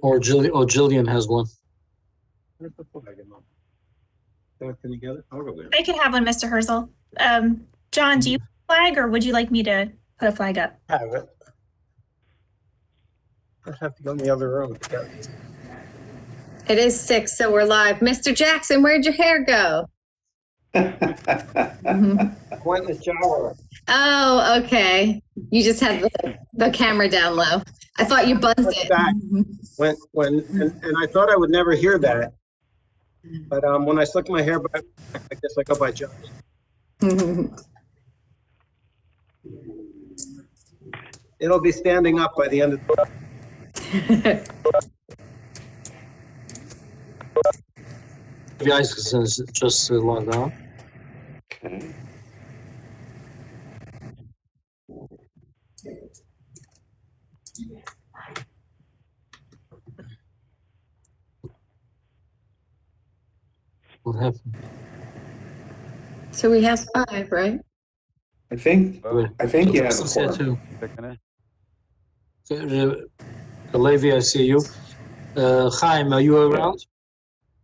Or Jillian has one. Where's the flag? Can you get it? I'll go there. I can have one, Mr. Herzl. John, do you have a flag, or would you like me to put a flag up? Have it. I have to go in the other room. It is 6, so we're live. Mr. Jackson, where'd your hair go? Went in the shower. Oh, okay. You just had the camera down low. I thought you buzzed it. Back. And I thought I would never hear that. But when I slick my hair back, I guess I go by John. It'll be standing up by the end of the You guys just log on. Okay. What happened? So we have 5, right? I think you have a Jackson's here four. too. Levi, I see you. Chaim, are you around?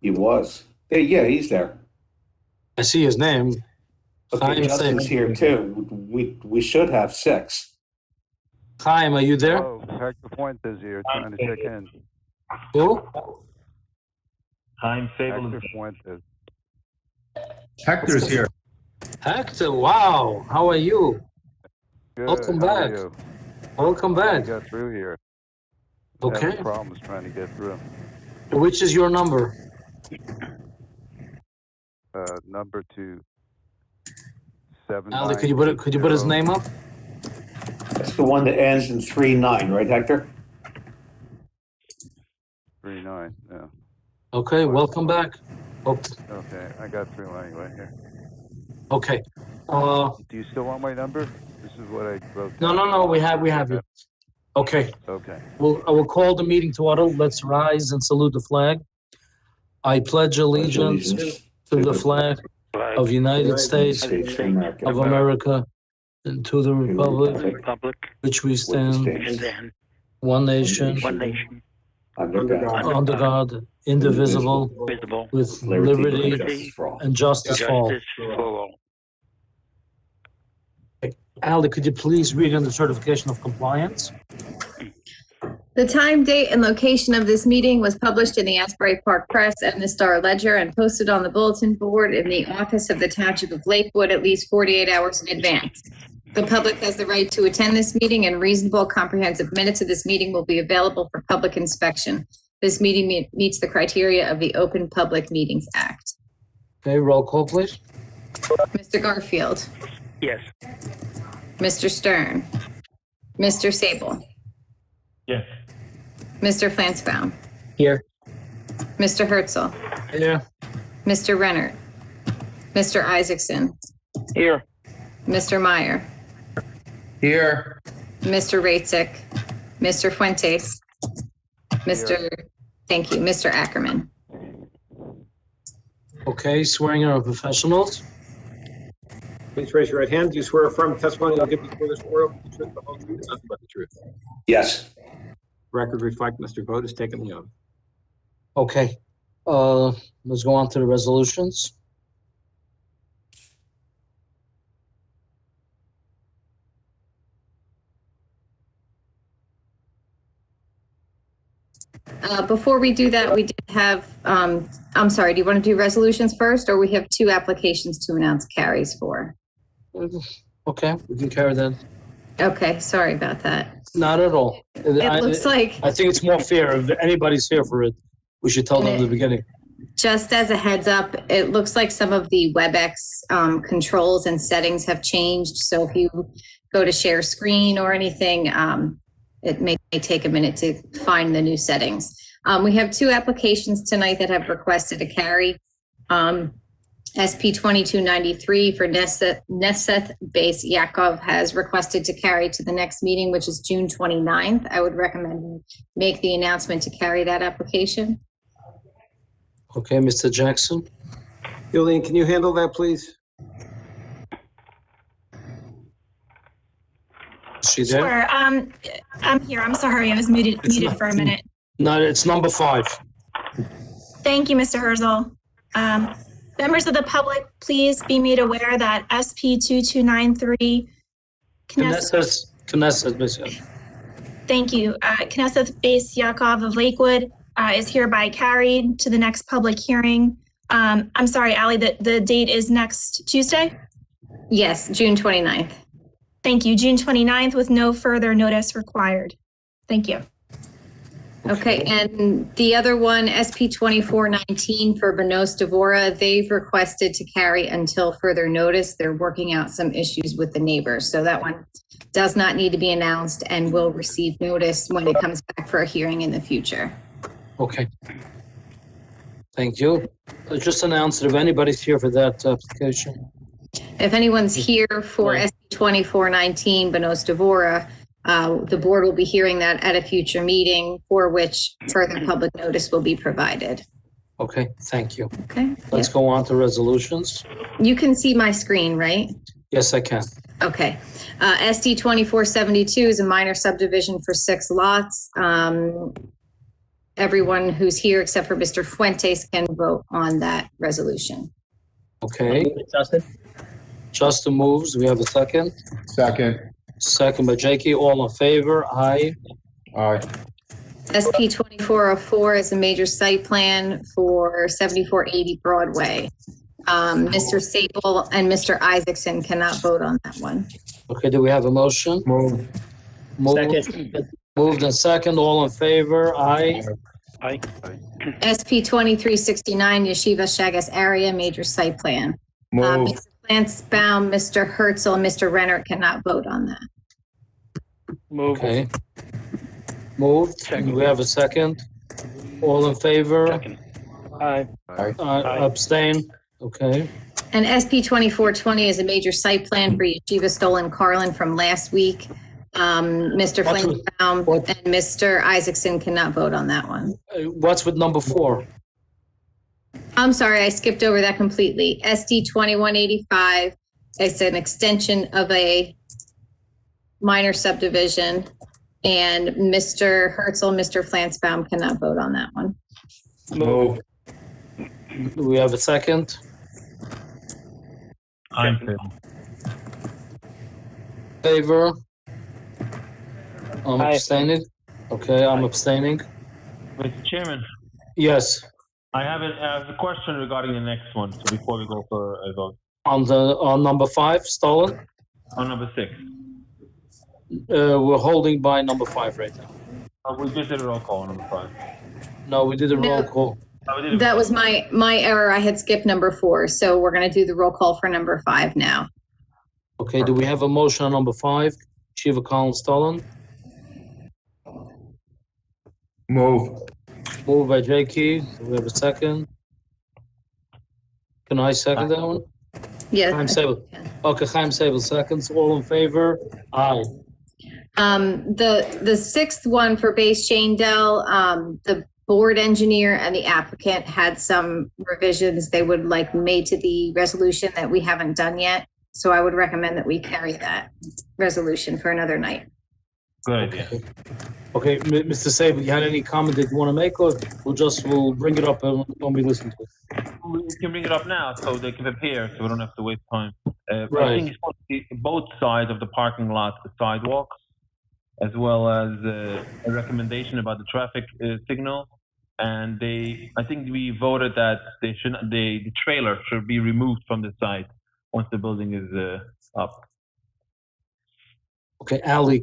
He was. Yeah, he's there. I see his name. Okay, Chaim, Justin's here too. We should have 6. Chaim, are you there? Oh, Hector Fuentes here, trying to check in. Who? Time Fable. Hector Fuentes. Hector's here. Hector, wow. How are you? Good. Welcome How are back. you? Welcome I back. got through here. Okay. Having problems trying to get through. Which is your number? Number 279. Ali, could you put his name up? That's the one that ends in 39, right, Hector? 39. Yeah. Okay, welcome back. Oh, Okay, I got through anyway here. okay. Do you still want my number? This is what I wrote down. No, we have you. Okay. Okay. I will call the meeting to order. Let's rise and salute the flag. I pledge allegiance to the flag of the United States States of America. of America and to the republic Republic which we With the stand, and states then one nation, one nation, under God, under God, indivisible, visible, with liberty and liberty justice for all. and justice for all. justice for all. Ali, could you please read in the certification of compliance? The time, date, and location of this meeting was published in the Asbury Park Press and the Star Ledger and posted on the bulletin board in the office of the Township of Lakewood at least 48 hours in advance. The public has the right to attend this meeting, and reasonable comprehensive minutes of this meeting will be available for public inspection. This meeting meets the criteria of the Open Public Meetings Act. Okay, roll call, please. Mr. Garfield, Yes. Mr. Stern, Mr. Sable, Yes. Mr. Flansbaum, Here. Mr. Herzl, Here. Mr. Rennert, Mr. Isaacson, Here. Mr. Meyer, Here. Mr. Raitzik, Mr. Fuentes, thank you, Mr. Ackerman. Okay, swearing in of professionals. Please raise your right hand. Do you swear affirm testimony you'll give before this board the truth, the whole truth, and nothing but the truth? Yes. Record reflect Mr. Vogt has taken the oath. Okay, let's go on to the resolutions. Before we do that, we did have, I'm sorry, do you want to do resolutions first, or we have 2 applications to announce carries for? Okay, we can carry that. Okay, sorry about that. Not at all. It looks like, I think it's more fair if anybody's here for it. We should tell them at the beginning. just as a heads up, it looks like some of the WebEx controls and settings have changed. So if you go to share screen or anything, it may take a minute to find the new settings. We have 2 applications tonight that have requested a carry. SP 2293 for Neseth Base Yakov has requested to carry to the next meeting, which is June 29th. I would recommend you make the announcement to carry that application. Okay, Mr. Jackson. Julian, can you handle that, please? Is she there? Sure. I'm here. I'm sorry. I was muted for a minute. No, it's number 5. Thank you, Mr. Herzl. Members of the public, please be made aware that SP 2293 Knesset, Monsieur. Thank you. Knesset Base Yaakov of Lakewood is hereby carried to the next public hearing. I'm sorry, Ali, the date is next Tuesday? Yes, June 29th. Thank you. June 29th with no further notice required. Thank you. Okay, and the other one, SP 2419 for Benos Devora, they've requested to carry until further notice. They're working out some issues with the neighbors. So that one does not need to be announced and will receive notice when it comes back for a hearing in the future. Okay. Thank you. Just announce it if anybody's here for that application. If anyone's here for Right. SP 2419 Benos Devora, the board will be hearing that at a future meeting for which further public notice will be provided. Okay, thank you. Okay? Let's go on to resolutions. You can see my screen, right? Yes, I can. Okay. SD 2472 is a minor subdivision for 6 lots. Everyone who's here except for Mr. Fuentes can vote on that resolution. Okay. Justin moves. We have a second. Second. Second by Jakey. All in favor? Aye. Aye. SP 2404 is a major site plan for 7480 Broadway. Mr. Sable and Mr. Isaacson cannot vote on that one. Okay, do we have a motion? Move. Moved and second. All in favor? Aye. Aye. SP 2369 Yeshiva Shagas area major site plan. Move. Mr. Lansbaum, Mr. Herzl, and Mr. Renner cannot vote on that. Move. Okay. Moved. Do we have a second? All in favor? Second. Aye. Abstain? Okay. And SP 2420 is a major site plan for Yeshiva Stolen Carlin from last week. Mr. What's with- Flansbaum what- and Mr. Isaacson cannot vote on that one. What's with number 4? I'm sorry, I skipped over that completely. SD 2185, it's an extension of a minor subdivision. And Mr. Herzl, Mr. Flansbaum cannot vote on that one. Move. Do we have a second? Favor? I'm Aye. abstaining. Okay, I'm abstaining. Mr. Chairman, Yes, I have a question regarding the next one, so before we go for a vote. on number 5, Stolen. On number 6. We're holding by number 5 right now. We just did a roll call on number 5. No, we did a roll No. call. Oh, we did That was my error. I had skipped number 4. So we're going to do the roll call for number 5 now. Okay, do we have a motion on number 5? Shiva Collins Stolen. Move. Moved by Jakey. Do we have a second? Can I second that one? Yeah. Chaim Sable. Okay, Chaim Sable seconds. All in favor? Aye. The 6th one for Base Shandell, the board engineer and the applicant had some revisions they would like made to the resolution that we haven't done yet. So I would recommend that we carry that resolution for another night. Good idea. Okay, Mr. Sable, you had any comment that you want to make, or we'll bring it up when we listen to it? We can bring it up now so they can appear, so we don't have to waste time. I Right. think it's supposed to be both sides of the parking lot, the sidewalks, as well as a recommendation about the traffic signal. And I think we voted that the trailer should be removed from the site once the building is up. Okay, Ali,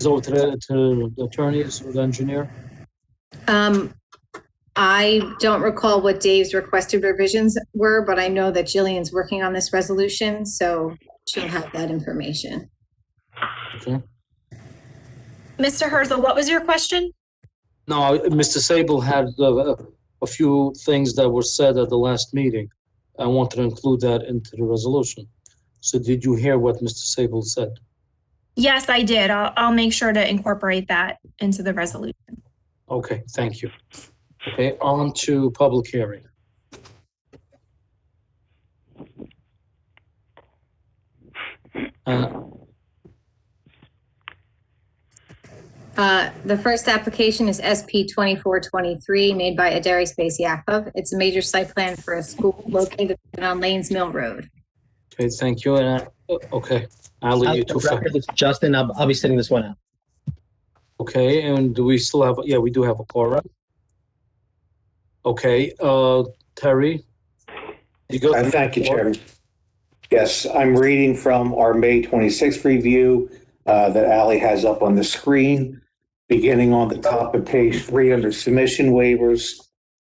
over to the attorneys or the engineer. I don't recall what Dave's requested revisions were, but I know that Jillian's working on this resolution, so she'll have that information. Okay. Mr. Herzl, what was your question? No, Mr. Sable had a few things that were said at the last meeting. I wanted to include that into the resolution. So did you hear what Mr. Sable said? Yes, I did. I'll make sure to incorporate that into the resolution. Okay, thank you. Okay, on to public hearing. The first application is SP 2423, made by Adari Space Yakov. It's a major site plan for a school located on Lanes Mill Road. Okay, thank you. And, okay, Ali, you too. It's Justin, I'll be sitting this one out. Okay, and do we still have, yeah, we do have a quorum. Okay, Terry? You go. Thank you, Chairman. Yes, I'm reading from our May 26th review that Ally has up on the screen. Beginning on the top of page 3 under submission waivers,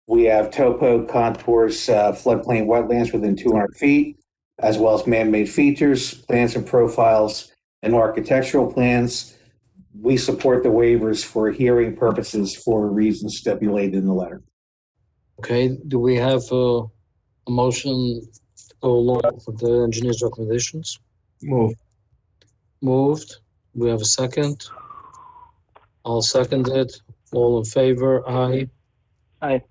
we have topo, contours, floodplain wetlands within 200 feet, as well as man-made features, plans and profiles, and architectural plans. We support the waivers for hearing purposes for reasons stipulated in the letter. Okay, do we have a motion to go along with the engineer's recommendations? Move. Moved. We have a second. I'll second it. All in favor? Aye. Aye.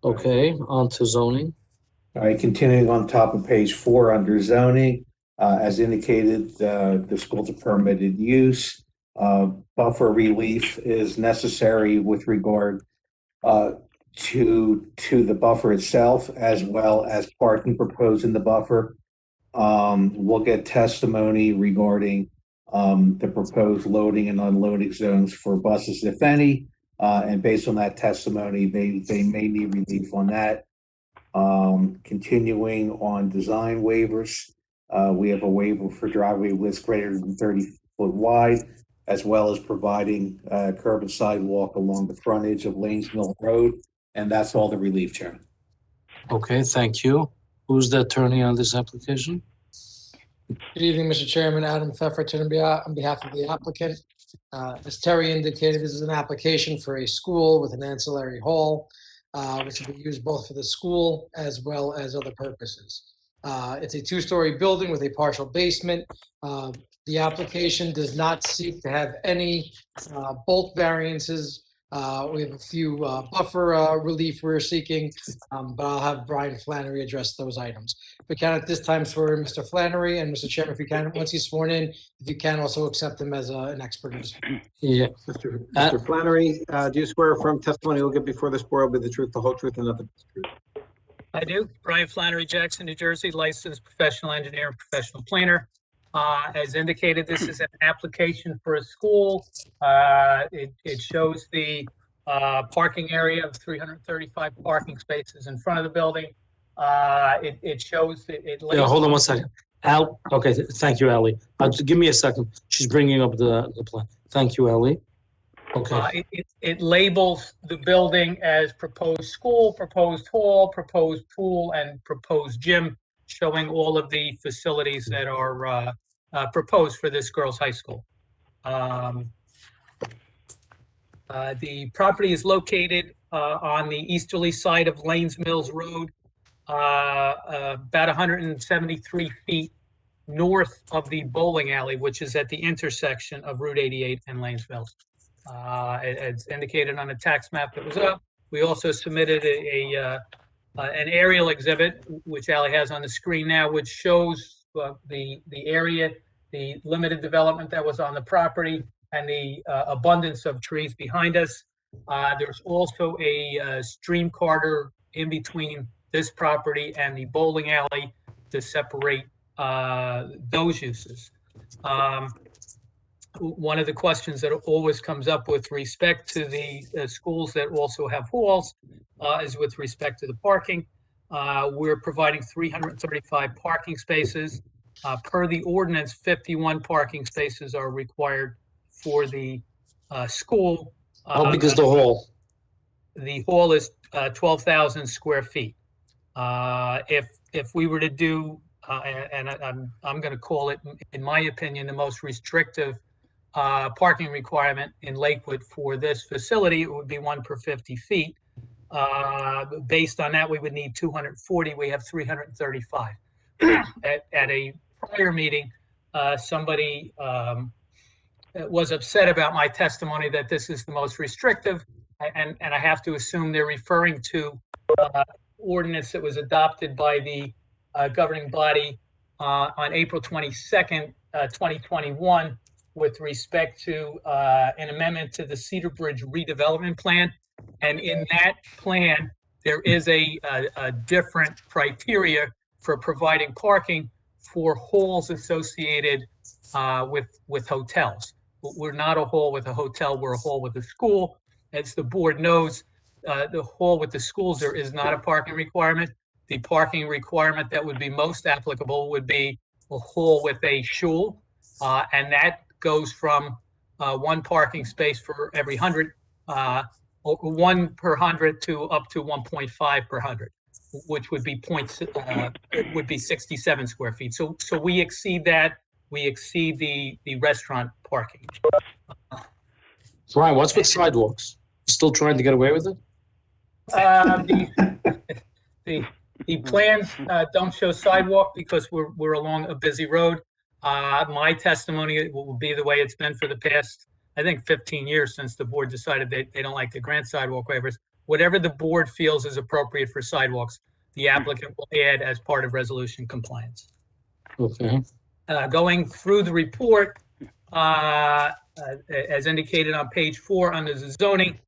Okay, on to zoning. All right, continuing on top of page 4 under zoning, as indicated, the school's a permitted use. Buffer relief is necessary with regard to the buffer itself, as well as parking proposed in the buffer. We'll get testimony regarding the proposed loading and unloading zones for buses, if any. And based on that testimony, they may need relief on that. Continuing on design waivers, we have a waiver for driveway widths greater than 30 foot wide, as well as providing curb and sidewalk along the frontage of Lanes Mill Road. And that's all the relief, Chairman. Okay, thank you. Who's the attorney on this application? Good evening, Mr. Chairman. Adam Pfefferton on behalf of the applicant. As Terry indicated, this is an application for a school with an ancillary hall, which will be used both for the school as well as other purposes. It's a 2-story building with a partial basement. The application does not seek to have any bulk variances. We have a few buffer relief we're seeking, but I'll have Brian Flannery address those items. If we can at this time for Mr. Flannery, and Mr. Chairman, if you can, once he's sworn in, if you can also accept him as an expert. Yeah. Mr. Flannery, do you swear affirm testimony you'll give before this board will be the truth, the whole truth, and nothing but the truth? I do. Brian Flannery, Jackson, New Jersey, licensed professional engineer and professional planner. As indicated, this is an application for a school. It shows the parking area of 335 parking spaces in front of the building. It shows that it. Yeah, hold on one second. Al, okay, thank you, Ali. Give me a second. She's bringing up the plan. Thank you, Ali. Okay. It labels the building as proposed school, proposed hall, proposed pool, and proposed gym, showing all of the facilities that are proposed for this girls' high school. The property is located on the easterly side of Lanes Mills Road, about 173 feet north of the bowling alley, which is at the intersection of Route 88 and Lanes Mills. As indicated on the tax map that was up, we also submitted an aerial exhibit, which Ali has on the screen now, which shows the area, the limited development that was on the property, and the abundance of trees behind us. There's also a stream corridor in between this property and the bowling alley to separate those uses. One of the questions that always comes up with respect to the schools that also have halls is with respect to the parking. We're providing 335 parking spaces. Per the ordinance, 51 parking spaces are required for the school. How big is the hall? The hall is 12,000 square feet. If we were to do, and I'm going to call it, in my opinion, the most restrictive parking requirement in Lakewood for this facility, it would be 1 per 50 feet. Based on that, we would need 240. We have 335. At a prior meeting, somebody was upset about my testimony that this is the most restrictive, and I have to assume they're referring to ordinance that was adopted by the governing body on April 22nd, 2021, with respect to an amendment to the Cedar Bridge redevelopment plan. And in that plan, there is a different criteria for providing parking for halls associated with hotels. We're not a hall with a hotel, we're a hall with a school. As the board knows, the hall with the schools, there is not a parking requirement. The parking requirement that would be most applicable would be a hall with a shul, and that goes from 1 parking space for every 100, 1 per 100 to up to 1.5 per 100, which would be would be 67 square feet. So we exceed that. We exceed the restaurant parking. Brian, what's with sidewalks? Still trying to get away with it? The plans don't show sidewalk because we're along a busy road. My testimony will be the way it's been for the past, I think, 15 years since the board decided they don't like to grant sidewalk waivers. Whatever the board feels is appropriate for sidewalks, the applicant will add as part of resolution compliance. Okay. Going through the report, as indicated on page 4 under the zoning,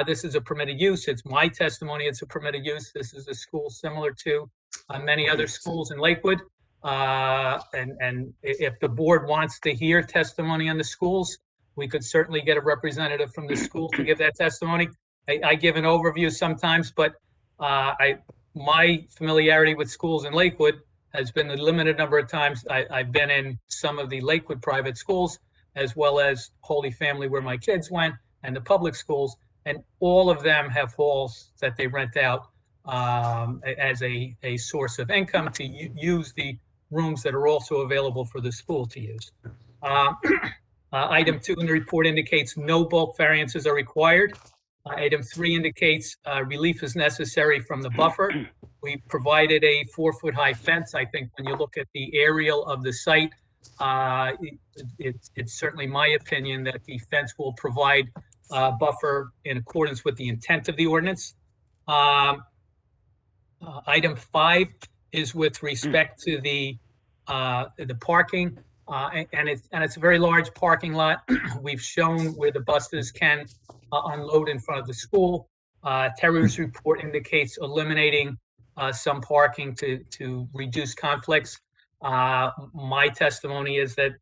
this is a permitted use. It's my testimony. It's a permitted use. This is a school similar to many other schools in Lakewood. And if the board wants to hear testimony on the schools, we could certainly get a representative from the school to give that testimony. I give an overview sometimes, but my familiarity with schools in Lakewood has been a limited number of times. I've been in some of the Lakewood private schools, as well as Holy Family where my kids went, and the public schools, and all of them have halls that they rent out as a source of income to use the rooms that are also available for the school to use. Item 2 in the report indicates no bulk variances are required. Item 3 indicates relief is necessary from the buffer. We provided a 4-foot high fence. I think when you look at the aerial of the site, it's certainly my opinion that the fence will provide buffer in accordance with the intent of the ordinance. Item 5 is with respect to the parking, and it's a very large parking lot. We've shown where the buses can unload in front of the school. Terry's report indicates eliminating some parking to reduce conflicts. My testimony is that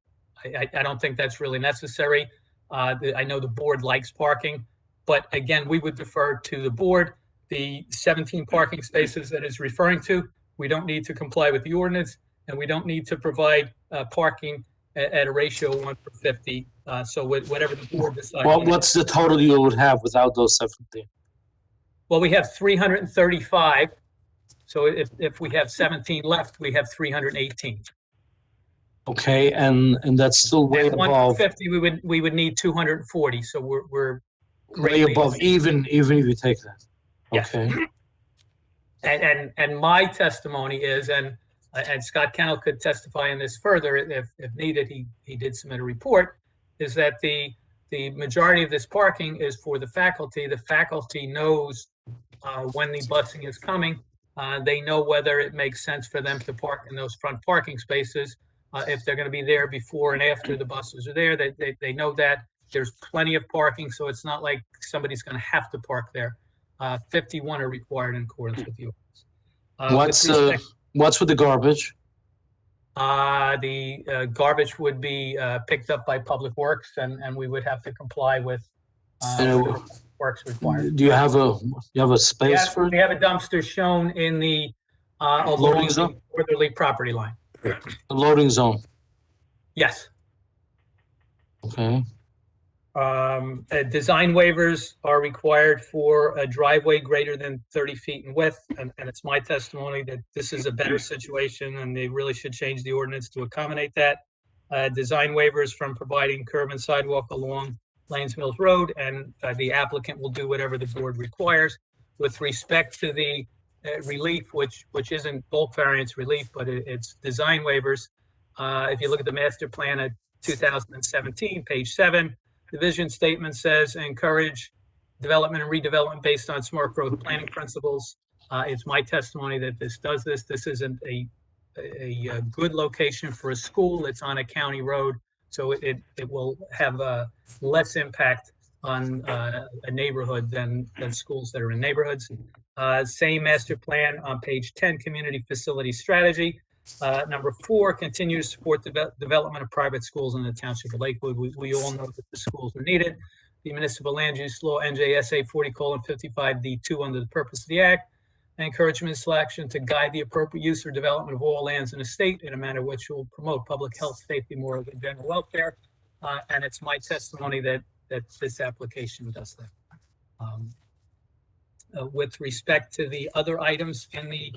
I don't think that's really necessary. I know the board likes parking, but again, we would defer to the board. The 17 parking spaces that is referring to, we don't need to comply with the ordinance, and we don't need to provide parking at a ratio of 1/50. So whatever the board decides. Well, what's the total you would have without those 17? Well, we have 335. So if we have 17 left, we have 318. Okay, and that's still way At above, 150, we would need 240. So we're way greatly above, even if you take that. Yes. Okay. And my testimony is, and Scott Kennel could testify in this further if needed, he did submit a report, is that the majority of this parking is for the faculty. The faculty knows when the busing is coming. They know whether it makes sense for them to park in those front parking spaces. If they're going to be there before and after the buses are there, they know that there's plenty of parking, so it's not like somebody's going to have to park there. 51 are required in accordance with the ordinance. What's with the garbage? The garbage would be picked up by Public Works, and we would have to comply with Works required. Do you have a space for it? We have a dumpster shown in the Loading zone? northerly property line. The loading zone. Yes. Okay. Design waivers are required for a driveway greater than 30 feet in width, and it's my testimony that this is a better situation, and they really should change the ordinance to accommodate that. Design waivers from providing curb and sidewalk along Lanes Mills Road, and the applicant will do whatever the board requires. With respect to the relief, which isn't bulk variance relief, but it's design waivers. If you look at the master plan of 2017, page 7, the vision statement says encourage development and redevelopment based on smart growth planning principles. It's my testimony that this does this. This isn't a good location for a school. It's on a county road. So it will have less impact on a neighborhood than schools that are in neighborhoods. Same master plan on page 10, community facility strategy. Number 4, continue to support the development of private schools in the township of Lakewood. We all know that the schools are needed. The municipal land use law, NJSA 40:55D2, under the purpose of the act, encouragement selection to guide the appropriate use or development of all lands in the state in a manner which will promote public health, safety, moral, and general welfare. And it's my testimony that this application does that. With respect to the other items in the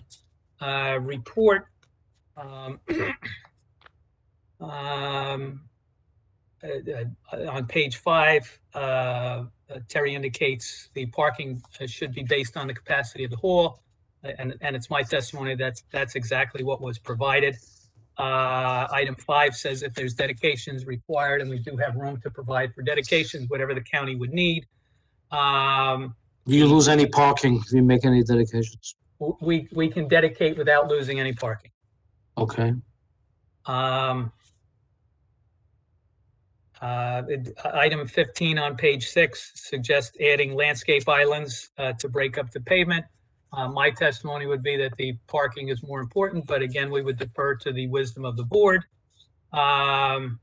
report, on page 5, Terry indicates the parking should be based on the capacity of the hall, and it's my testimony that's exactly what was provided. Item 5 says if there's dedications required, and we do have room to provide for dedications, whatever the county would need. Do you lose any parking if you make any dedications? We can dedicate without losing any parking. Okay. Item 15 on page 6 suggests adding landscape islands to break up the pavement. My testimony would be that the parking is more important, but again, we would defer to the wisdom of the board. Item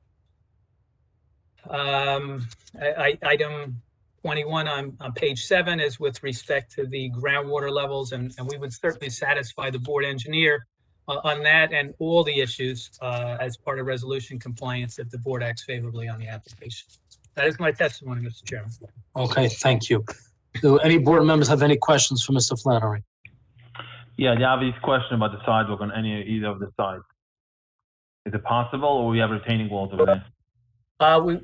21 on page 7 is with respect to the groundwater levels, and we would certainly satisfy the board engineer on that and all the issues as part of resolution compliance if the board acts favorably on the application. That is my testimony, Mr. Chairman. Okay, thank you. Do any board members have any questions for Mr. Flannery? Yeah, the obvious question about the sidewalk on either of the sides. Is it possible, or we have retaining walls over there?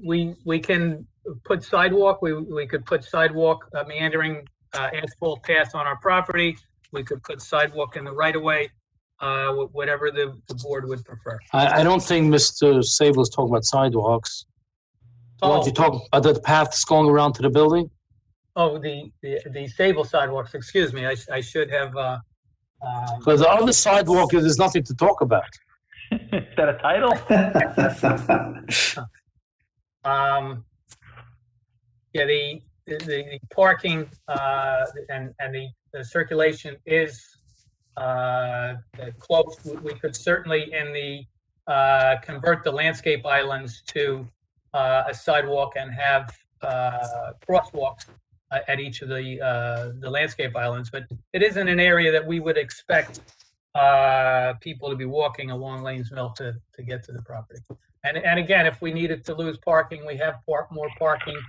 We can put sidewalk. We could put sidewalk meandering asphalt path on our property. We could put sidewalk in the right of way. Whatever the board would prefer. I don't think Mr. Sable is talking about sidewalks. What you talking about, the path that's going around to the building? Oh, the Sable sidewalks, excuse me, I should have. Because the other sidewalk, there's nothing to talk about. Is that a title? Yeah, the parking and the circulation is close. We could certainly convert the landscape islands to a sidewalk and have crosswalks at each of the landscape islands, but it isn't an area that we would expect people to be walking along Lanes Mill to get to the property. And again, if we needed to lose parking, we have more parking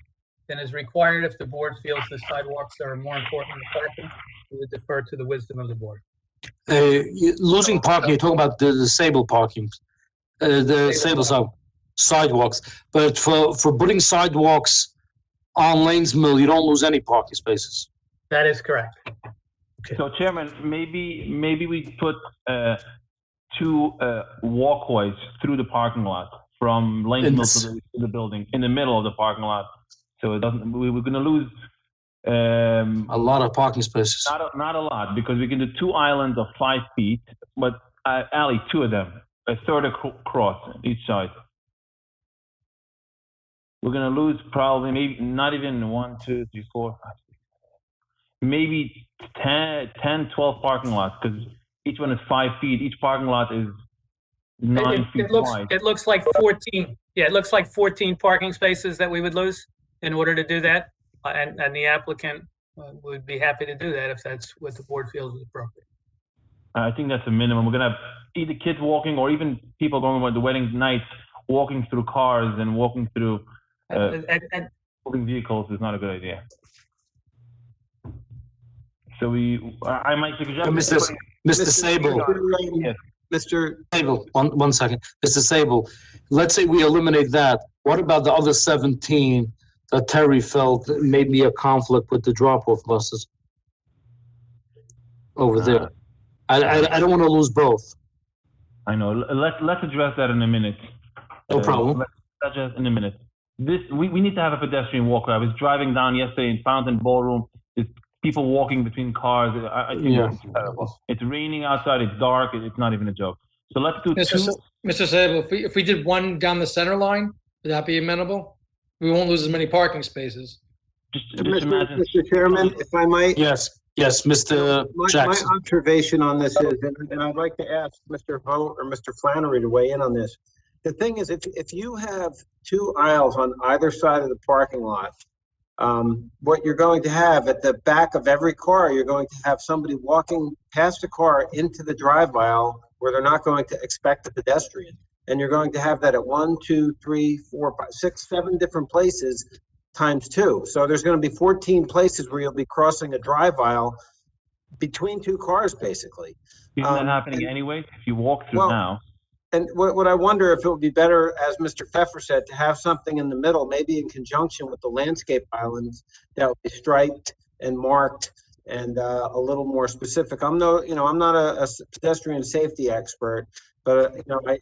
than is required. If the board feels the sidewalks are more important than parking, we would defer to the wisdom of the board. Losing parking, you're talking about the disabled parking, the disabled sidewalks. But for putting sidewalks on Lanes Mill, you don't lose any parking spaces. That is correct. Okay. So, Chairman, maybe we put 2 walkways through the parking lot from Lanes Mill to the building in the middle of the parking lot. So it doesn't. We're going to lose a lot of parking spaces. Not a lot, because we can do 2 islands of 5 feet, but Ali, 2 of them, a third across each side. We're going to lose probably maybe not even 1, 2, 3, 4, 5, 6, maybe 10, 12 parking lots, because each one is 5 feet. Each parking lot is 9 feet wide. It looks like 14. Yeah, it looks like 14 parking spaces that we would lose in order to do that. And the applicant would be happy to do that if that's what the board feels is appropriate. I think that's a minimum. We're going to have either kids walking or even people going on the wedding nights, walking through cars and walking through moving vehicles is not a good idea. So I might suggest Mr. Sable. Yes. Mr. Sable, one second. Mr. Sable, let's say we eliminate that. What about the other 17 that Terry felt may be a conflict with the drop-off buses over there? I don't want to lose both. I know. Let's address that in a minute. No problem. Let's address in a minute. We need to have a pedestrian walkway. I was driving down yesterday in Fountain Ballroom. There's people walking between cars. I think it's terrible. It's raining outside. It's dark. It's not even a joke. So let's do 2. Mr. Sable, if we did one down the center line, Would that be amenable? We won't lose as many parking spaces. Just Mr. imagine. Mr. Chairman, if I might. Yes, Mr. My Jackson. observation on this is, and I'd like to ask Mr. Vogt or Mr. Flannery to weigh in on this. The thing is, if you have two aisles on either side of the parking lot, what you're going to have at the back of every car, you're going to have somebody walking past a car into the drive aisle where they're not going to expect a pedestrian. And you're going to have that at 1, 2, 3, 4, 5, 6, 7 different places times 2. So there's going to be 14 places where you'll be crossing a drive aisle between two cars, basically. Isn't that happening anyway? If you walk through now. And what I wonder if it would be better, as Mr. Pfeffer said, to have something in the middle, maybe in conjunction with the landscape islands that would be striped and marked and a little more specific. I'm not a pedestrian safety expert, but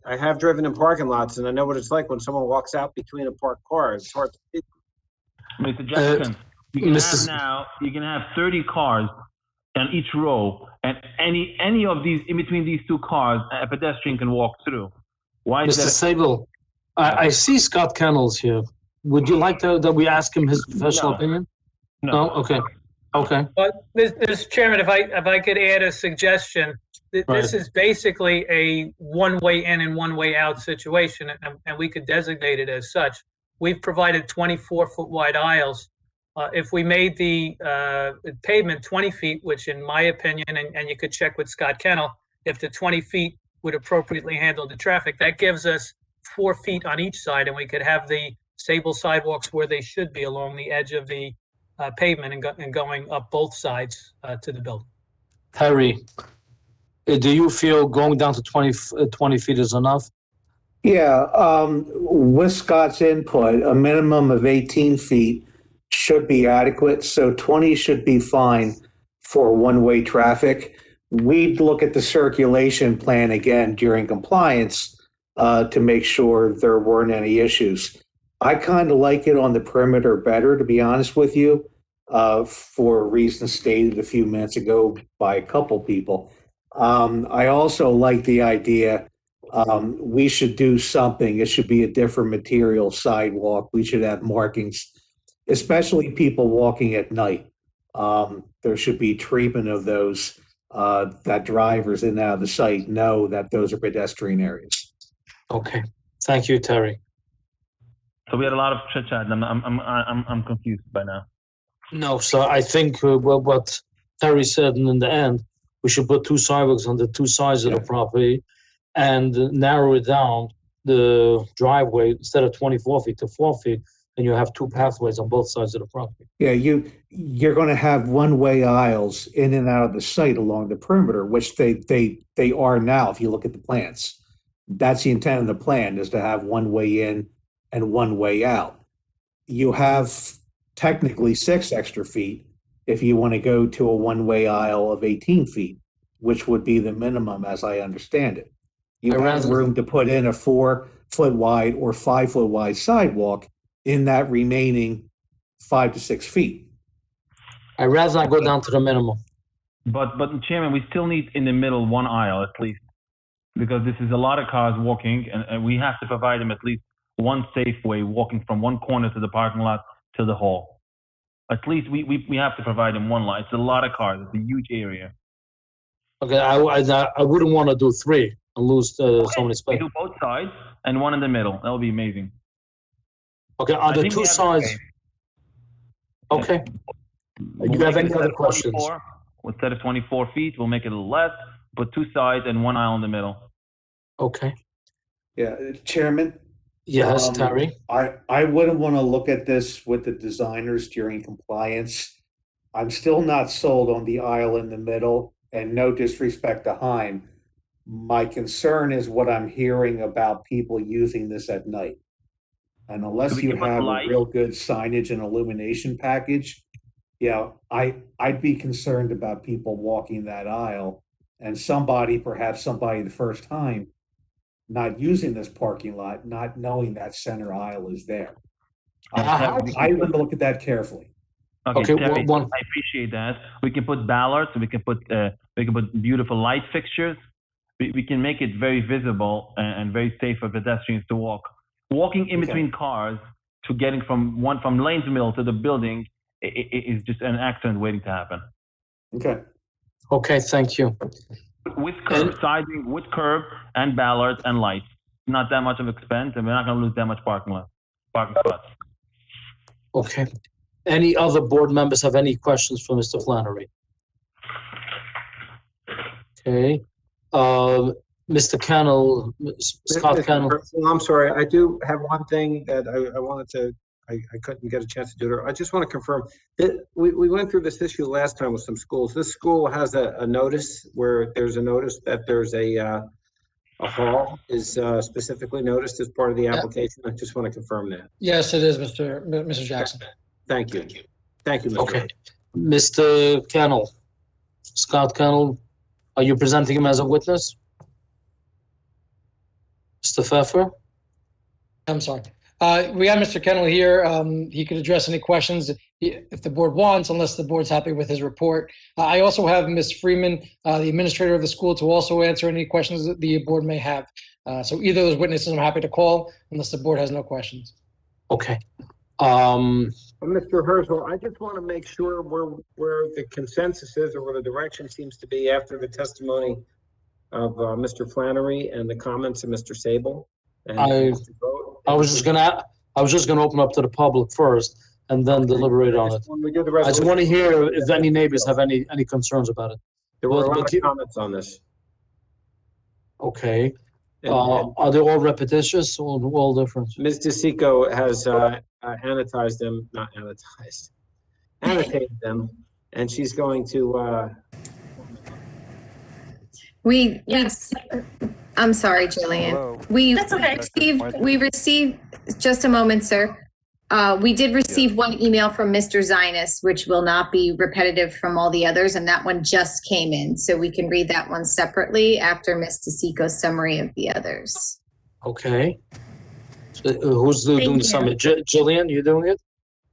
I have driven in parking lots and I know what it's like when someone walks out between a parked car. It's hard to see. Mr. Jackson, you can have 30 cars on each row, and any of these in between these two cars, a pedestrian can walk through. Why is Mr. that? Sable, I see Scott Kennels here. Would you like that we ask him his professional opinion? No. Okay. But Mr. Chairman, if I could add a suggestion, this is basically a one-way in and one-way out situation, and we could designate it as such. We've provided 24-foot wide aisles. If we made the pavement 20 feet, which in my opinion, and you could check with Scott Kennel, if the 20 feet would appropriately handle the traffic, that gives us 4 feet on each side, and we could have the Sable sidewalks where they should be along the edge of the pavement and going up both sides to the building. Terry, do you feel going down to 20 feet is enough? Yeah, with Scott's input, a minimum of 18 feet should be adequate. So 20 should be fine for one-way traffic. We'd look at the circulation plan again during compliance to make sure there weren't any issues. I kind of like it on the perimeter better, to be honest with you, for reasons stated a few minutes ago by a couple people. I also like the idea we should do something. It should be a different material sidewalk. We should have markings, especially people walking at night. There should be treatment of those that drivers in and out of the site know that those are pedestrian areas. Okay. Thank you, Terry. So we had a lot of chit chat, and I'm confused by now. No, so I think what Terry said, and in the end, we should put two sidewalks on the two sides of the property and narrow it down the driveway instead of 24 feet to 4 feet, and you have two pathways on both sides of the property. Yeah, you're going to have one-way aisles in and out of the site along the perimeter, which they are now. If you look at the plans, that's the intent of the plan, is to have one way in and one way out. You have technically 6 extra feet if you want to go to a one-way aisle of 18 feet, which would be the minimum as I understand it. You have room to put in a 4-foot wide or 5-foot wide sidewalk in that remaining 5 to 6 feet. I'd rather not go down to the minimum. But Chairman, we still need in the middle one aisle at least, because this is a lot of cars walking, and we have to provide them at least one safe way walking from one corner to the parking lot to the hall. At least we have to provide them one line. It's a lot of cars. It's a huge area. Okay, I wouldn't want to do 3 and lose so many space. We do both sides and one in the middle. That would be amazing. Okay, on the two sides. Okay. You have any other questions? Instead of 24 feet, we'll make it a little less, put 2 sides and one aisle in the middle. Okay. Yeah, Chairman? Yes, Terry? I wouldn't want to look at this with the designers during compliance. I'm still not sold on the aisle in the middle, and no disrespect to Heim. My concern is what I'm hearing about people using this at night. And unless you have a real good signage and illumination package, I'd be concerned about people walking that aisle and perhaps somebody the first time not using this parking lot, not knowing that center aisle is there. I would look at that carefully. Okay, Terry, I appreciate that. We can put ballards, we can put beautiful light fixtures. We can make it very visible and very safe for pedestrians to walk. walking in Okay. between cars to getting from Lane's Mill to the building is just an accident waiting to happen. Okay. Okay, thank you. With curb, siding with curb and ballards and lights. Not that much of expense, and we're not going to lose that much parking spots. Okay. Any other board members have any questions for Mr. Flannery? Okay. Mr. Kennel, Scott Mr. Kennel. Well, I'm sorry, I do have one thing that I wanted to, I couldn't get a chance to do it. I just want to confirm that we went through this issue last time with some schools. This school has a notice where there's a notice that there's a hall is specifically noticed as part of the application. I just want to confirm that. Yes, it is, Mr. Jackson. Thank you. Thank you, Mr. Okay. Mr. Kennel, Scott Kennel, are you presenting him as a witness? Mr. Pfeffer? I'm sorry. We have Mr. Kennel here. He could address any questions if the board wants, unless the board's happy with his report. I also have Ms. Freeman, the administrator of the school, to also answer any questions that the board may have. So either of those witnesses I'm happy to call, unless the board has no questions. Okay. Mr. Herzl, I just want to make sure where the consensus is, or where the direction seems to be after the testimony of Mr. Flannery and the comments of Mr. Sable. And Mr. Vogt. I was just gonna open up to the public first and then deliberate on it. When we do the I just want to resolution, hear if any neighbors have any concerns about it. there were a Well, lot of comments on this. Okay. And Are they all repetitious or all different? Ms. DeSico has annotated them, and she's going to, I'm sorry, Jillian. Hello. That's okay. We received, just a moment, sir. We did receive one email from Mr. Zinas, which will not be repetitive from all the others, and that one just came in. So we can read that one separately after Ms. DeSico's summary of the others. Okay. So, who's doing the summit? Jillian, you doing it?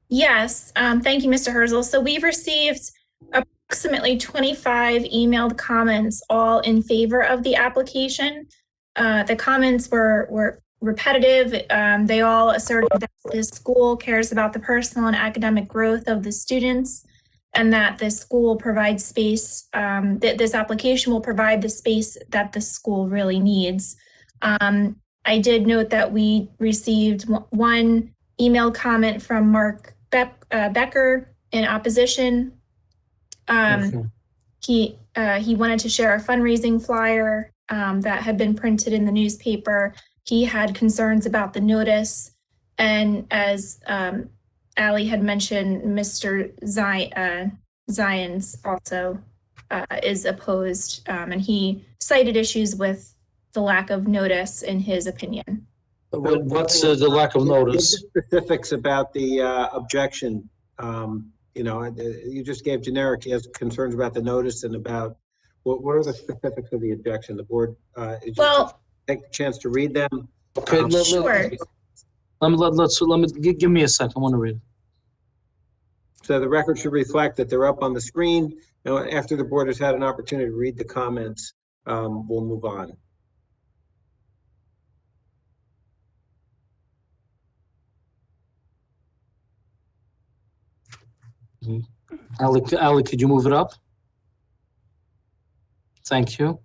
Yes, thank you, Mr. Herzl. So we've received approximately 25 emailed comments, all in favor of the application. The comments were repetitive. They all asserted that the school cares about the personal and academic growth of the students, and that the school provides space, that this application will provide the space that the school really needs. I did note that we received one email comment from Mark Becker in opposition. He wanted to share a fundraising flyer that had been printed in the newspaper. He had concerns about the notice, and as Ali had mentioned, Mr. Zions also is opposed, and he cited issues with the lack of notice in his opinion. What's the lack of notice? Give the specifics about the objection. You just gave generic. He has concerns about the notice and about what are the specifics of the objection? The board is just take the chance to read them. Okay, Sure. let me give me a second. I want to read it. So the record should reflect that they're up on the screen. Now, after the board has had an opportunity to read the comments, we'll move on. Ali, could you move it up? Thank you.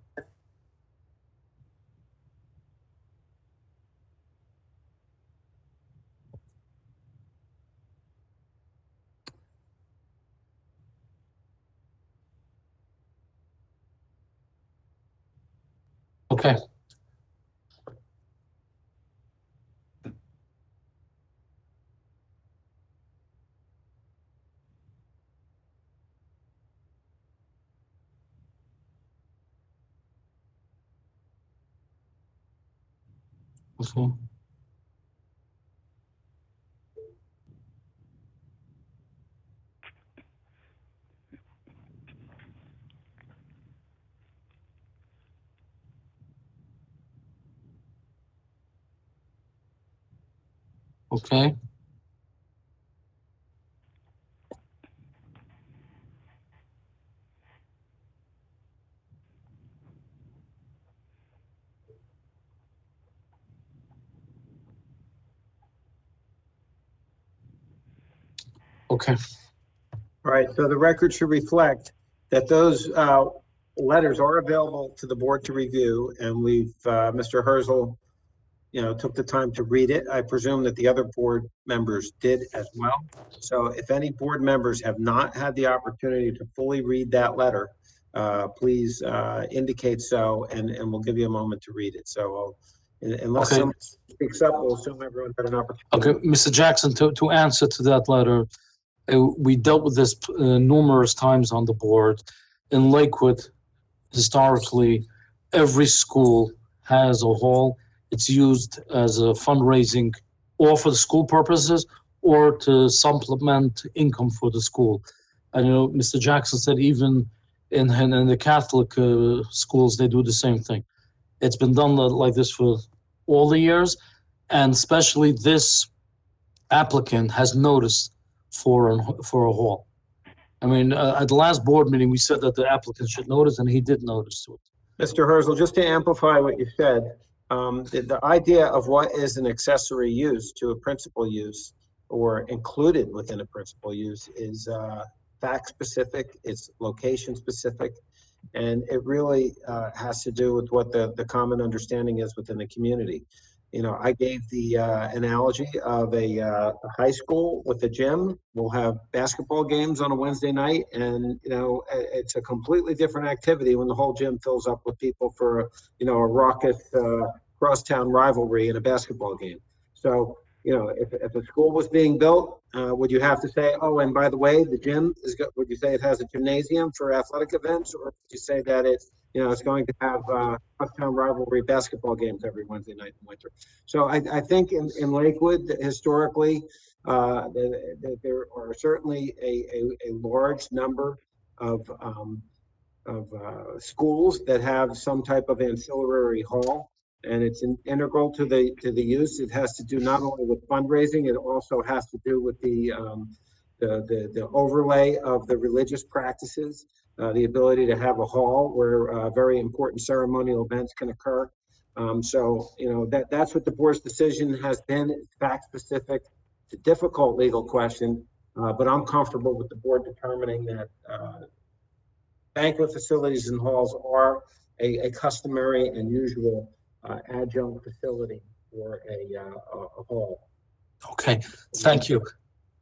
Okay. Okay. Okay. Okay, All right, so the record should reflect that those letters are available to the board to review, and Mr. Herzl, took the time to read it. I presume that the other board members did as well. So if any board members have not had the opportunity to fully read that letter, please indicate so, and we'll give you a moment to read it. So unless Okay. someone speaks up, we'll assume everyone had an opportunity. okay, Mr. Jackson, to answer to that letter, we dealt with this numerous times on the board. In Lakewood, historically, every school has a hall. It's used as a fundraising or for the school purposes or to supplement income for the school. I know Mr. Jackson said even in the Catholic schools, they do the same thing. It's been done like this for all the years, and especially this applicant has noticed for a hall. I mean, at the last board meeting, we said that the applicant should notice, and he did notice to it. Mr. Herzl, just to amplify what you said, the idea of what is an accessory use to a principal use or included within a principal use is fact specific, it's location specific, and it really has to do with what the common understanding is within the community. I gave the analogy of a high school with a gym. We'll have basketball games on a Wednesday night, and it's a completely different activity when the whole gym fills up with people for a raucous crosstown rivalry in a basketball game. So if a school was being built, would you have to say, oh, and by the way, the gym would you say it has a gymnasium for athletic events, or would you say that it's going to have crosstown rivalry basketball games every Wednesday night in winter? So I think in Lakewood, historically, there are certainly a large number of schools that have some type of ancillary hall, and it's integral to the use. It has to do not only with fundraising, it also has to do with the overlay of the religious practices, the ability to have a hall where very important ceremonial events can occur. So that's what the board's decision has been. It's fact specific. It's a difficult legal question, but I'm comfortable with the board determining that banquet facilities and halls are a customary and usual adjunct facility for a hall. Okay, thank you.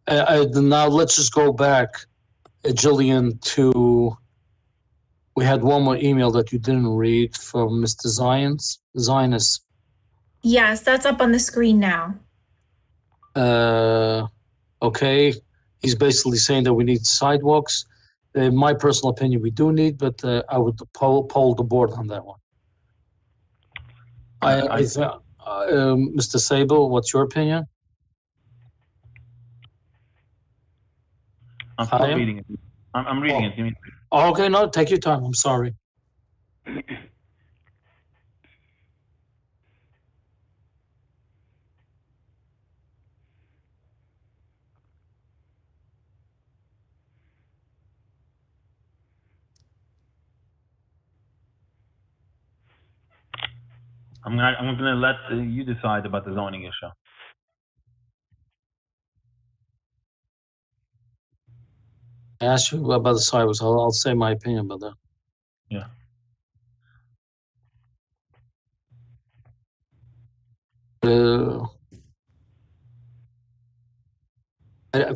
Now let's just go back, Jillian, to, we had one more email that you didn't read from Mr. Zionist. Yes, that's up on the screen now. Okay, he's basically saying that we need sidewalks. In my personal opinion, we do need, but I would poll the board on that one. Mr. Sable, what's your opinion? I'm still reading it. I'm reading it. You mean? Okay, no, take your time. I'm sorry. I'm gonna let you decide about the zoning issue. I asked you about the sidewalks. I'll say my opinion about that. Yeah.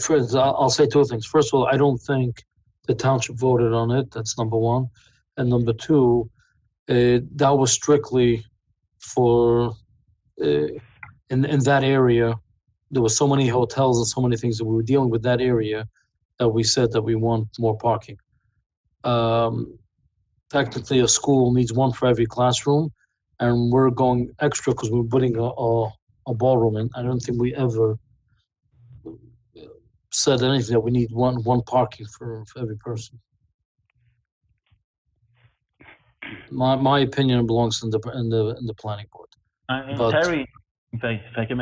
First, I'll say two things. First of all, I don't think the township voted on it. That's number one. And number two, that was strictly for, in that area, there were so many hotels and so many things that we were dealing with that area that we said that we want more parking. Technically, a school needs one for every classroom, and we're going extra because we're putting a ballroom in. I don't think we ever said anything that we need one parking for every person. My opinion belongs in the planning board. And But- Terry, if I can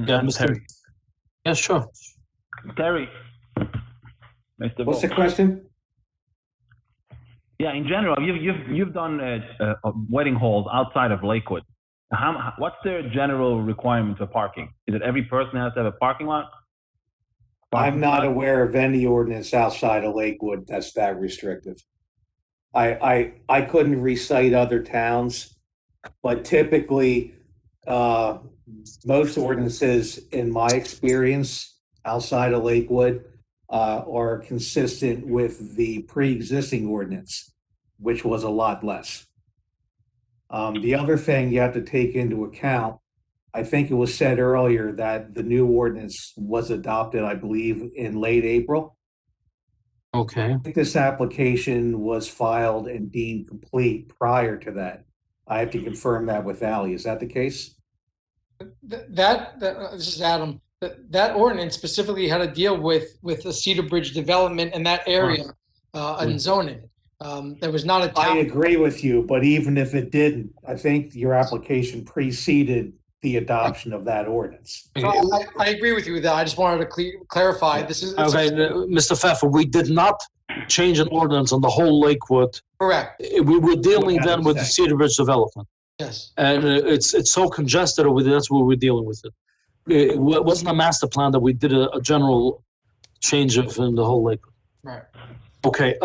Yeah, ask Mr. Terry. Yeah, sure. Terry. Mr. What's the Vogt. question? Yeah, in general, you've done wedding halls outside of Lakewood. What's their general requirement for parking? Is it every person has to have a parking lot? I'm not aware of any ordinance outside of Lakewood that's that restrictive. I couldn't recite other towns, but typically, most ordinances, in my experience, outside of Lakewood, are consistent with the pre-existing ordinance, which was a lot less. The other thing you have to take into account, I think it was said earlier that the new ordinance was adopted, I believe, in late April. Okay. I think this application was filed and deemed complete prior to that. I have to confirm that with Ally. Is that the case? This is Adam. That ordinance specifically had to deal with the Cedar Bridge development in that area and zoning. There was not a I town. agree with you, but even if it didn't, I think your application preceded the adoption of that ordinance. So I agree with you with that. I just wanted to clarify. This is Okay, Mr. Pfeffer, we did not change an ordinance on the whole Lakewood. correct. We were dealing then with the Cedar Bridge development. Yes. And it's so congested over there, that's what we're dealing with it. It wasn't a master plan that we did a general change of in the whole Lakewood. Right. Okay,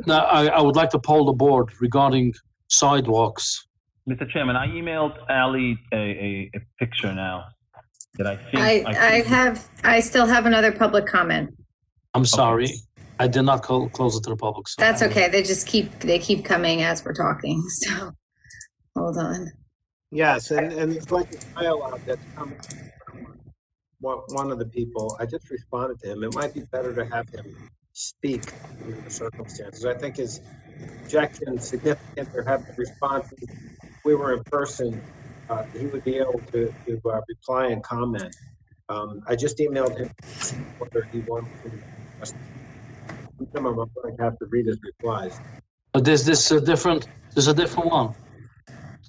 now I would like to poll the board regarding sidewalks. Mr. Chairman, I emailed Ally a picture now that I think I still have another public comment. I'm sorry, I did not close it to the public. So. That's okay. They keep coming as we're talking. So hold on. Yes, and it's like a dialogue that's coming from one of the people. I just responded to him. It might be better to have him speak under the circumstances. I think his objection is significant. Or have to respond to. If we were in person, he would be able to reply and comment. I just emailed him whether he wanted to. I'm going to have to read his replies. But this a different. There's a different one.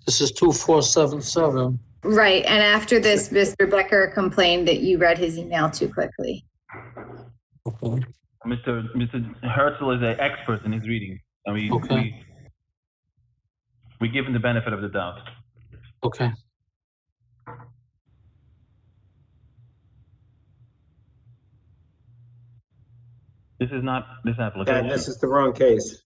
This is 2477. Right. And after this, Mr. Becker complained that you read his email too quickly. Okay. Mr. Herzl is an expert in his reading. I mean, we give him the benefit of the doubt. Okay. This is not this application. Yeah, this is the wrong case.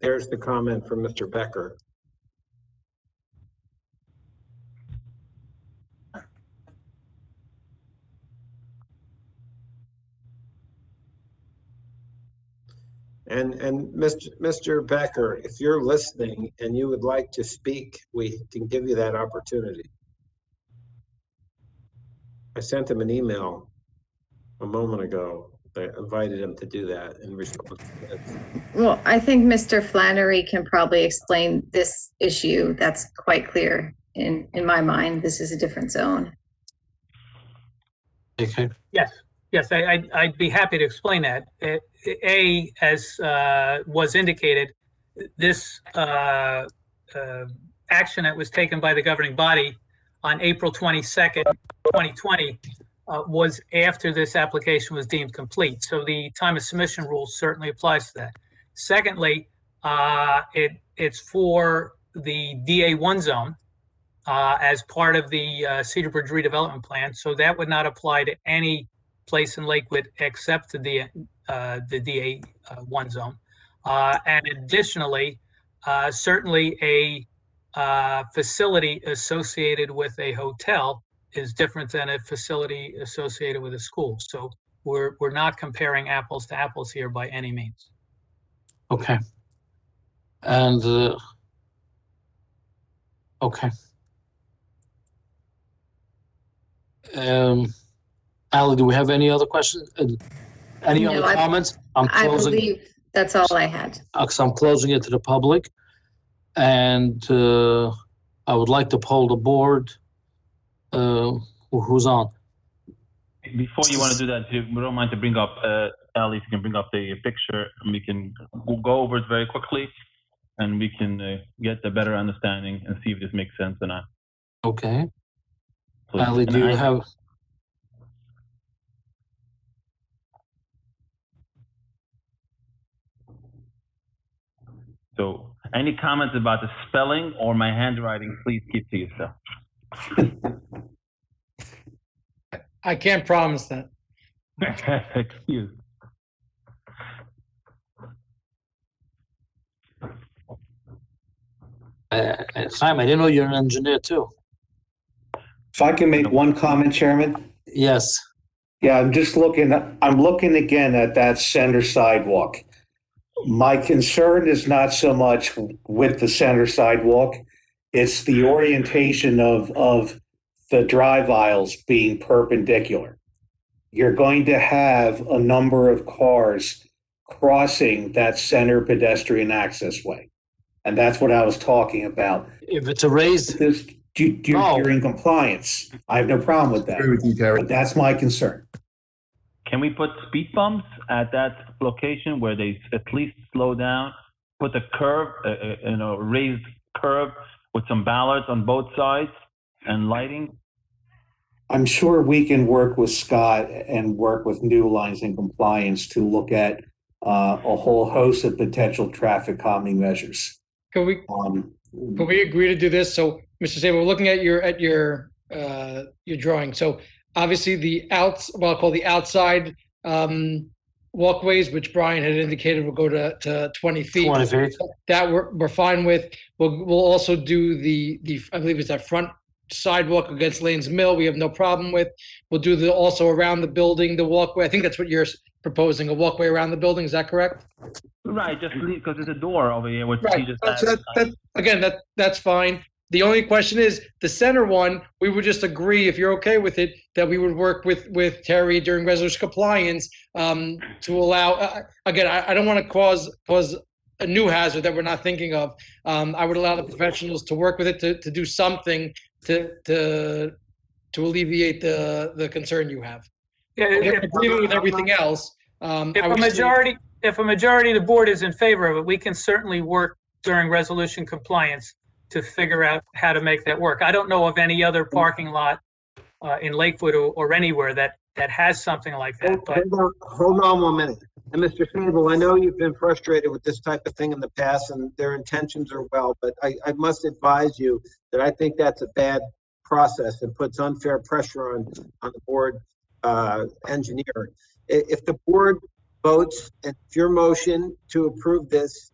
There's the comment from Mr. Becker. And Mr. Becker, if you're listening and you would like to speak, we can give you that opportunity. I sent him an email a moment ago. I invited him to do that in response to this. Well, I think Mr. Flannery can probably explain this issue. That's quite clear in my mind. This is a different zone. Okay. Yes, I'd be happy to explain that. As was indicated, this action that was taken by the governing body on April 22nd, 2020, was after this application was deemed complete. So the time of submission rule certainly applies to that. Secondly, it's for the DA1 zone as part of the Cedar Bridge redevelopment plan. So that would not apply to any place in Lakewood except the DA1 zone. And additionally, certainly a facility associated with a hotel is different than a facility associated with a school. So we're not comparing apples to apples here by any means. Okay. And okay. Ally, do we have any other questions? Any No, other comments? I believe that's all I had. I'm closing it to the public. And I would like to poll the board. Who's on? Before you want to do that, if you don't mind to bring up, Ally, if you can bring up the picture, and we can go over it very quickly, and we can get a better understanding and see if this makes sense or not. Okay. Please. Ally, do you have? So any comments about the spelling or my handwriting, please keep to yourself. I can't promise that. Excuse. Chaim, I didn't know you're an engineer too. If I can make one comment, Chairman? Yes. Yeah, I'm looking again at that center sidewalk. My concern is not so much with the center sidewalk. It's the orientation of the drive aisles being perpendicular. You're going to have a number of cars crossing that center pedestrian access way. And that's what I was talking about. If it's a raised, You're in compliance. I have no problem with that. Agree with you, Terry. But that's my concern. Can we put speed bumps at that location where they at least slow down? Put a curve, raised curve with some ballards on both sides and lighting? I'm sure we can work with Scott and work with New Lines in compliance to look at a whole host of potential traffic calming measures. Can we agree to do this? So, Mr. Sable, we're looking at your drawing. So obviously what I'll call the outside walkways, which Brian had indicated will go to 20 feet. 20 feet. That we're fine with. We'll also do the I believe it's that front sidewalk against Lanes Mill. We have no problem with. We'll do also around the building, the walkway. I think that's what you're proposing, a walkway around the building. Is that correct? Right, just leave, because there's a door over here, which Right. he just That's fine. The only question is the center one. We would just agree, if you're okay with it, that we would work with Terry during resolution compliance to allow. Again, I don't want to cause a new hazard that we're not thinking of. I would allow the professionals to work with it to do something to alleviate the concern you have. Yeah, We're agreeing with everything else. If a majority of the board is in favor of it, we can certainly work during resolution compliance to figure out how to make that work. I don't know of any other parking lot in Lakewood or anywhere that has something like that. But Hold on 1 minute. And Mr. Sable, I know you've been frustrated with this type of thing in the past, and their intentions are well, but I must advise you that I think that's a bad process and puts unfair pressure on the board engineer. If the board votes, and if your motion to approve this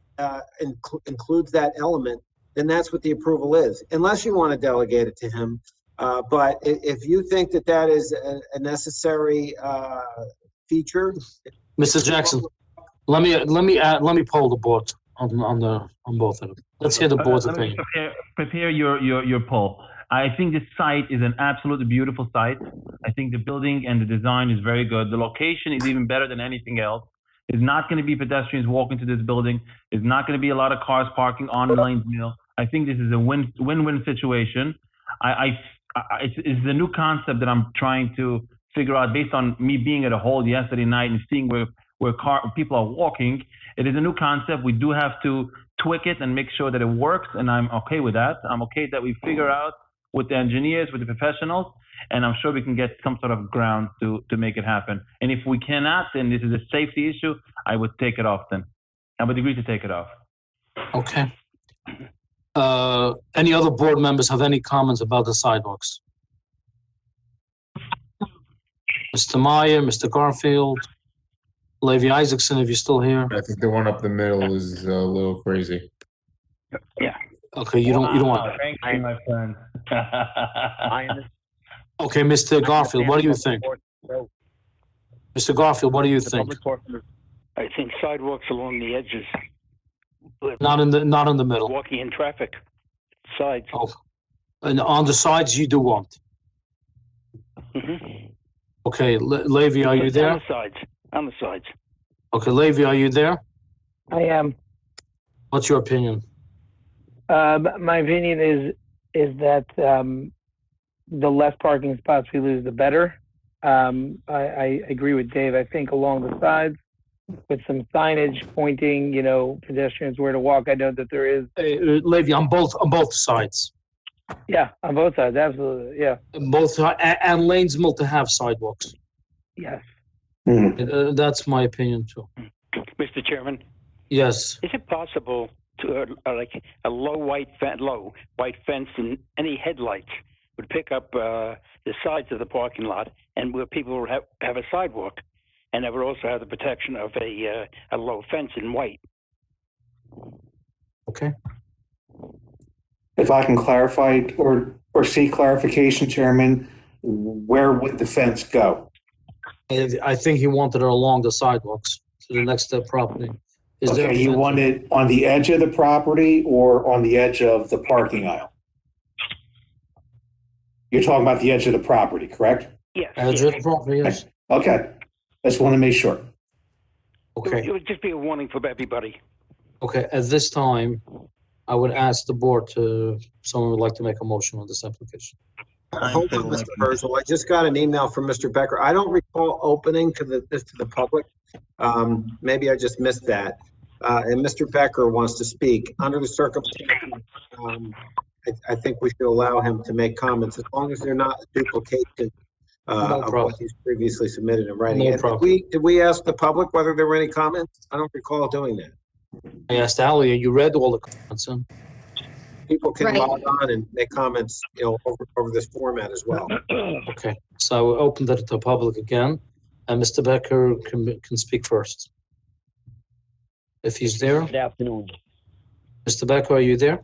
includes that element, then that's what the approval is, unless you want to delegate it to him. But if you think that is a necessary feature, Mr. Jackson, let me poll the board on both of them. Let's hear the board's Let me opinion. prepare your poll. I think this site is an absolutely beautiful site. I think the building and the design is very good. The location is even better than anything else. There's not going to be pedestrians walking to this building. There's not going to be a lot of cars parking on Lanes Mill. I think this is a win-win situation. It's the new concept that I'm trying to figure out based on me being at a hall yesterday night and seeing where people are walking. It is a new concept. We do have to tweak it and make sure that it works, and I'm okay with that. I'm okay that we figure out with the engineers, with the professionals, and I'm sure we can get some sort of ground to make it happen. And if we cannot, then this is a safety issue, I would take it off then. I would agree to take it off. Okay. Any other board members have any comments about the sidewalks? Mr. Meyer, Mr. Garfield, Levi Isaacson, if you're still here. I think the one up the middle is a little crazy. Yeah. Okay, you don't want. Thank you, my friend. Okay, Mr. Garfield, what do you think? Mr. Garfield, what do you think? I think sidewalks along the edges. Not in the middle. Walking in traffic. Sides. Oh, and on the sides you do want. Mm-hmm. Okay, Levi, are you there? On the sides. Okay, Levi, are you there? I am. What's your opinion? My opinion is that the less parking spots we lose, the better. I agree with Dave. I think along the sides with some signage pointing, pedestrians where to walk. I know that there is. Levi, on both sides. Yeah, on both sides, absolutely. Yeah. Both and Lanes Mill to have sidewalks. Yes. That's my opinion too. Mr. Chairman, Yes. is it possible to like a low white fence, and any headlights would pick up the sides of the parking lot, and where people would have a sidewalk, and that would also have the protection of a low fence in white. Okay. If I can clarify or seek clarification, Chairman, where would the fence go? I think he wanted it along the sidewalks to the next property. Is there? Okay, you want it on the edge of the property or on the edge of the parking aisle? You're talking about the edge of the property, correct? Yes. Edge of the property, yes. Okay, just want to make sure. Okay. It would just be a warning for everybody. Okay, at this time, I would ask the board someone would like to make a motion on this application. Hold on, Mr. Herzl. I just got an email from Mr. Becker. I don't recall opening this to the public. Maybe I just missed that. And Mr. Becker wants to speak. Under the circumstances, I think we should allow him to make comments as long as they're not a duplication of what he's previously submitted in writing. No problem. Did we ask the public whether there were any comments? I don't recall doing that. I asked Ali, and you read all the comments, huh? People can Right. log on and make comments, over this format as well. Okay, so I will open that to the public again, and Mr. Becker can speak first. If he's there. Good afternoon. Mr. Becker, are you there?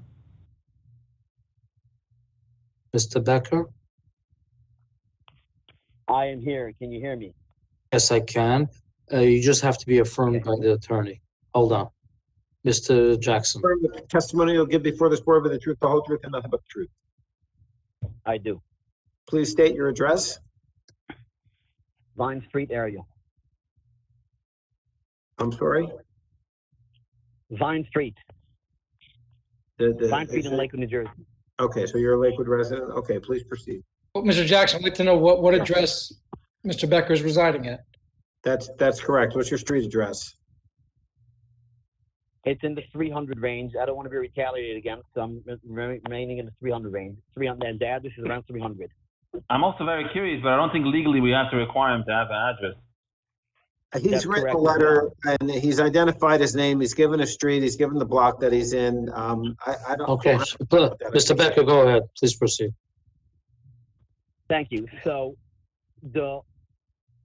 Mr. Becker? I am here. Can you hear me? Yes, I can. You just have to be affirmed by the attorney. Hold on. Mr. Jackson. Affirm the testimony you'll give before this board with the truth, the whole truth, and nothing but the truth. I do. Please state your address. Vine Street area. I'm sorry? Vine Street. Vine Street in Lakewood, New Jersey. Okay, so you're a Lakewood resident? Okay, please proceed. Well, Mr. Jackson, I'd like to know what address Mr. Becker is residing at. That's correct. What's your street address? It's in the 300 range. I don't want to be retaliated against, so I'm remaining in the 300 range. 300, and the address is around 300. I'm also very curious, but I don't think legally we have to require him to have an address. He's That's written a correct. letter and he's identified his name. He's given a street. He's given the block that he's in. I don't. Okay, Mr. Becker, go ahead. Please proceed. Thank you. So the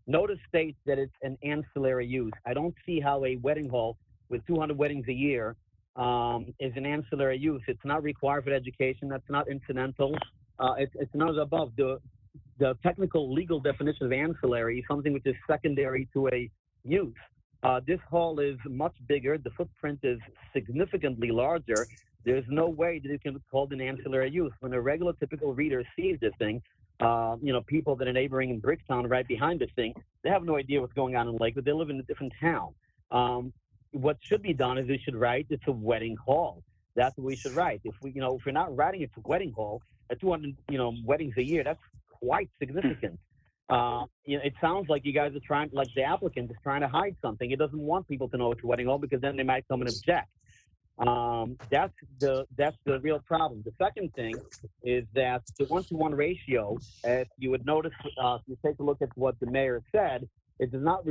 notice states that it's an ancillary use. I don't see how a wedding hall with 200 weddings a year is an ancillary use. It's not required for education. That's not incidental. It's none of the above. The technical legal definition of ancillary is something which is secondary to a use. This hall is much bigger. The footprint is significantly larger. There's no way that it can be called an ancillary use. When a regular typical reader sees this thing, people that are neighboring in Bricktown right behind this thing, they have no idea what's going on in Lakewood. They live in a different town. What should be done is we should write it's a wedding hall. That's what we should write. If we're not writing it's a wedding hall, at 200, weddings a year, that's quite significant. It sounds like you guys are trying, like the applicant is trying to hide something. It doesn't want people to know it's a wedding hall because then they might come and object. That's the real problem. The second thing is that the 1-to-1 ratio, if you would notice, if you take a look at what the mayor said, it does not,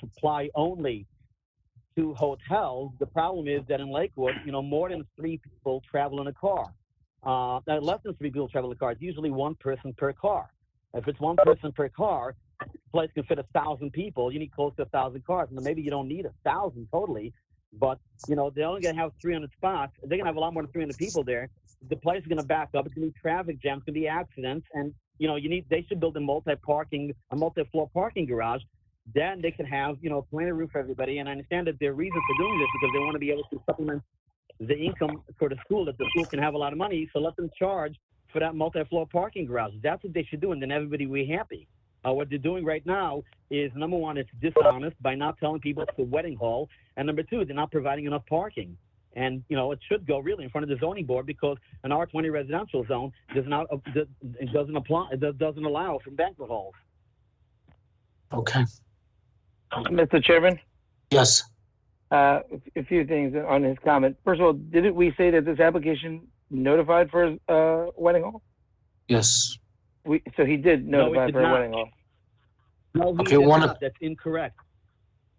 apply only to hotels. The problem is that in Lakewood, more than 3 people travel in a car. Less than 3 people travel in a car. It's usually 1 person per car. If it's 1 person per car, the place can fit 1,000 people. You need close to 1,000 cars. Now, maybe you don't need 1,000 totally, but they're only going to have 300 spots. They're going to have a lot more than 300 people there. The place is going to back up. It's going to be traffic jams. It's going to be accidents, and they should build a multi-floor parking garage. Then they can have plenty of room for everybody. And I understand that their reason for doing this because they want to be able to supplement the income for the school, that the school can have a lot of money. So let them charge for that multi-floor parking garage. That's what they should do, and then everybody will be happy. What they're doing right now is, number one, it's dishonest by not telling people it's a wedding hall, and number two, they're not providing enough parking. And it should go really in front of the zoning board because an R20 residential zone doesn't allow for banquet halls. Okay. Mr. Chairman? Yes. A few things on his comment. First of all, didn't we say that this application notified for a wedding hall? Yes. So he did notify for a wedding hall. No, he Okay, did not. That's incorrect.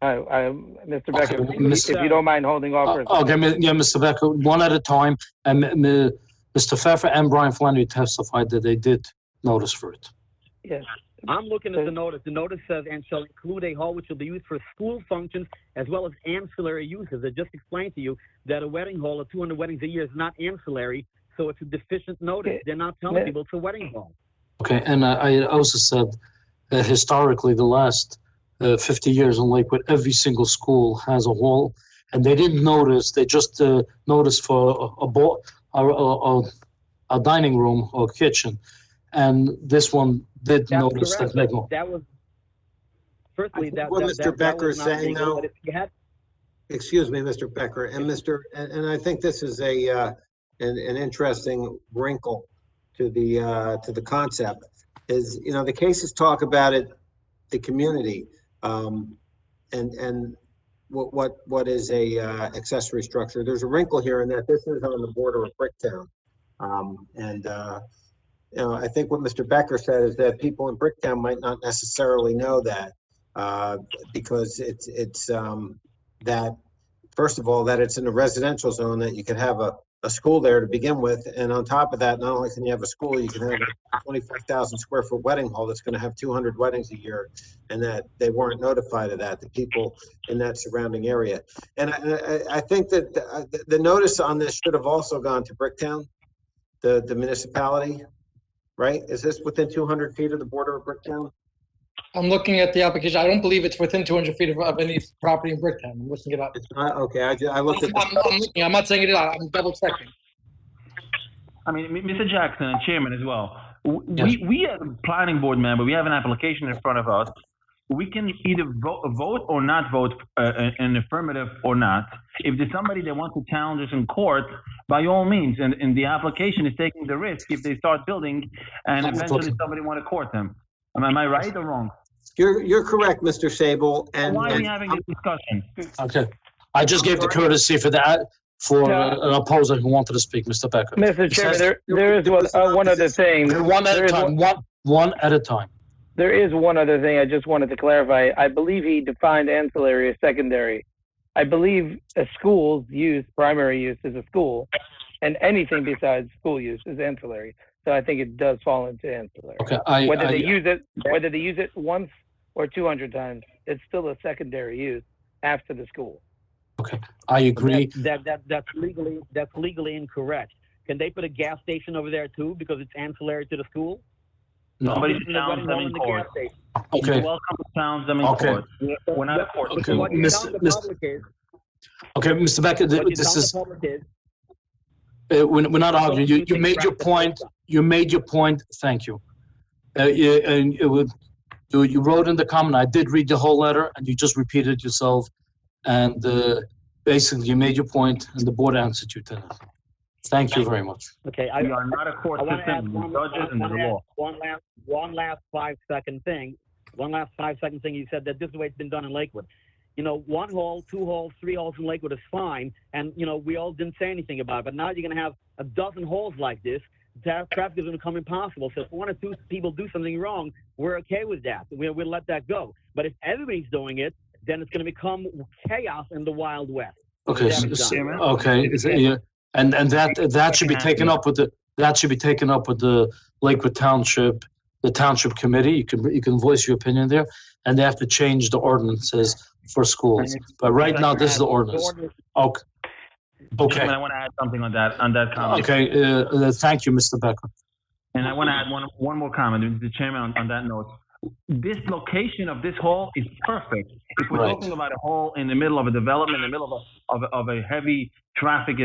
Mr. Becker, Okay, if you don't mind holding off for a second. Okay, yeah, Mr. Becker, one at a time. And Mr. Pfeffer and Brian Flannery testified that they did notice for it. Yes. I'm looking at the notice. The notice says, and shall include a hall which will be used for school functions as well as ancillary uses. I just explained to you that a wedding hall of 200 weddings a year is not ancillary, so it's a deficient notice. They're not telling people it's a wedding hall. Okay, and I also said historically the last 50 years in Lakewood, every single school has a hall, and they didn't notice. They just noticed for a dining room or kitchen, and this one did notice correct. That was firstly What Mr. Becker is saying, legal, though, but if you had, excuse me, Mr. Becker, and I think this is an interesting wrinkle to the concept is, the cases talk about it, the community, and what is a accessory structure. There's a wrinkle here in that this is on the border of Bricktown, I think what Mr. Becker said is that people in Bricktown might not necessarily know that because it's that, first of all, that it's in a residential zone, that you could have a school there to begin with. And on top of that, not only can you have a school, you can have a 25,000 square foot wedding hall that's going to have 200 weddings a year, and that they weren't notified of that, the people in that surrounding area. And I think that the notice on this should have also gone to Bricktown, the municipality. Right? Is this within 200 feet of the border of Bricktown? I'm looking at the application. I don't believe it's within 200 feet of any property in Bricktown. I'm looking it up. It's not, okay, I looked at I'm looking. I'm not saying it is. I'm double checking. I mean, Mr. Jackson and Chairman as well. We as a planning board member, we have an application in front of us. We can either vote or not vote an affirmative or not. If there's somebody that wants to challenge us in court, by all means, and the application is taking the risk if they start building and eventually somebody want to court them. Am I right or wrong? You're correct, Mr. Sable. And why are we having this discussion? Okay, I just gave the courtesy for that for an opposer who wanted to speak, Mr. Becker. Mr. Chairman, there is one other thing. One at a time. One at a time. There is one other thing I just wanted to clarify. I believe he defined ancillary as secondary. I believe a school's use, primary use, is a school, and anything besides school use is ancillary. So I think it does fall into ancillary. Okay, whether they use it once or 200 times, it's still a secondary use after the school. Okay, I agree. That's legally incorrect. Can they put a gas station over there too because it's ancillary to the school? No. Somebody challenge them in court. Okay. You're welcome to challenge them in court. We're not a court. Okay, What you're telling the public is, okay, Mr. Becker, this is. We're not arguing. You made your point. You made your point. Thank you. You wrote in the comment. I did read the whole letter, and you just repeated yourself. And basically, you made your point, and the board answered you to that. Thank you very much. Okay, we are not a court system. Judges and the law. One last 5-second thing. One last 5-second thing. You said that this is the way it's been done in Lakewood. One hall, 2 halls, 3 halls in Lakewood is fine, and we all didn't say anything about it. But now you're going to have a dozen halls like this. Traffic is going to become impossible. So if 1 or 2 people do something wrong, we're okay with that. We'll let that go. But if everybody's doing it, then it's going to become chaos in the Wild West. Okay. And that should be taken up with the Lakewood Township, the Township Committee. You can voice your opinion there, and they have to change the ordinances for schools. But right now, this is the ordinance. Okay. Chairman, I want to add something on that comment. Okay. Thank you, Mr. Becker. And I want to add one more comment, Mr. Chairman, on that note. This location of this hall is perfect. If we're talking about a hall in the middle of a development, in the middle of a heavy traffic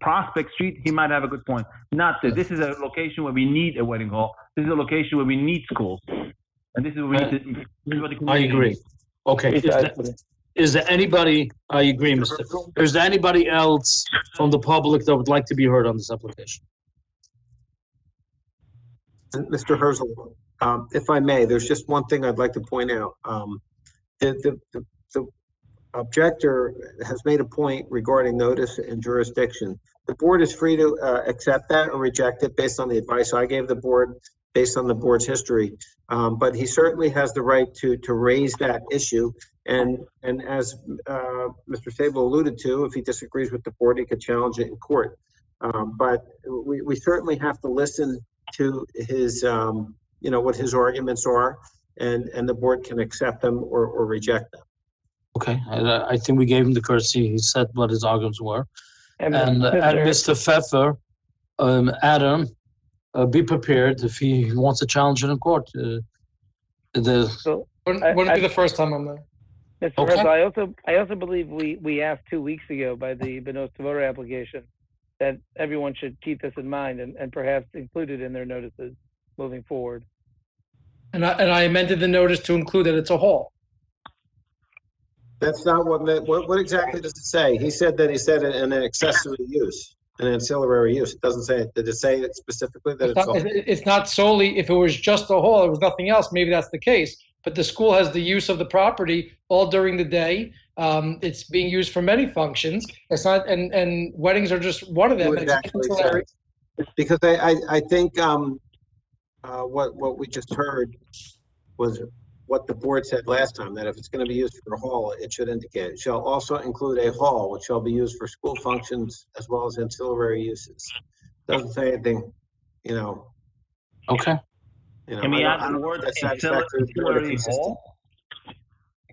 Prospect Street, he might have a good point. Not that this is a location where we need a wedding hall. This is a location where we need schools, and this is where this is what the community I agree. needs. Okay. Is there anybody? I agree, Mr. Is there anybody else from the public that would like to be heard on this application? Mr. Herzl, if I may, there's just one thing I'd like to point out. The objector has made a point regarding notice and jurisdiction. The board is free to accept that or reject it based on the advice I gave the board, based on the board's history. But he certainly has the right to raise that issue. And as Mr. Sable alluded to, if he disagrees with the board, he could challenge it in court. But we certainly have to listen to his, what his arguments are, and the board can accept them or reject them. Okay, I think we gave him the courtesy. He said what his arguments were. And Mr. Pfeffer, Adam, be prepared if he wants to challenge it in court. Wouldn't be the first time I'm there. Mr. Okay. Herzl, I also believe we asked 2 weeks ago by the Benos Tavora application that everyone should keep this in mind and perhaps include it in their notices moving forward. And I amended the notice to include that it's a hall. That's not what exactly does it say? He said an accessory use, an ancillary use. It doesn't say it. Did it say it specifically that It's not solely, if it was just a hall, it was nothing else, maybe that's the case. But the school has the use of the property all during the day. It's being used for many functions. It's not, and weddings are just one of them. It's ancillary. Because I think what we just heard was what the board said last time, that if it's going to be used for a hall, it should indicate. It shall also include a hall, which shall be used for school functions as well as ancillary uses. Doesn't say anything, Okay. Can we add the word ancillary hall?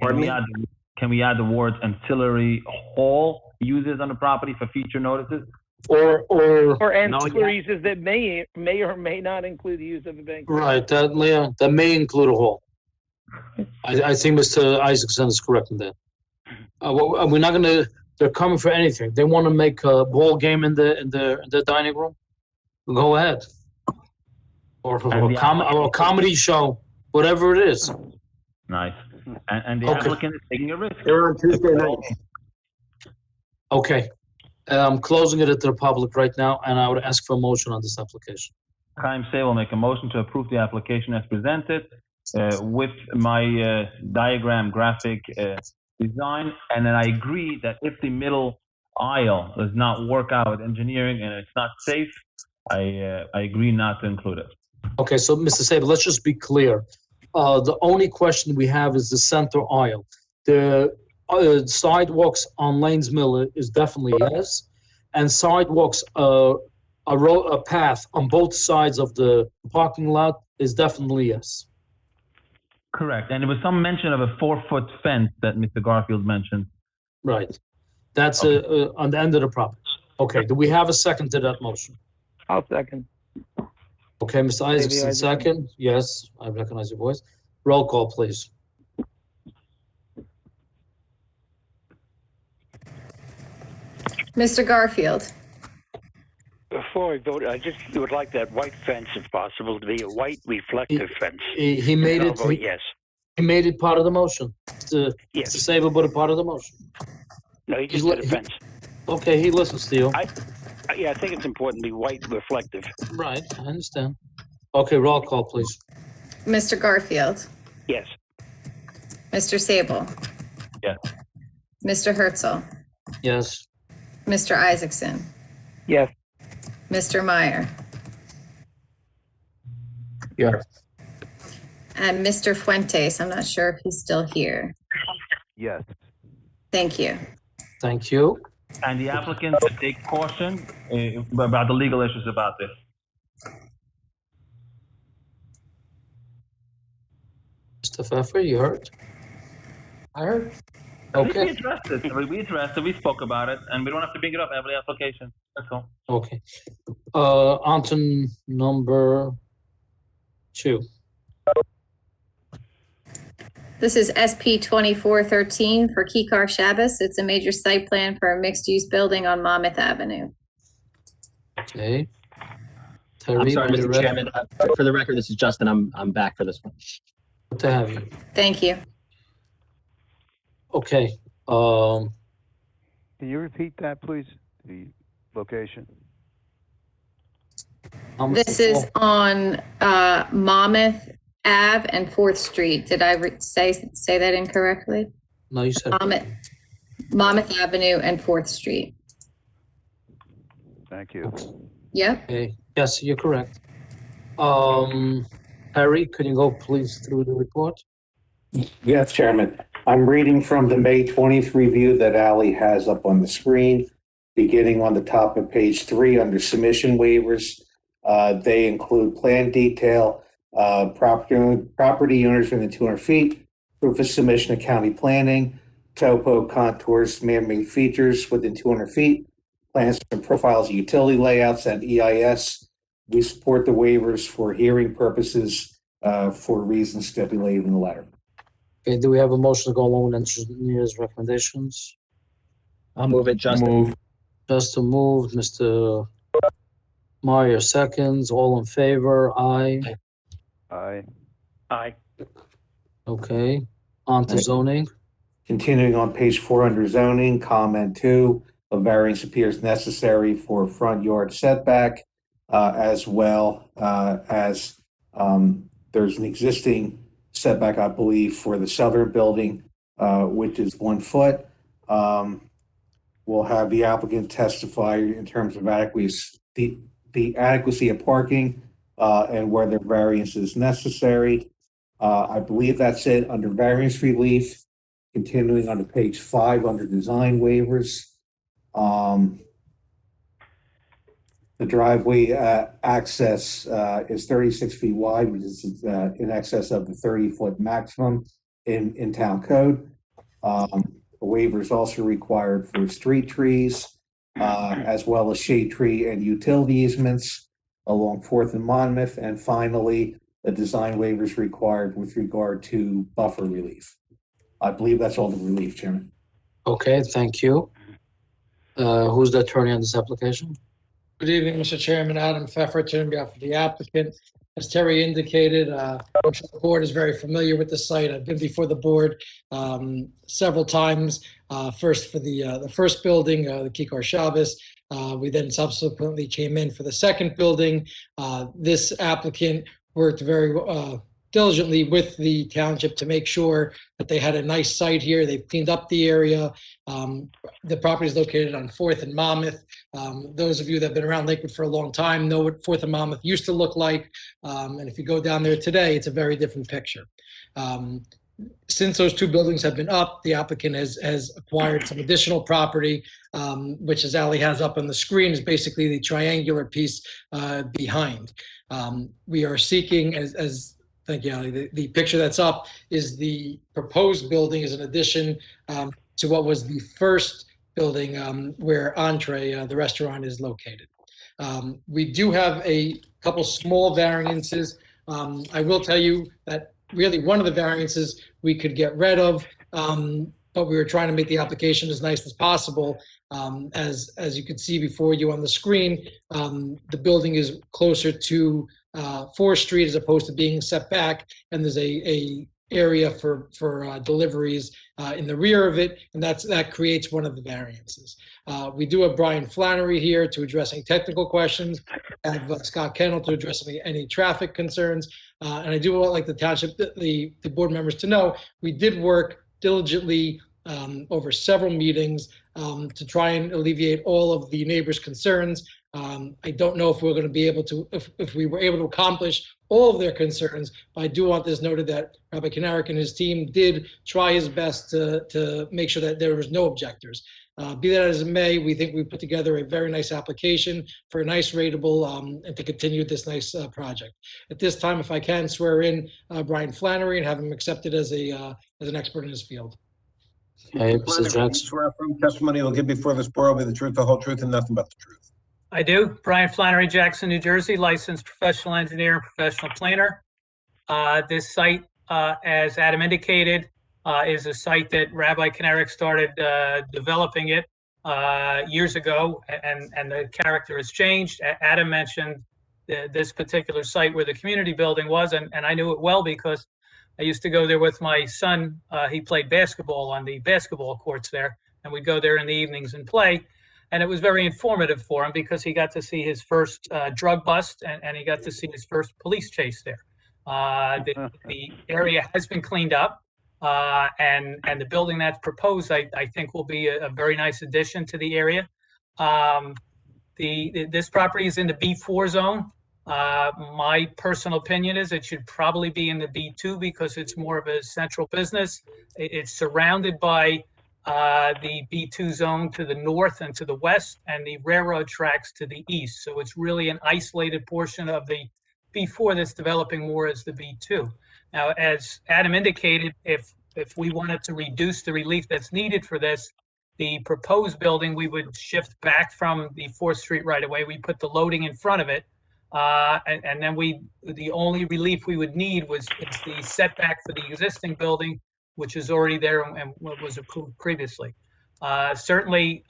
Can we add the words ancillary hall uses on the property for future notices? Or ancillary uses that may or may not include the use of a bank. right, that may include a hall. I think Mr. Isaacson is correct in that. We're not gonna. They're coming for anything. They want to make a ball game in the dining room. Go ahead. Or a comedy show, whatever it is. Nice. And the applicant is taking a risk. They're on Tuesday nights. Okay. I'm closing it to the public right now, and I would ask for a motion on this application. Chaim Say will make a motion to approve the application as presented with my diagram graphic design. And then I agree that if the middle aisle does not work out with engineering and it's not safe, I agree not to include it. Okay, so Mr. Sable, let's just be clear. The only question we have is the center aisle. The sidewalks on Lanes Mill is definitely yes, and sidewalks, a path on both sides of the parking lot is definitely yes. Correct, and there was some mention of a 4-foot fence that Mr. Garfield mentioned. Right, that's on the end of the property. Okay, do we have a second to that motion? I'll second. Okay, Mr. Isaacson, second. Yes, I recognize your voice. Roll call, please. Mr. Garfield. Before I vote, I just would like that white fence, if possible, to be a white reflective fence. He made it. Yes. He made it part of the motion. It's a savable part of the motion. No, he just said a fence. Okay, he listens to you. I think it's important to be white reflective. Right, I understand. Okay, roll call, please. Mr. Garfield. Yes. Mr. Sable. Yes. Mr. Herzl. Yes. Mr. Isaacson. Yes. Mr. Meyer. Yes. And Mr. Fuentes. I'm not sure if he's still here. Yes. Thank you. Thank you. And the applicant should take caution about the legal issues about this. Mr. Pfeffer, you heard? I heard. Okay. We addressed it. We addressed it. We spoke about it, and we don't have to bring it up every application. That's all. Okay. On to number 2. This is SP 2413 for Kikar Shabbos. It's a major site plan for a mixed-use building on Monmouth Avenue. Okay. I'm Terry, sorry, when you're Mr. ready. Chairman. For the record, this is Justin. I'm back for this one. Good to have you. Thank you. Okay. Can you repeat that, please? The location? This is on Monmouth Ave and 4th Street. Did I say that incorrectly? No, you said Monmouth Avenue and 4th Street. Thank you. Yep. Okay. Yes, you're correct. Harry, could you go please through the report? Yes, Chairman. I'm reading from the May 20th review that Ally has up on the screen, beginning on the top of page 3 under submission waivers. They include plan detail, property owners within 200 feet, proof of submission of county planning, topo contours, man-made features within 200 feet, plans and profiles of utility layouts and EIS. We support the waivers for hearing purposes for reasons stipulated in the letter. Okay, do we have a motion to go along with engineer's recommendations? I'll move it, Justin. Move. Justin moved, Mr. Meyer seconds, all in favor, aye. Aye. Aye. Okay, on to Aye. zoning. Continuing on page 4 under zoning, comment 2, a variance appears necessary for front yard setback, as well as there's an existing setback, I believe, for the southern building, which is 1 foot. We'll have the applicant testify in terms of the adequacy of parking and whether variance is necessary. I believe that's it under variance relief. Continuing on to page 5 under design waivers. The driveway access is 36 feet wide, which is in excess of the 30-foot maximum in town code. A waiver is also required for street trees, as well as shade tree and utility easements along 4th and Monmouth. And finally, a design waiver is required with regard to buffer relief. I believe that's all the relief, Chairman. Okay, thank you. Who's the attorney on this application? Good evening, Mr. Chairman. Adam Pfeffer, on behalf of the applicant. As Terry indicated, I'm sure the board is very familiar with the site. I've been before the board several times. First for the first building, the Kikar Shabbos. We then subsequently came in for the second building. This applicant worked very diligently with the township to make sure that they had a nice site here. They've cleaned up the area. The property is located on 4th and Monmouth. Those of you that have been around Lakewood for a long time know what 4th and Monmouth used to look like. And if you go down there today, it's a very different picture. Since those 2 buildings have been up, the applicant has acquired some additional property, which, as Ally has up on the screen, is basically the triangular piece behind. We are seeking, thank you, Ali. The picture that's up is the proposed building as an addition to what was the first building where Entree, the restaurant, is located. We do have a couple small variances. I will tell you that really one of the variances we could get rid of, but we were trying to make the application as nice as possible. As you can see before you on the screen, the building is closer to 4th Street as opposed to being set back, and there's a area for deliveries in the rear of it, and that creates one of the variances. We do have Brian Flannery here to address any technical questions. I have Scott Kennel to address any traffic concerns. And I do want like the township, the board members to know, we did work diligently over several meetings to try and alleviate all of the neighbors' concerns. I don't know if we're going to be able to, if we were able to accomplish all of their concerns, but I do want this noted that Rabbi Kanarik and his team did try his best to make sure that there was no objectors. Be that as it may, we think we put together a very nice application for a nice rateable and to continue this nice project. At this time, if I can swear in Brian Flannery and have him accepted as an expert in his field. Okay, Mr. Jackson. Swear from testimony will give before this board will be the truth, the whole truth, and nothing but the truth. I do. Brian Flannery, Jackson, New Jersey, licensed professional engineer and professional planner. This site, as Adam indicated, is a site that Rabbi Kanarik started developing it years ago, and the character has changed. Adam mentioned this particular site where the community building was, and I knew it well because I used to go there with my son. He played basketball on the basketball courts there, and we'd go there in the evenings and play. And it was very informative for him because he got to see his first drug bust and he got to see his first police chase there. The area has been cleaned up, and the building that's proposed, I think, will be a very nice addition to the area. This property is in the B4 zone. My personal opinion is it should probably be in the B2 because it's more of a central business. It's surrounded by the B2 zone to the north and to the west, and the railroad tracks to the east. So it's really an isolated portion of the B4 that's developing more as the B2. Now, as Adam indicated, if we wanted to reduce the relief that's needed for this, the proposed building, we would shift back from the 4th Street right away. We put the loading in front of it. And then the only relief we would need is the setback for the existing building, which is already there and was approved previously. Certainly,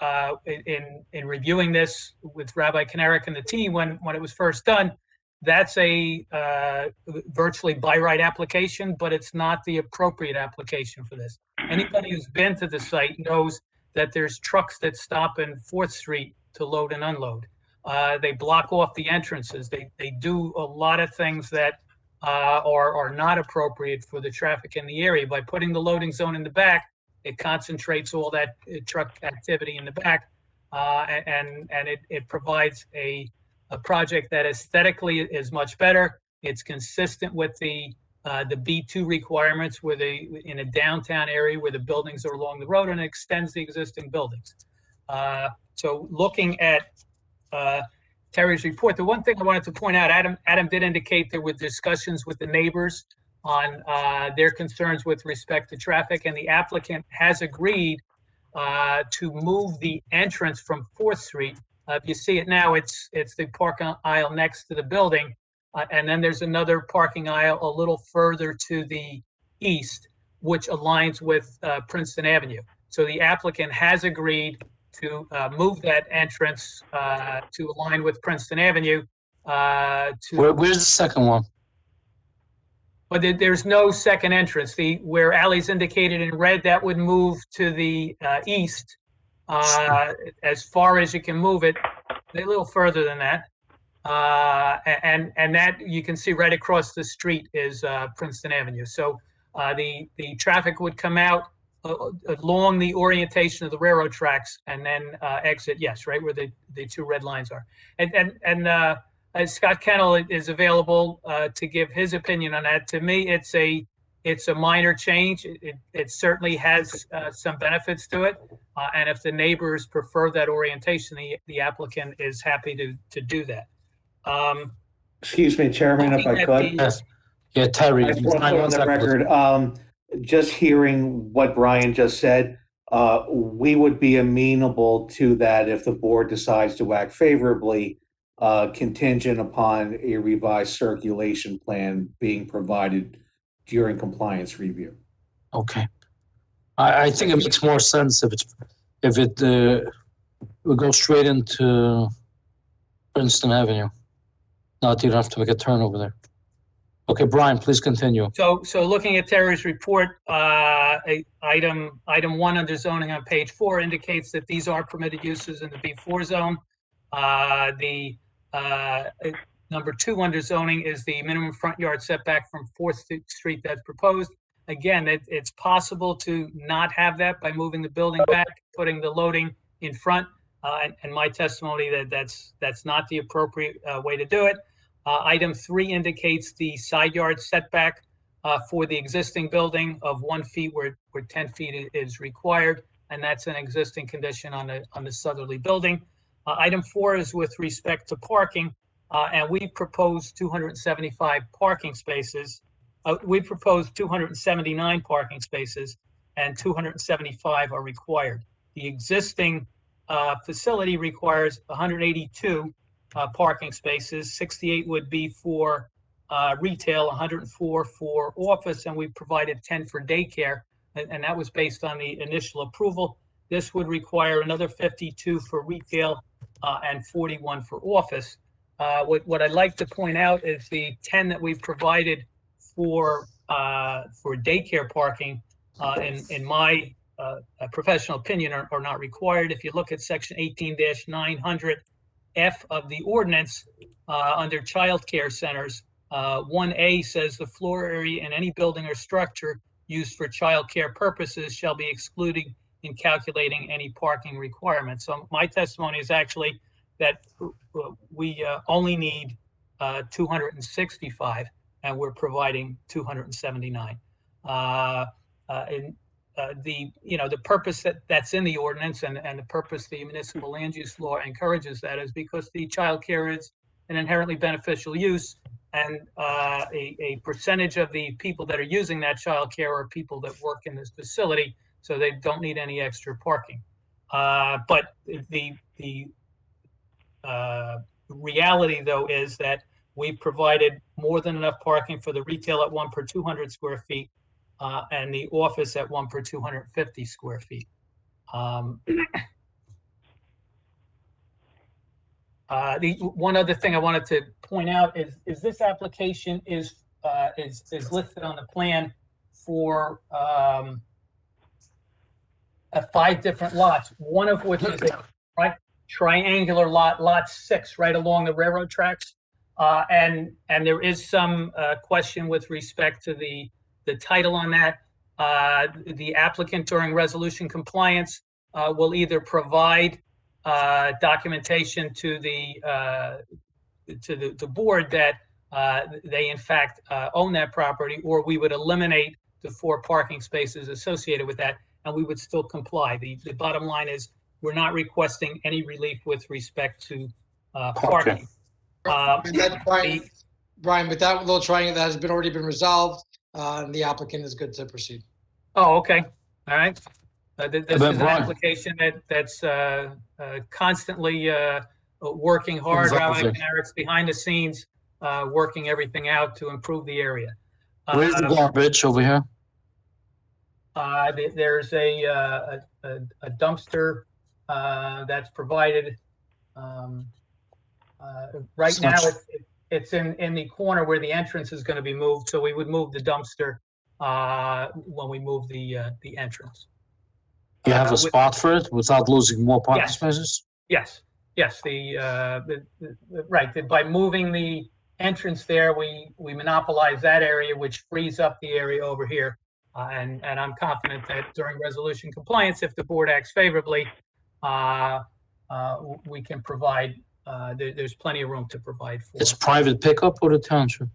in reviewing this with Rabbi Kanarik and the team when it was first done, that's a virtually by right application, but it's not the appropriate application for this. Anybody who's been to the site knows that there's trucks that stop in 4th Street to load and unload. They block off the entrances. They do a lot of things that are not appropriate for the traffic in the area. By putting the loading zone in the back, it concentrates all that truck activity in the back, and it provides a project that aesthetically is much better. It's consistent with the B2 requirements in a downtown area where the buildings are along the road, and it extends the existing buildings. So looking at Terry's report, the one thing I wanted to point out, Adam did indicate there were discussions with the neighbors on their concerns with respect to traffic, and the applicant has agreed to move the entrance from 4th Street. If you see it now, it's the parking aisle next to the building, and then there's another parking aisle a little further to the east, which aligns with Princeton Avenue. So the applicant has agreed to move that entrance to align with Princeton Avenue. Where's the second one? But there's no second entrance. Where Ally's indicated in red, that would move to the east as far as you can move it, a little further than that. And that you can see right across the street is Princeton Avenue. So the traffic would come out along the orientation of the railroad tracks and then exit, yes, right where the two red lines are. And Scott Kennel is available to give his opinion on that. To me, it's a minor change. It certainly has some benefits to it. And if the neighbors prefer that orientation, the applicant is happy to do that. Excuse me, Chairman, if I could. Yes. Yeah, Terry. I just want to put on the record, just hearing what Brian just said, we would be amenable to that if the board decides to act favorably, contingent upon a revised circulation plan being provided during compliance review. Okay. I think it makes more sense if it would go straight into Princeton Avenue. Not you don't have to make a turn over there. Okay, Brian, please continue. So looking at Terry's report, item 1 under zoning on page 4 indicates that these are permitted uses in the B4 zone. Number 2 under zoning is the minimum front yard setback from 4th Street that's proposed. Again, it's possible to not have that by moving the building back, putting the loading in front. And my testimony that's not the appropriate way to do it. Item 3 indicates the side yard setback for the existing building of 1 feet where 10 feet is required, and that's an existing condition on the southerly building. Item 4 is with respect to parking, and we proposed 275 parking spaces. We proposed 279 parking spaces, and 275 are required. The existing facility requires 182 parking spaces. 68 would be for retail, 104 for office, and we provided 10 for daycare, and that was based on the initial approval. This would require another 52 for retail and 41 for office. What I'd like to point out is the 10 that we've provided for daycare parking, in my professional opinion, are not required. If you look at section 18-900F of the ordinance under child care centers, 1A says the floor area in any building or structure used for child care purposes shall be excluded in calculating any parking requirements. So my testimony is actually that we only need 265, and we're providing 279. The purpose that's in the ordinance and the purpose the municipal land use law encourages that is because the childcare is an inherently beneficial use, and a percentage of the people that are using that childcare are people that work in this facility, so they don't need any extra parking. But the reality, though, is that we've provided more than enough parking for the retail at 1 per 200 square feet and the office at 1 per 250 square feet. One other thing I wanted to point out is this application is listed on the plan for 5 different lots, one of which is a triangular lot 6, right along the railroad tracks. And there is some question with respect to the title on that. The applicant during resolution compliance will either provide documentation to the board that they in fact own that property, or we would eliminate the 4 parking spaces associated with that, and we would still comply. The bottom line is we're not requesting any relief with respect to parking. Brian, with that little triangle, that has already been resolved, and the applicant is good to proceed. Oh, okay. All right. This is an application that's constantly working hard. Rabbi Eric's behind the scenes, working everything out to improve the area. Where's the garbage over here? There's a dumpster that's provided. Right now, it's in the corner where the entrance is going to be moved, so we would move the dumpster when we move the entrance. You have a spot for it without losing more parking spaces? Yes. Right. By moving the entrance there, we monopolize that area, which frees up the area over here. And I'm confident that during resolution compliance, if the board acts favorably, we can provide. There's plenty of room to provide for. It's private pickup or the township?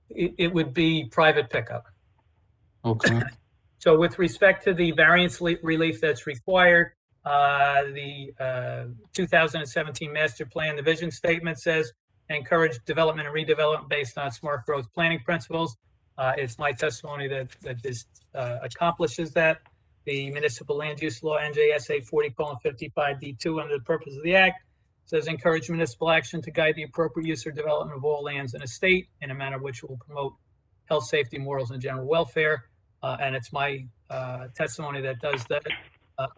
It would be private pickup. Okay. So with respect to the variance relief that's required, the 2017 master plan, the vision statement says encourage development and redevelopment based on smart growth planning principles. It's my testimony that this accomplishes that. The municipal land use law, NJSA 40:55D2, under the purpose of the act, says encourage municipal action to guide the appropriate use or development of all lands in a state in a manner which will promote health, safety, morals, and general welfare. And it's my testimony that does that.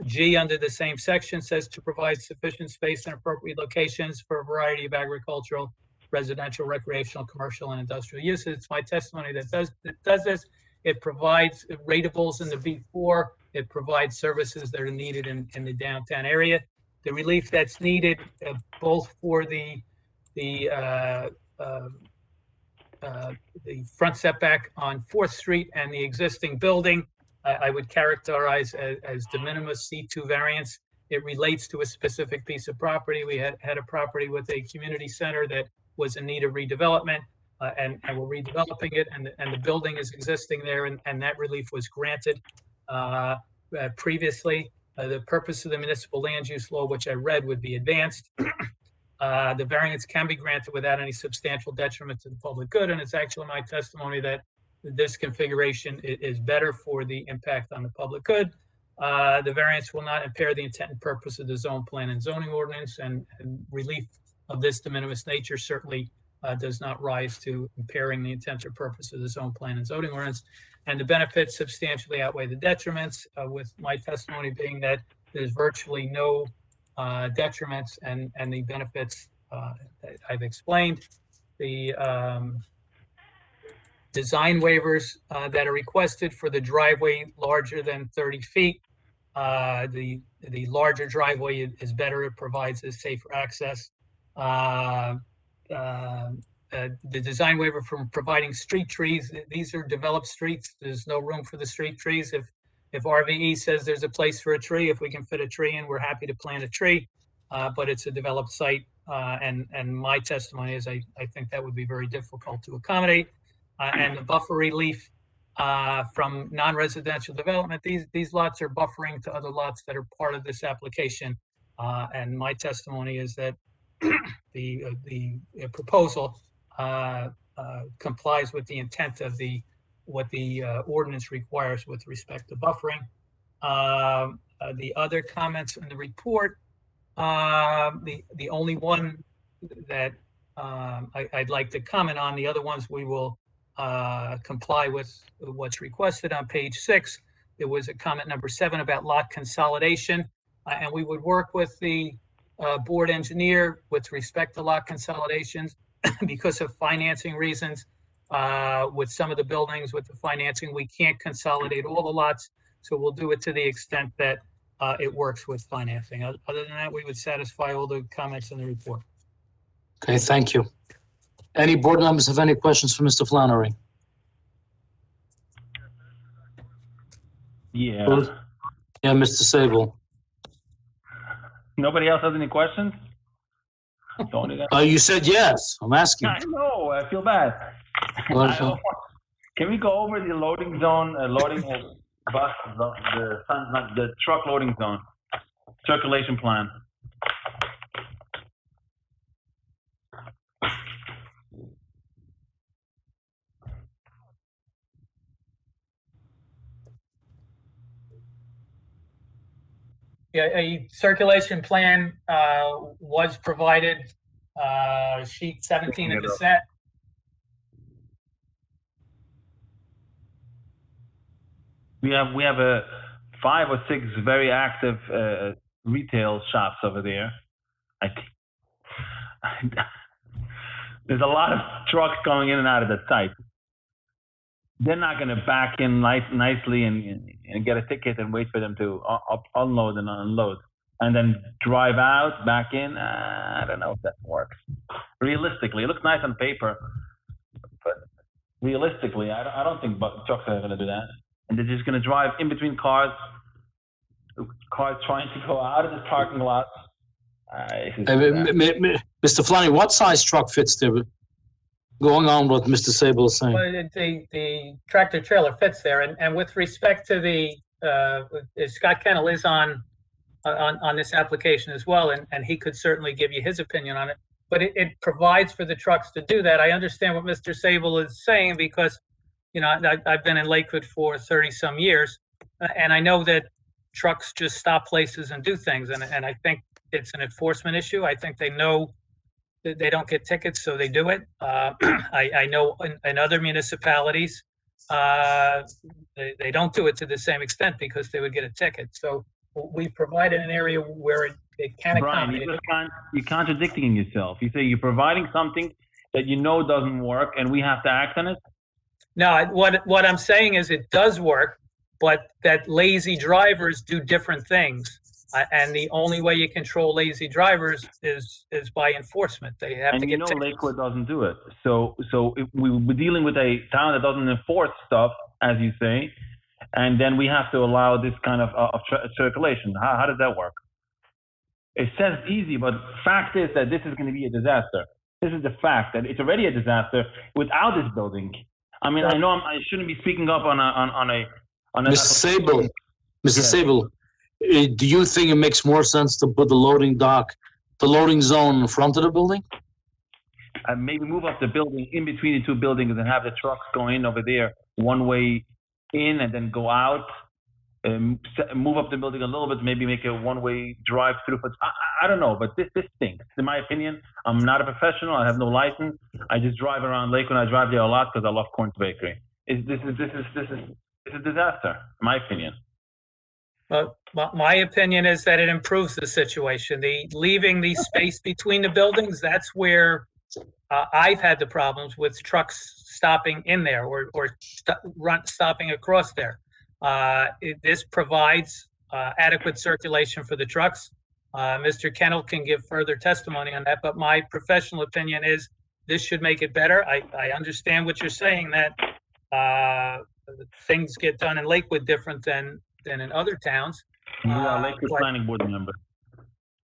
G, under the same section, says to provide sufficient space and appropriate locations for a variety of agricultural, residential, recreational, commercial, and industrial uses. It's my testimony that does this. It provides ratables in the B4. It provides services that are needed in the downtown area. The relief that's needed, both for the front setback on 4th Street and the existing building, I would characterize as de minimis C2 variance. It relates to a specific piece of property. We had a property with a community center that was in need of redevelopment, and we're redeveloping it, and the building is existing there, and that relief was granted previously. The purpose of the municipal land use law, which I read, would be advanced. The variance can be granted without any substantial detriment to the public good, and it's actually my testimony that this configuration is better for the impact on the public good. The variance will not impair the intent and purpose of the zone plan and zoning ordinance, and relief of this de minimis nature certainly does not rise to impairing the intent or purpose of the zone plan and zoning ordinance. And the benefits substantially outweigh the detriments, with my testimony being that there's virtually no detriments, and the benefits that I've explained. The design waivers that are requested for the driveway larger than 30 feet. The larger driveway is better. It provides a safer access. The design waiver from providing street trees, these are developed streets. There's no room for the street trees. If RVE says there's a place for a tree, if we can fit a tree in, we're happy to plant a tree. But it's a developed site, and my testimony is I think that would be very difficult to accommodate. And the buffer relief from non-residential development, these lots are buffering to other lots that are part of this application. And my testimony is that the proposal complies with the intent of what the ordinance requires with respect to buffering. The other comments in the report, the only one that I'd like to comment on, the other ones we will comply with what's requested on page 6. There was a comment number 7 about lot consolidation, and we would work with the board engineer with respect to lot consolidations because of financing reasons. With some of the buildings, with the financing, we can't consolidate all the lots, so we'll do it to the extent that it works with financing. Other than that, we would satisfy all the comments in the report. Okay, thank you. Any board members have any questions for Mr. Flannery? Yeah. Yeah, Mr. Sable. Nobody else has any questions? You said yes. I'm asking. I know. I feel bad. Can we go over the loading zone, bus, the truck loading zone, circulation plan? Yeah, a circulation plan was provided, sheet 17 of the set. We have a 5 or 6 very active retail shops over there. There's a lot of trucks going in and out of that site. They're not going to back in nicely and get a ticket and wait for them to unload and unload and then drive out, back in. I don't know if that works. Realistically, it looks nice on paper, but realistically, I don't think trucks are going to do that. And they're just going to drive in between cars trying to go out of the parking lot. Mr. Flannery, what size truck fits there? Going on what Mr. Sable is saying. Well, the tractor trailer fits there, and with respect to the Scott Kennel is on this application as well, and he could certainly give you his opinion on it. But it provides for the trucks to do that. I understand what Mr. Sable is saying because, you know, I've been in Lakewood for 30-some years, and I know that trucks just stop places and do things, and I think it's an enforcement issue. I think they know they don't get tickets, so they do it. I know in other municipalities, they don't do it to the same extent because they would get a ticket. So we provided an area where it can accommodate. Brian, you're contradicting yourself. You say you're providing something that you know doesn't work, and we have to act on it? No, what I'm saying is it does work, but that lazy drivers do different things. And the only way you control lazy drivers is by enforcement. They have to get tickets. Lakewood doesn't do it. So if we're dealing with a town that doesn't enforce stuff, as you say, and then we have to allow this kind of circulation. How does that work? It says easy, but fact is that this is going to be a disaster. This is the fact that it's already a disaster without this building. I mean, I know I shouldn't be speaking up on a. Mr. Sable, Mr. Sable. Do you think it makes more sense to put the loading zone in front of the building? Maybe move up the building in between the two buildings and have the trucks go in over there, one way in and then go out. Move up the building a little bit, maybe make a one-way drive through. But I don't know, but this stinks. In my opinion, I'm not a professional. I have no license. I just drive around Lakewood. I drive there a lot because I love Corn's Bakery. This is a disaster, in my opinion. But my opinion is that it improves the situation. Leaving the space between the buildings, that's where I've had the problems with trucks stopping in there or stopping across there. This provides adequate circulation for the trucks. Mr. Kennel can give further testimony on that, but my professional opinion is this should make it better. I understand what you're saying, that things get done in Lakewood different than in other towns. Lakewood Planning Board member.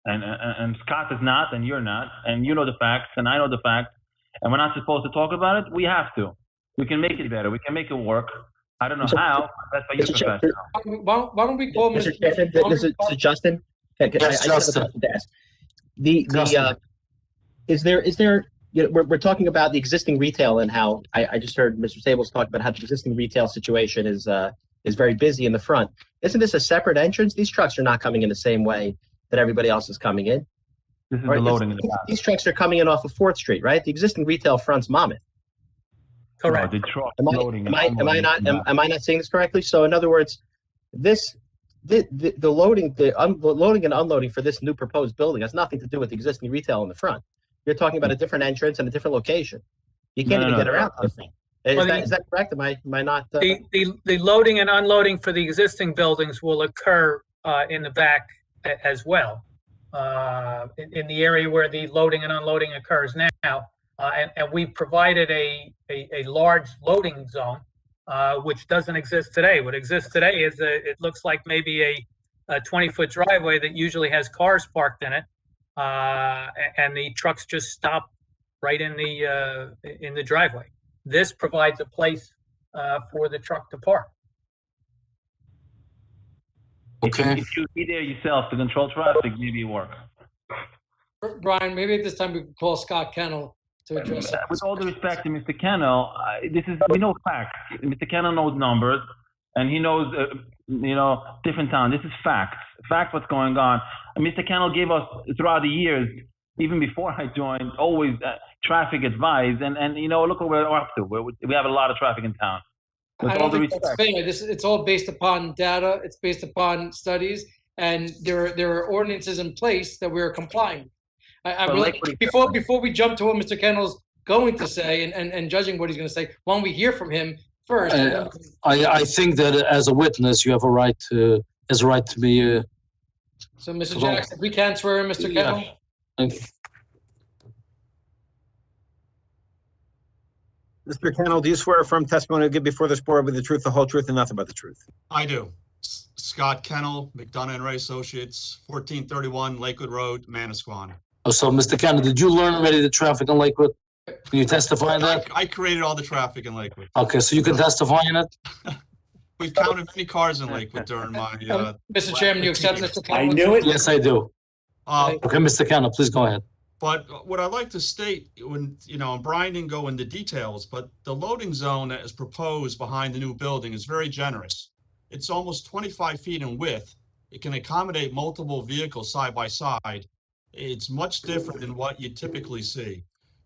and Scott is not, and you're not, and you know the facts, and I know the facts, and we're not supposed to talk about it. We have to. We can make it better. We can make it work. I don't know how. But that's why you're professional. Why don't we call Mr. Mr. Chairman, this is Justin. Okay, Yes, I just have a Justin. question to ask. The Justin. is there you know, we're talking about the existing retail and how I just heard Mr. Stables talk about how the existing retail situation is very busy in the front. Isn't this a separate entrance? These trucks are not coming in the same way that everybody else is coming in. This is Right? the loading in the back. These trucks are coming in off of 4th Street, right? The existing retail front's Monmouth. Correct. No, the truck Am loading. and I unloading not in the back. am I not saying this correctly? So in other words, the loading and unloading for this new proposed building has nothing to do with the existing retail in the front. You're talking about a different entrance and a different location. You can't even get around this thing. Is that correct? Am I not? The loading and unloading for the existing buildings will occur in the back as well, in the area where the loading and unloading occurs now. And we've provided a large loading zone, which doesn't exist today. What exists today is it looks like maybe a 20-foot driveway that usually has cars parked in it, and the trucks just stop right in the driveway. This provides a place for the truck to park. Okay. If you be there yourself to control traffic, maybe it work. Brian, maybe at this time we could call Scott Kennel to address it. With all due respect to Mr. Kennel, we know facts. Mr. Kennel knows numbers, and he knows, different town. This is facts. Facts what's going on. And Mr. Kennel gave us, throughout the years, even before I joined, always traffic advice. And look what we're up to. We have a lot of traffic in town. With I all don't due think that's respect. fair. It's all based upon data. It's based upon studies, and there are ordinances in place that we're complying. I But really, Lakewood is before we jump to what Mr. Kennel's going to say and judging what he's going to say, why don't we hear from him first? I think that as a witness, you have a right to be. So, Mr. Jackson, if we can swear in Mr. Kennel. Mr. Kennel, do you swear affirm testimony to give before this board with the truth, the whole truth, and nothing but the truth? I do. Scott Kennel, McDonough and Ray Associates, 1431 Lakewood Road, Manasquan. Oh, so Mr. Kennedy, did you learn already the traffic in Lakewood? Can you testify in that? I created all the traffic in Lakewood. Okay, so you can testify in it? We've counted many cars in Lakewood during my. Mr. Chairman, you accept Mr. Kennel? I knew it. Yes, I do. Okay, Mr. Kennedy, please go ahead. But what I'd like to state, when, and Brian didn't go into details, but the loading zone that is proposed behind the new building is very generous. It's almost 25 feet in width. It can accommodate multiple vehicles side by side. It's much different than what you typically see.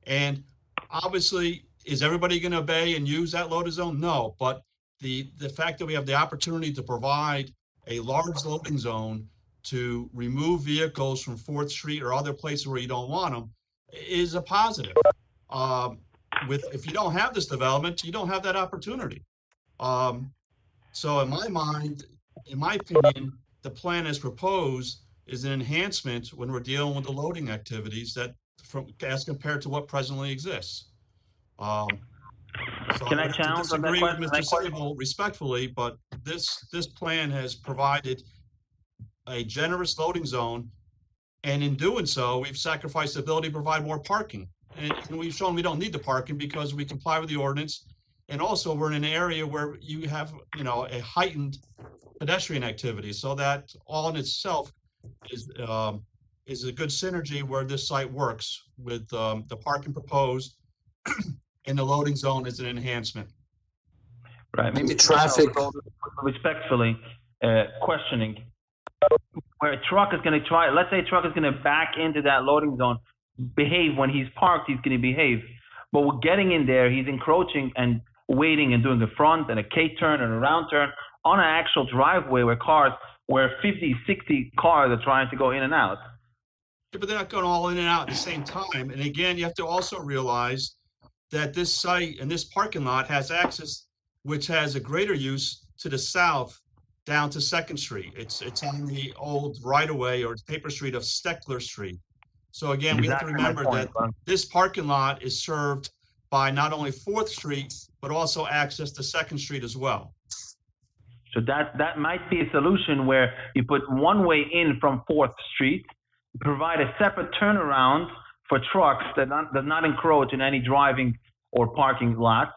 And obviously, is everybody going to obey and use that loading zone? No, but the fact that we have the opportunity to provide a large loading zone to remove vehicles from 4th Street or other places where you don't want them is a positive. If you don't have this development, you don't have that opportunity. So in my mind, in my opinion, the plan as proposed is an enhancement when we're dealing with the loading activities as compared to what presently exists. So Can I challenge on that disagree with question? Mr. Sable respectfully, but this plan has provided a generous loading zone, and in doing so, we've sacrificed the ability to provide more parking. And we've shown we don't need the parking because we comply with the ordinance. And also, we're in an area where you have, a heightened pedestrian activity, so that all in itself is a good synergy where this site works with the parking proposed, and the loading zone is an enhancement. Right. Maybe Traffic. Respectfully, questioning where a truck is going to try. Let's say a truck is going to back into that loading zone, behave when he's parked. He's going to behave, but we're getting in there. He's encroaching and waiting and doing a front and a K-turn and a round turn on an actual driveway where 50, 60 cars are trying to go in and out. Yeah, but they're not going all in and out at the same time. And again, you have to also realize that this site and this parking lot has access, which has a greater use to the south down to 2nd Street. It's on the old right-of-way or paper street of Steckler Street. So again, we have to remember that this parking lot is served by not only 4th Street, but also access to 2nd Street as well. So that might be a solution where you put one way in from 4th Street, provide a separate turnaround for trucks that does not encroach in any driving or parking lots.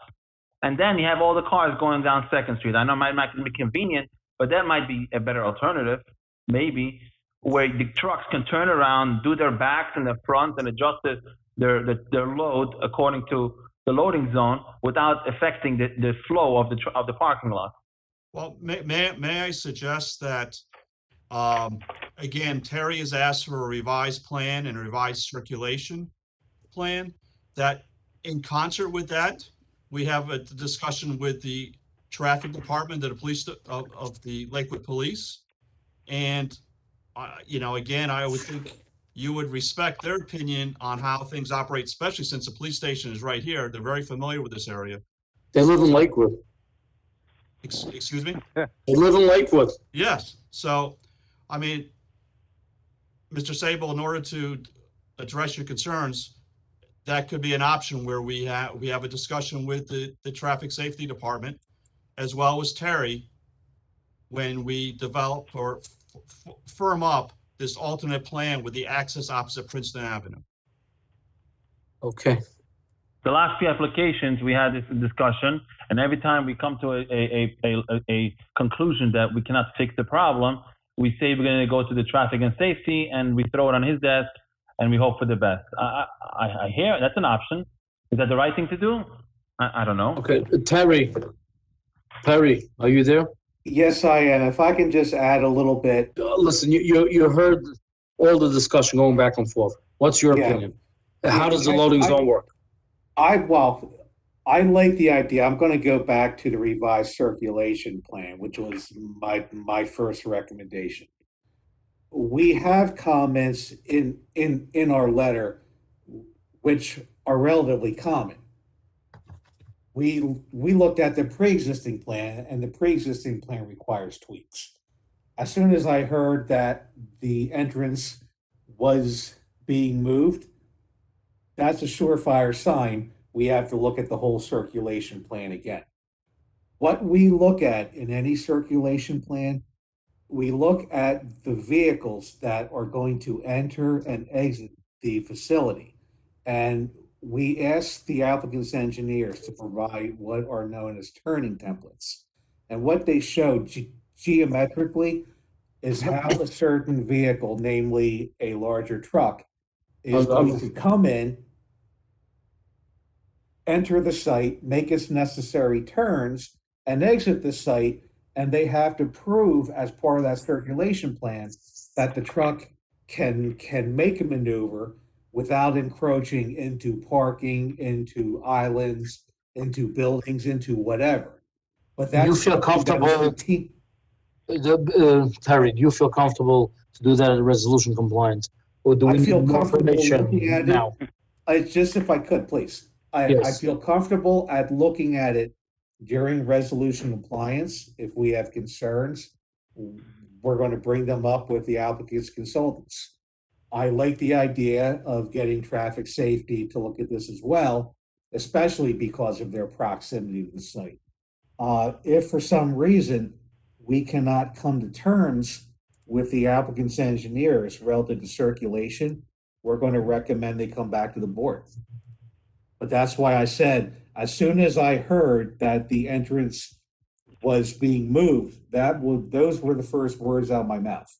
And then you have all the cars going down Second Street. I know it might not be convenient, but that might be a better alternative, maybe, where the trucks can turn around, do their backs and their fronts, and adjust their load according to the loading zone without affecting the flow of the parking lot. Well, may I suggest that, again, Terry has asked for a revised plan and a revised circulation plan, that in concert with that, we have a discussion with the traffic department of the police, of the Lakewood Police. And, you know, again, I would think you would respect their opinion on how things operate, especially since the police station is right here. They're very familiar with this area. They live in Lakewood. Excuse me? They live in Lakewood. Yes. So, I mean, Mr. Sable, in order to address your concerns, that could be an option where we have a discussion with the traffic safety department, as well as Terry, when we develop or firm up this alternate plan with the access opposite Princeton Avenue. Okay. The last few applications, we had this discussion, and every time we come to a conclusion that we cannot fix the problem, we say we're going to go to the traffic and safety, and we throw it on his desk, and we hope for the best. I hear that's an option. Is that the right thing to do? I don't know. Okay, Terry, are you there? Yes, I am. If I can just add a little bit. Listen, you heard all the discussion going back and forth. What's your opinion? How does the loading zone work? I like the idea. I'm going to go back to the revised circulation plan, which was my first recommendation. We have comments in our letter which are relatively common. We looked at the pre-existing plan, and the pre-existing plan requires tweaks. As soon as I heard that the entrance was being moved, that's a surefire sign we have to look at the whole circulation plan again. What we look at in any circulation plan, we look at the vehicles that are going to enter and exit the facility. And we ask the applicant's engineers to provide what are known as turning templates. And what they show geometrically is how a certain vehicle, namely a larger truck, is going to come in, enter the site, make its necessary turns, and exit the site, and they have to prove as part of that circulation plan that the truck can make a maneuver without encroaching into parking, into islands, into buildings, into whatever. But that's you feel comfortable, Terry, do you feel comfortable to do that at resolution compliance? Or do we feel need more comfortable information looking at now? It's just, if I could, please. I feel comfortable at looking at it during resolution compliance. If we have concerns, we're going to bring them up with the applicant's consultants. I like the idea of getting traffic safety to look at this as well, especially because of their proximity to the site. If for some reason we cannot come to terms with the applicant's engineers relative to circulation, we're going to recommend they come back to the board. But that's why I said, as soon as I heard that the entrance was being moved, those were the first words out of my mouth.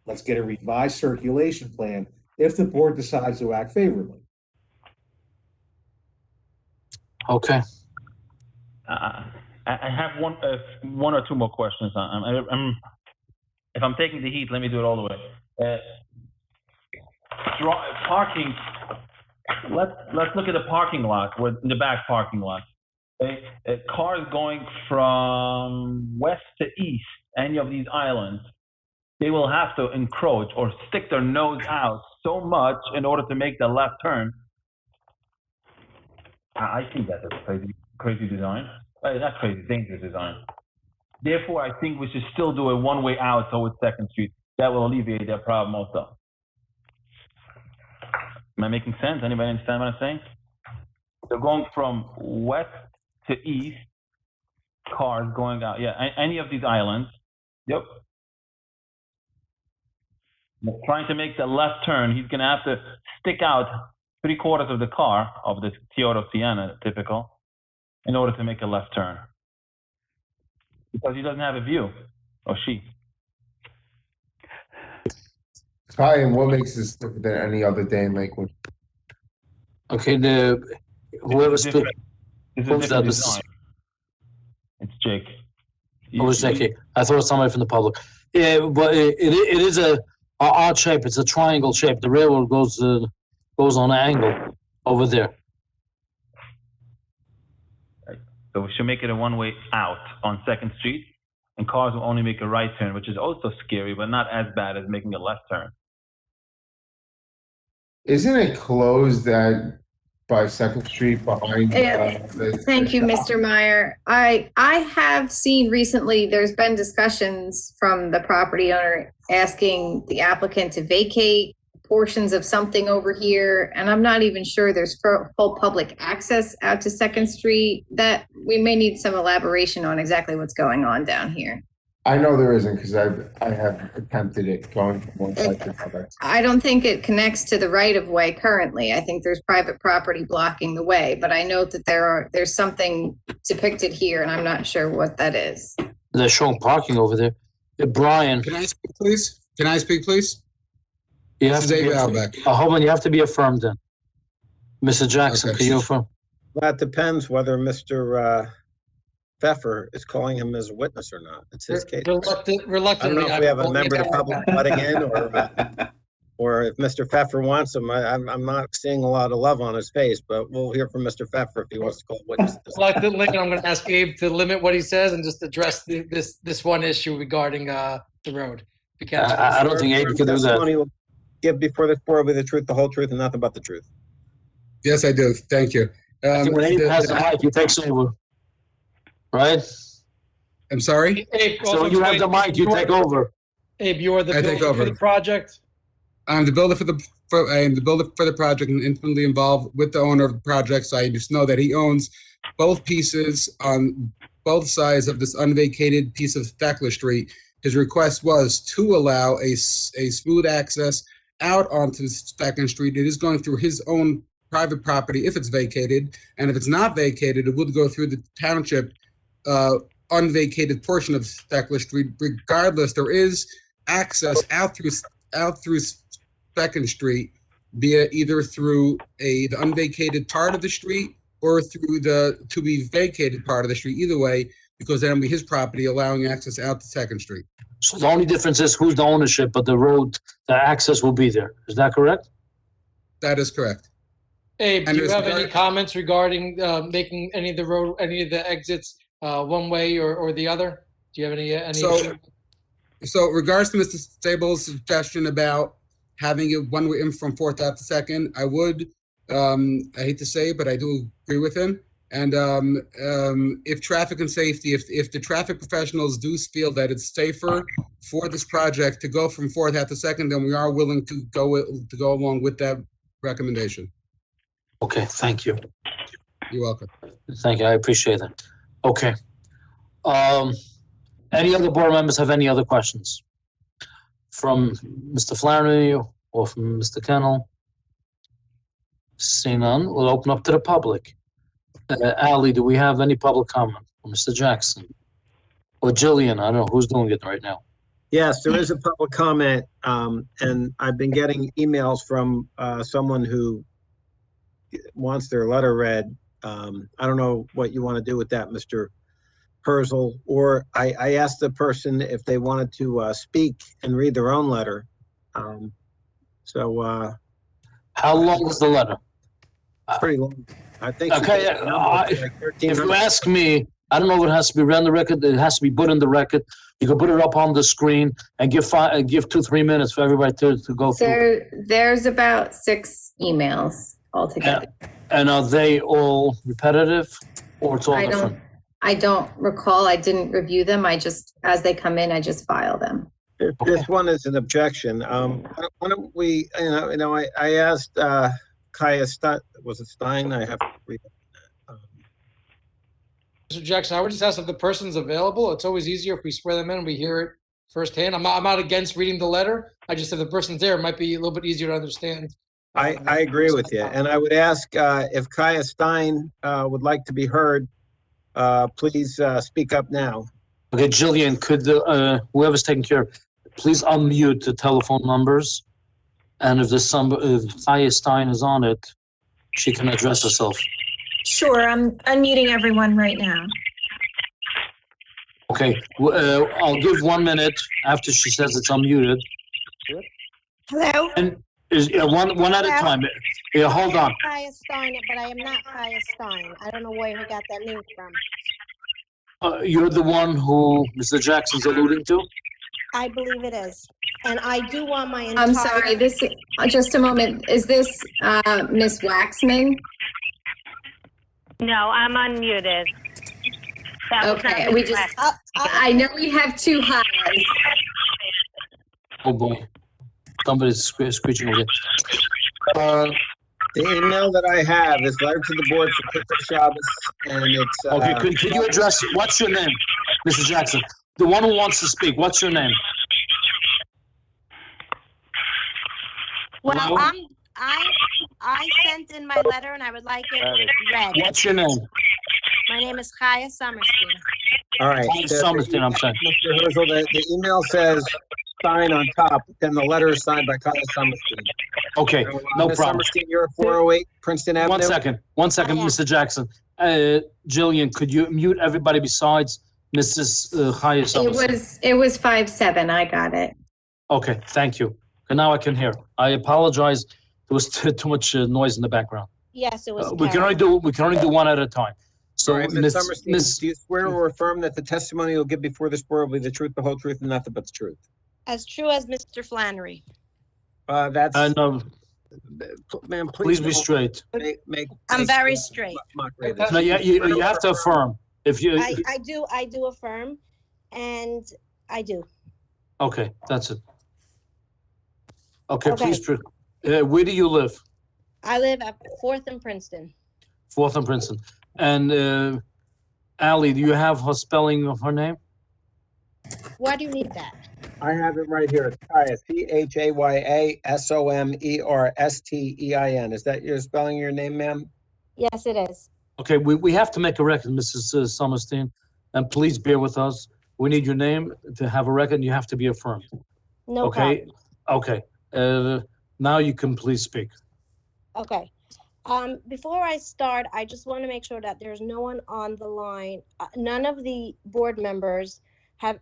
Let's get a revised circulation plan if the board decides to act favorably. Okay. I have one or two more questions. If I'm taking the heat, let me do it all the way. Parking. Let's look at the parking lot, in the back parking lot. Cars going from west to east, any of these islands, they will have to encroach or stick their nose out so much in order to make the left turn. I think that's a crazy design. Not crazy, dangerous design. Therefore, I think we should still do a one-way out towards 2nd Street. That will alleviate that problem also. Am I making sense? Anybody understand what I'm saying? They're going from west to east, cars going out. Yeah, any of these islands. Yep. trying to make the left turn, he's going to have to stick out 3/4 of the car, of this Toyota Sienna, typical, in order to make a left turn. Because he doesn't have a view, or she. Ty, and what makes this different than any other day in Lakewood? Okay, whoever's It's a who's that? different design. It's Jake. Oh, it's Jackie. I thought it was somebody from the public. Yeah, but it is a odd shape. It's a triangle shape. The railroad goes on an angle over there. So we should make it a one-way out on 2nd Street, and cars will only make a right turn, which is also scary, but not as bad as making a left turn. Isn't it closed by 2nd Street behind? Thank you, Mr. Meyer. I have seen recently, there's been discussions from the property owner asking the applicant to vacate portions of something over here, and I'm not even sure there's full public access out to 2nd Street. That we may need some elaboration on exactly what's going on down here. I know there isn't, because I have attempted it going from one side to the other. I don't think it connects to the right of way currently. I think there's private property blocking the way, but I know that there's something depicted here, and I'm not sure what that is. They're showing parking over there. Brian. Can I speak, please? Can I speak, please? You have to be hold on, you have to be affirmed then. Mr. Jackson, can you affirm? That depends whether Mr. Pfeffer is calling him as a witness or not. It's his case. Reluctantly, I don't know if we have a member of the public butting in, or if Mr. Pfeffer wants him. I'm not seeing a lot of love on his face, but we'll hear from Mr. Pfeffer if he wants to call a witness. Reluctantly, I'm going to ask Abe to limit what he says and just address this one issue regarding the road. If you can. I don't think Abe can do that. Will give before this board with the truth, the whole truth, and nothing but the truth. Yes, I do. Thank you. I think when Abe has the mic, he takes over. Right? I'm sorry? Abe, so when you have the mic, you take over. Abe, you're the builder for the project? I'm the builder for the project and intimately involved with the owner of the project. So I just know that he owns both pieces on both sides of this unvacated piece of Steckler Street. His request was to allow a smooth access out onto 2nd Street. It is going through his own private property if it's vacated. And if it's not vacated, it would go through the township unvacated portion of Steckler Street. Regardless, there is access out through 2nd Street via either through the unvacated part of the street or through the to be vacated part of the street. Either way, because that'll be his property, allowing access out to 2nd Street. So the only difference is who's the ownership, but the road, the access will be there. Is that correct? That is correct. Abe, do you have any comments regarding making any of the exits one way or the other? Do you have any? So regards to Mr. Stable's suggestion about having it one way in from 4th out to 2nd, I would, I hate to say it, but I do agree with him. And if traffic and safety, if the traffic professionals do feel that it's safer for this project to go from 4th out to 2nd, then we are willing to go along with that recommendation. Okay, thank you. You're welcome. Thank you, I appreciate that. Okay. Any other board members have any other questions? From Mr. Flannery or from Mr. Kennel? Seeing none, we'll open up to the public. Ali, do we have any public comment? Or Mr. Jackson? Or Jillian, I don't know, who's doing it right now? Yes, there is a public comment, and I've been getting emails from someone who wants their letter read. I don't know what you want to do with that, Mr. Herzl, or I asked the person if they wanted to speak and read their own letter. How long is the letter? Pretty long. I think. Okay, if you ask me, I don't know if it has to be read on the record. It has to be put in the record. You can put it up on the screen and give 2-3 minutes for everybody to go through. There's about 6 emails altogether. And are they all repetitive, or it's all different? I don't recall. I didn't review them. As they come in, I just file them. This one is an objection. Why don't we? I asked Kaya Stein? I have to read it. Mr. Jackson, I would just ask if the person's available. It's always easier if we swear them in and we hear it firsthand. I'm not against reading the letter. I just, if the person's there, it might be a little bit easier to understand. I agree with you. And I would ask if Kaya Stein would like to be heard, please speak up now. Okay, Jillian, could whoever's taking care, please unmute the telephone numbers. And if Kaya Stein is on it, she can address herself. Sure, I'm unmuting everyone right now. Okay, I'll give 1 minute after she says it's unmuted. Hello? And one at a Hello? time. Yeah, hold on. Kaya Stein, but I am not Kaya Stein. I don't know where he got that name from. You're the one who Mr. Jackson's alluding to? I believe it is. And I do want my entire... I'm sorry, just a moment. Is this Miss Waxman? No, I'm unmuted. That was Okay, not we Miss just, Wax. I know we have two highs. Oh boy, somebody's screeching over here. The email that I have is letter to the board for Kippur Shabbos, and it's... Okay, could you address, what's your name, Mr. Jackson? The one who wants to speak, what's your name? Well, Hello? I sent in my letter and I would like it read. What's your name? My name is Kaya Summerstein. All right. Kaya Summerstein, I'm saying. Mr. Herzl, the email says sign on top, then the letter is signed by Kaya Summerstein. Okay, no Ms. problem. Summerstein, you're at 408 Princeton Avenue? One second, Mr. Jackson. Jillian, could you mute everybody besides Mrs. Kaya Summerstein? It was 5-7, I got it. Okay, thank you. And now I can hear. I apologize. There was too much noise in the background. Yes, it was We can only do one at a time. So, All right, Ms. Summerstein, do you swear or affirm that the testimony you'll give before this board will be the truth, the whole truth, and nothing but the truth? As true as Mr. Flannery. That's... no, Ma'am, please be straight. I'm very straight. No, you have to affirm. If you, I do affirm, and I do. okay, that's it. Okay, please. Where do you live? I live at 4th and Princeton. 4th and Princeton. And Allie, do you have her spelling of her name? Why do you need that? I have it right here. It's Kaya, CHAYASOMERSTEIN. Is that your spelling of your name, ma'am? Yes, it is. Okay, we have to make a record, Mrs. Summerstein, and please bear with us. We need your name to have a record, and you have to be affirmed. No okay? problem. Okay. Now you can please speak. Okay. Before I start, I just want to make sure that there's no one on the line. None of the board members have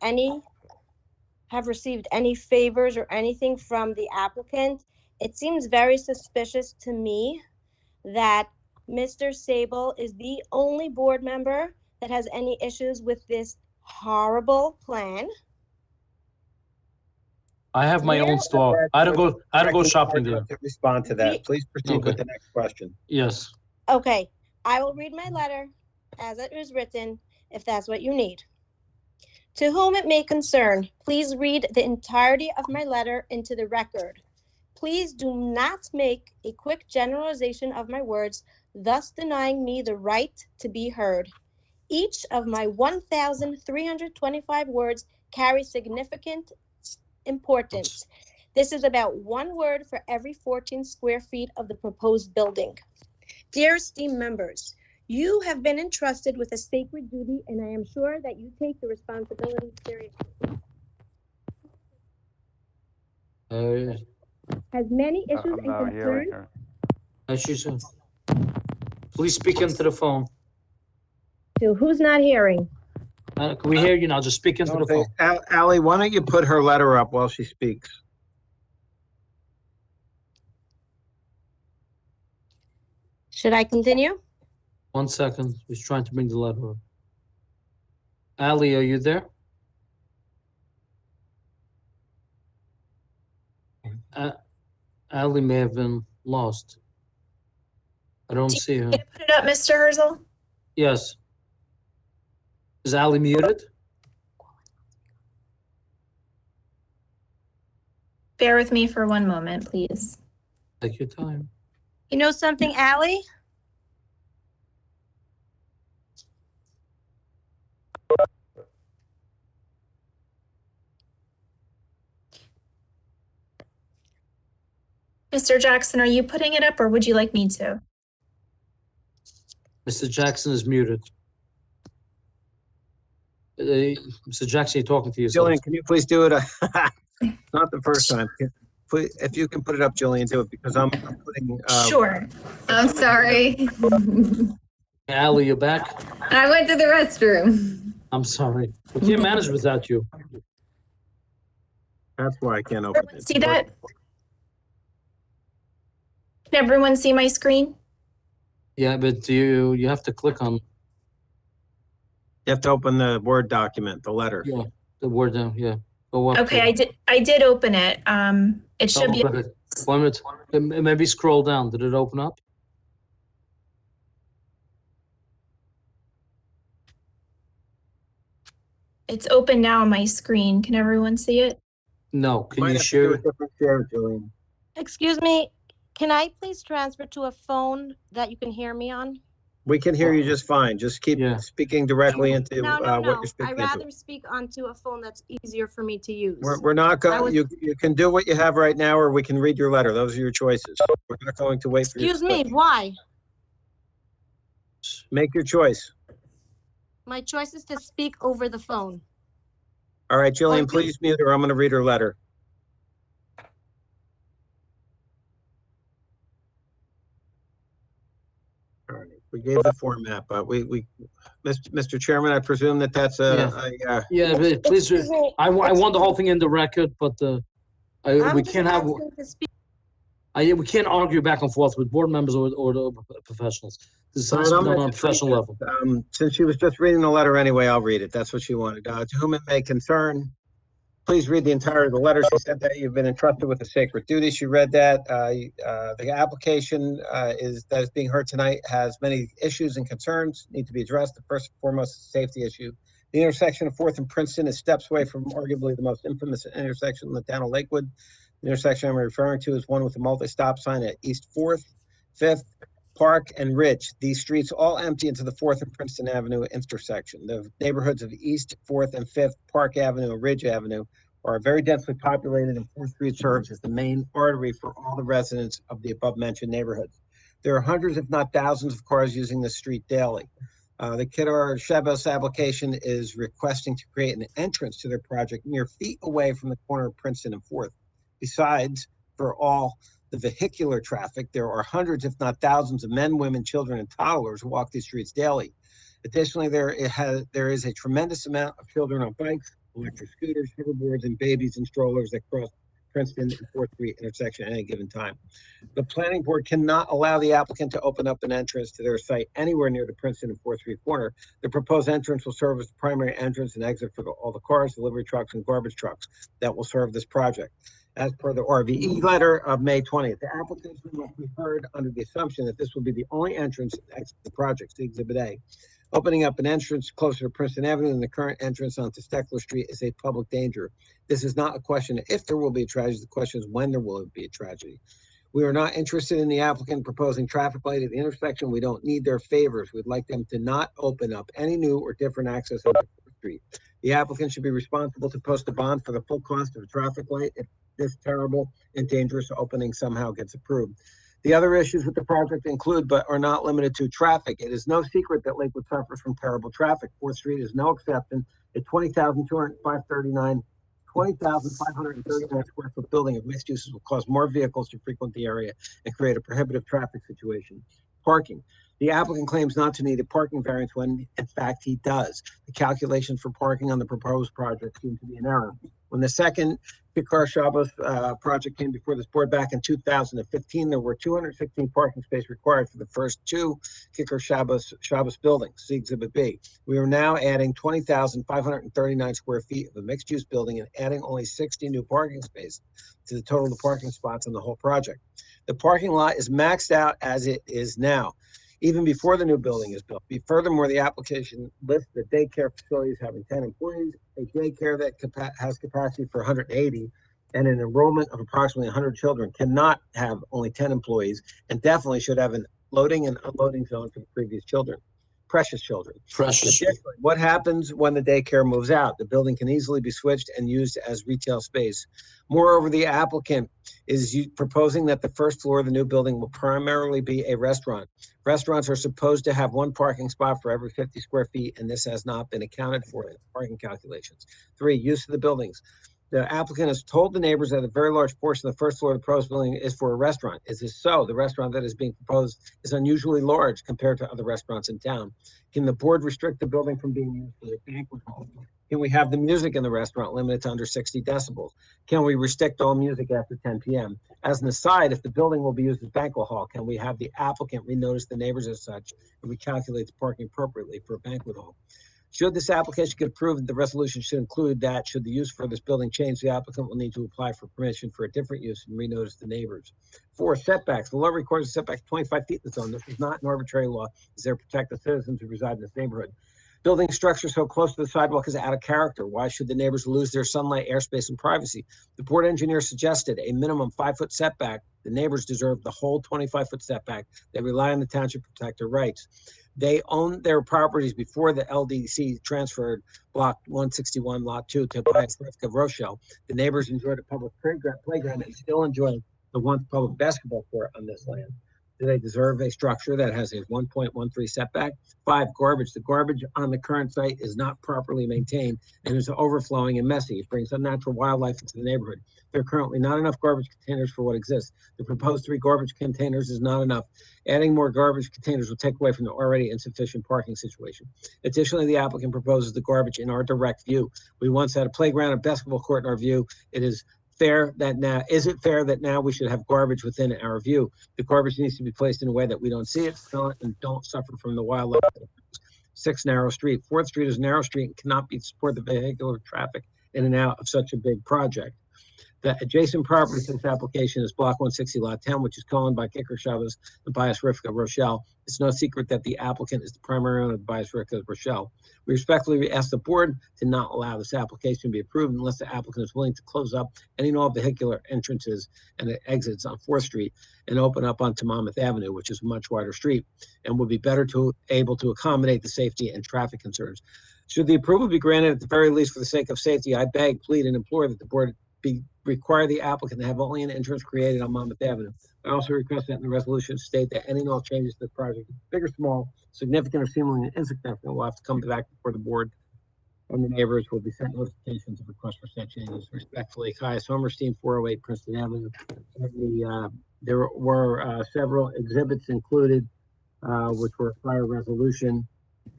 received any favors or anything from the applicant. It seems very suspicious to me that Mr. Sable is the only board member that has any issues with this horrible plan. I have my own store. I don't go shopping there. To respond to that, please proceed with the next question. Yes. Okay, I will read my letter as it is written, if that's what you need. To whom it may concern, please read the entirety of my letter into the record. Please do not make a quick generalization of my words, thus denying me the right to be heard. Each of my 1,325 words carries significant importance. This is about 1 word for every 14 square feet of the proposed building. Dear esteemed members, you have been entrusted with a sacred duty, and I am sure that you take the responsibility seriously. Has many issues and concerns. Please speak into the phone. To who's not hearing? Can we hear you now? Just speak into the phone. Allie, why don't you put her letter up while she speaks? Should I continue? 1 second. He's trying to bring the letter up. Allie, are you there? Allie may have been lost. I don't see her. Can you put it up, Mr. Herzl? Yes. Is Allie muted? Bear with me for 1 moment, please. Take your time. You know something, Allie? Mr. Jackson, are you putting it up or would you like me to? Mr. Jackson is muted. Mr. Jackson, you're talking to yourself. Jillian, can you please do it? Not the first time. Please, if you can put it up, Jillian, do it because I'm putting. Sure. I'm sorry. Ally, you're back? I went to the restroom. I'm sorry. We can't manage without you. That's why I can't open it. See that? Can everyone see my screen? Yeah, but you have to click on. You have to open the Word document, the letter. Yeah, the word down. Yeah, go up. Okay, I did open it. It should be. 1 minute. Maybe scroll down. Did it open up? It's open now on my screen. Can everyone see it? No. Can Might you have to do share? a different share, Jillian. Excuse me, can I please transfer to a phone that you can hear me on? We can hear you just fine. Just keep speaking directly into No, what no. you're speaking I'd into. rather speak onto a phone that's easier for me to use. We're not I going, was- you can do what you have right now, or we can read your letter. Those are your choices. We're not going to wait for you. Excuse me, why? Make your choice. My choice is to speak over the phone. All right, Jillian, please mute her. I'm going to read her letter. All right, we gave the format, but Mr. Chairman, I presume that that's Yeah, but please. I want the whole thing in the record, but we can't have. We can't argue back and forth with board members or the professionals. This has to be done on a professional level. Since she was just reading the letter anyway, I'll read it. That's what she wanted. To whom it may concern, please read the entirety of the letter. She said that you've been entrusted with a sacred duty. She read that. The application that is being heard tonight has many issues and concerns need to be addressed. The first and foremost is a safety issue. The intersection of 4th and Princeton is steps away from arguably the most infamous intersection in the town of Lakewood. The intersection I'm referring to is one with a multi-stop sign at East 4th, 5th, Park, and Ridge. These streets all empty into the 4th and Princeton Avenue intersection. The neighborhoods of East, 4th, and 5th, Park Avenue, and Ridge Avenue are very densely populated, and 4th Street serves as the main artery for all the residents of the above-mentioned neighborhoods. There are hundreds, if not thousands, of cars using this street daily. The Kidder Shabos application is requesting to create an entrance to their project mere feet away from the corner of Princeton and 4th. Besides, for all the vehicular traffic, there are hundreds, if not thousands, of men, women, children, and toddlers who walk these streets daily. Additionally, there is a tremendous amount of children on bikes, electric scooters, hoverboards, and babies and strollers that cross Princeton and 4th Street intersection at any given time. The planning board cannot allow the applicant to open up an entrance to their site anywhere near the Princeton and 4th Street corner. The proposed entrance will serve as the primary entrance and exit for all the cars, delivery trucks, and garbage trucks that will serve this project. As per the RVE letter of May 20th, the application must be heard under the assumption that this will be the only entrance and exit to the project, see Exhibit A. Opening up an entrance closer to Princeton Avenue than the current entrance onto Steckler Street is a public danger. This is not a question if there will be a tragedy, the question is when there will be a tragedy. We are not interested in the applicant proposing traffic light at the intersection. We don't need their favors. We'd like them to not open up any new or different access on the street. The applicant should be responsible to post a bond for the full cost of a traffic light if this terrible and dangerous opening somehow gets approved. The other issues with the project include, but are not limited to, traffic. It is no secret that Lakewood suffers from terrible traffic. 4th Street is no exception. A 20,539 square foot building of mixed uses will cause more vehicles to frequent the area and create a prohibitive traffic situation. Parking. The applicant claims not to need a parking variance when, in fact, he does. The calculations for parking on the proposed project seem to be an error. When the second Kidder Shabos project came before this board back in 2015, there were 216 parking spaces required for the first 2 Kidder Shabos buildings, see Exhibit B. We are now adding 20,539 square feet of a mixed-use building and adding only 60 new parking spaces to the total of the parking spots on the whole project. The parking lot is maxed out as it is now, even before the new building is built. Furthermore, the application lists the daycare facilities having 10 employees, a daycare that has capacity for 180, and an enrollment of approximately 100 children cannot have only 10 employees, and definitely should have a loading and unloading zone for the previous children. precious children. Precious. Additionally, what happens when the daycare moves out? The building can easily be switched and used as retail space. Moreover, the applicant is proposing that the first floor of the new building will primarily be a restaurant. Restaurants are supposed to have one parking spot for every 50 square feet, and this has not been accounted for in parking calculations. 3, use of the buildings. The applicant has told the neighbors that a very large portion of the first floor of the proposed building is for a restaurant. Is this so? The restaurant that is being proposed is unusually large compared to other restaurants in town. Can the board restrict the building from being used for a banquet hall? Can we have the music in the restaurant limited to under 60 decibels? Can we restrict all music after 10 p.m.? As an aside, if the building will be used as banquet hall, can we have the applicant renotice the neighbors as such and recalculate the parking appropriately for a banquet hall? Should this application get approved, the resolution should include that should the use for this building change, the applicant will need to apply for permission for a different use and renotice the neighbors. 4, setbacks. The law requires a setback 25 feet in the zone. This is not an arbitrary law. It's there to protect the citizens who reside in this neighborhood. Building structure so close to the sidewalk is out of character. Why should the neighbors lose their sunlight, airspace, and privacy? The board engineer suggested a minimum 5-foot setback. The neighbors deserve the whole 25-foot setback. They rely on the township to protect their rights. They owned their properties before the LDC transferred block 161, lot 2 to Pius of Rochelle. The neighbors enjoyed a public playground and still enjoy the once public basketball court on this land. Do they deserve a structure that has a 1.13 setback? 5, garbage. The garbage on the current site is not properly maintained and is overflowing and messy. It brings unnatural wildlife into the neighborhood. There are currently not enough garbage containers for what exists. The proposed 3 garbage containers is not enough. Adding more garbage containers will take away from the already insufficient parking situation. Additionally, the applicant proposes the garbage in our direct view. We once had a playground and basketball court in our view. Is it fair that now we should have garbage within our view? The garbage needs to be placed in a way that we don't see it, smell it, and don't suffer from the wildlife. 6, narrow street. 4th Street is a narrow street and cannot support the vehicular traffic in and out of such a big project. The adjacent property to this application is block 160, lot 10, which is owned by Kicker Chavez and Bias Rivka Rochelle. It's no secret that the applicant is the primary owner of Bias Rivka Rochelle. We respectfully ask the board to not allow this application to be approved unless the applicant is willing to close up any and all vehicular entrances and exits on 4th Street and open up onto Monmouth Avenue, which is a much wider street, and would be better able to accommodate the safety and traffic concerns. Should the approval be granted at the very least for the sake of safety, I beg, plead, and implore that the board require the applicant to have only an entrance created on Monmouth Avenue. I also request that in the resolution state that any and all changes to the project, big or small, significant or seemingly insignificant, will have to come back before the board and the neighbors will be sent notifications of requests for such changes. Respectfully, Caius Homerstein, 408 Princeton Avenue. There were several exhibits included, which were a prior resolution,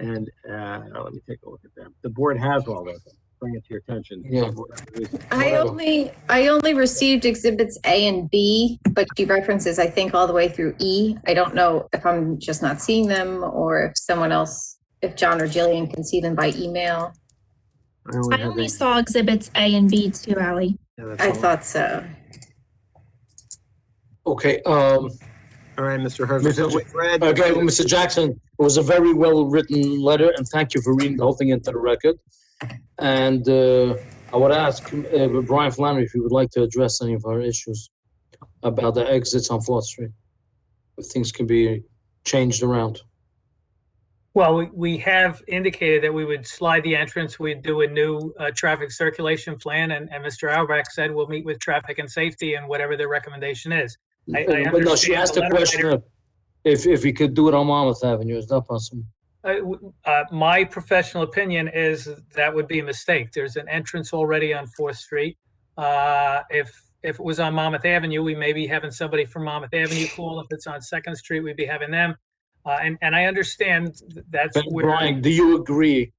and let me take a look at them. The board has all those. Bring it to your attention. Yeah. I only received exhibits A and B, but she references, I think, all the way through E. I don't know if I'm just not seeing them or if someone else, if John or Jillian can see them by email. I only saw exhibits A and B too, Ally. Yeah, I thought so. Okay, all right, Mr. Herzl. So we've read- Okay, well, Mr. Jackson, it was a very well-written letter, and thank you for reading the whole thing into the record. And I would ask Brian Flannery if he would like to address any of our issues about the exits on 4th Street, if things can be changed around. Well, we have indicated that we would slide the entrance. We'd do a new traffic circulation plan, and Mr. Albrecht said we'll meet with traffic and safety and whatever their recommendation is. I But no, she understand asked the the letter question writer- of if we could do it on Monmouth Avenue. Is that possible? My professional opinion is that would be a mistake. There's an entrance already on 4th Street. If it was on Monmouth Avenue, we may be having somebody from Monmouth Avenue call. If it's on 2nd Street, we'd be having them. And I understand that's But where. Brian, do you agree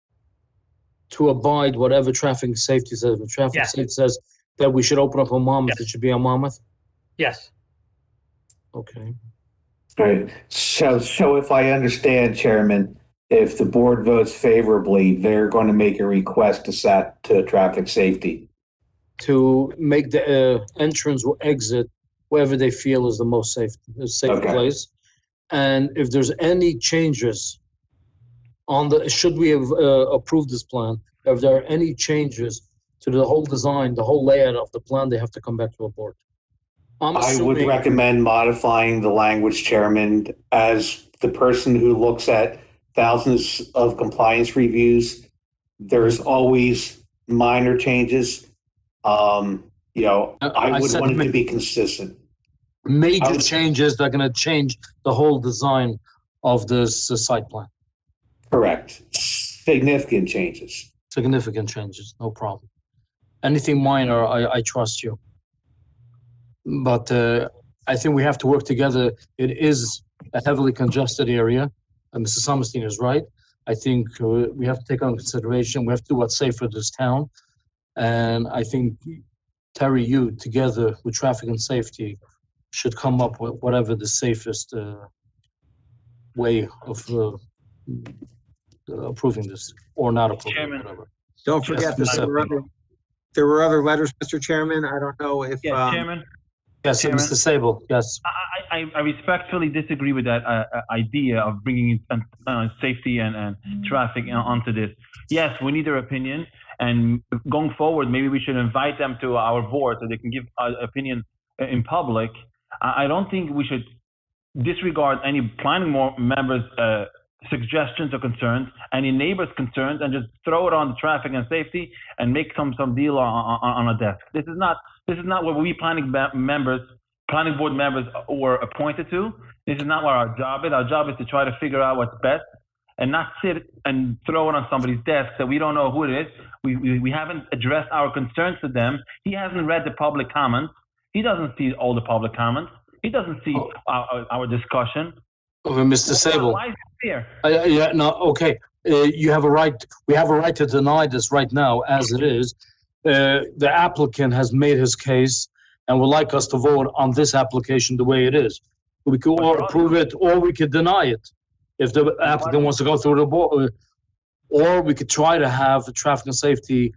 to abide whatever traffic safety says? If traffic Yes. safety says that we should open up on Monmouth, it should be on Monmouth? Yes. Okay. All right. So if I understand, Chairman, if the board votes favorably, they're going to make a request to traffic safety. To make the entrance or exit wherever they feel is the most safe place. And if there's any changes on should we have approved this plan, if there are any changes to the whole design, the whole layout of the plan, they have to come back to a board. I would recommend modifying the language, Chairman, as the person who looks at thousands of compliance reviews. There's always minor changes. I would said want it to be consistent. Major changes that are going to change the whole design of this site plan. Correct. Significant changes. Significant changes, no problem. Anything minor, I trust you. But I think we have to work together. It is a heavily congested area, and Mr. Sommerstein is right. I think we have to take on consideration. We have to do what's safe for this town. And I think, Terry, you, together with traffic and safety, should come up with whatever the safest way of approving this or not approving Chairman. whatever. Don't forget that there were other letters, Mr. Chairman. I don't know if. Chairman. Yes, Chairman. Mr. Sable, yes. I respectfully disagree with that idea of bringing safety and traffic onto this. Yes, we need their opinion, and going forward, maybe we should invite them to our board so they can give opinion in public. I don't think we should disregard any planning members' suggestions or concerns, any neighbors' concerns, and just throw it on the traffic and safety and make some deal on a desk. This is not what we planning board members were appointed to. This is not what our job is. Our job is to try to figure out what's best and not sit and throw it on somebody's desk that we don't know who it is. We haven't addressed our concerns to them. He hasn't read the public comments. He doesn't see all the public comments. He doesn't see our discussion. Mr. Sable. Why is it here? Yeah, no, okay. You have a right. We have a right to deny this right now, as it is. The applicant has made his case, and would like us to vote on this application the way it is. We could or approve it, or we could deny it, if the applicant wants to go through the board. Or we could try to have the traffic and safety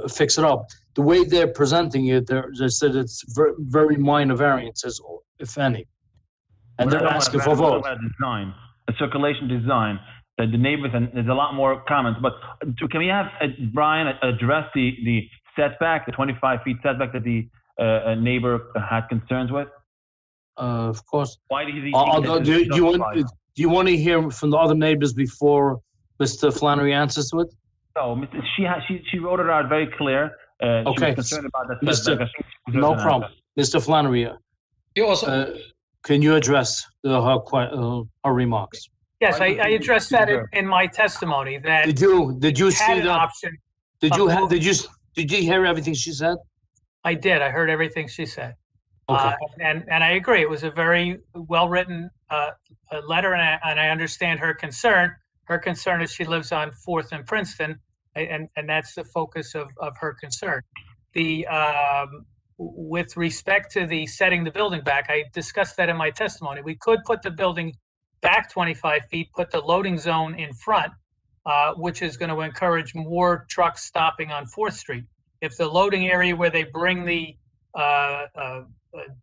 fix it up. The way they're presenting it, they said it's very minor variances, if any. And they're asking for a vote. Design, a circulation design, that the neighbors, and there's a lot more comments, but can we have Brian address the setback, the 25 feet setback that the neighbor had concerns with? Of course. Why did he? Do you want to hear from the other neighbors before Mr. Flannery answers to it? No, she wrote it out very clear. She was concerned about that setback. No problem. Mr. Flannery, can you address her remarks? Yes, I addressed that in my testimony. That did you see an that option? Did you hear everything she said? I did. I heard everything she said. Okay. And I agree. It was a very well-written letter, and I understand her concern. Her concern is she lives on 4th and Princeton, and that's the focus of her concern. With respect to the setting the building back, I discussed that in my testimony. We could put the building back 25 feet, put the loading zone in front, which is going to encourage more trucks stopping on 4th Street. If the loading area where they bring the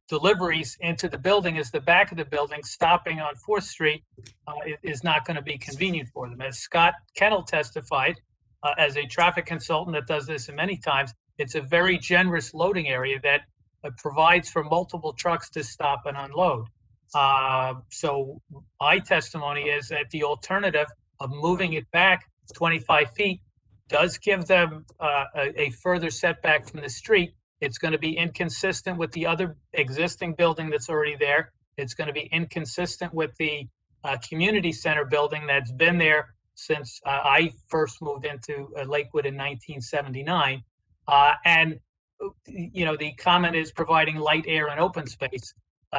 deliveries into the building is the back of the building, stopping on 4th Street is not going to be convenient for them. As Scott Kennel testified, as a traffic consultant that does this many times, it's a very generous loading area that provides for multiple trucks to stop and unload. So my testimony is that the alternative of moving it back 25 feet does give them a further setback from the street. It's going to be inconsistent with the other existing building that's already there. It's going to be inconsistent with the community center building that's been there since I first moved into Lakewood in 1979. And, the comment is providing light, air, and open space.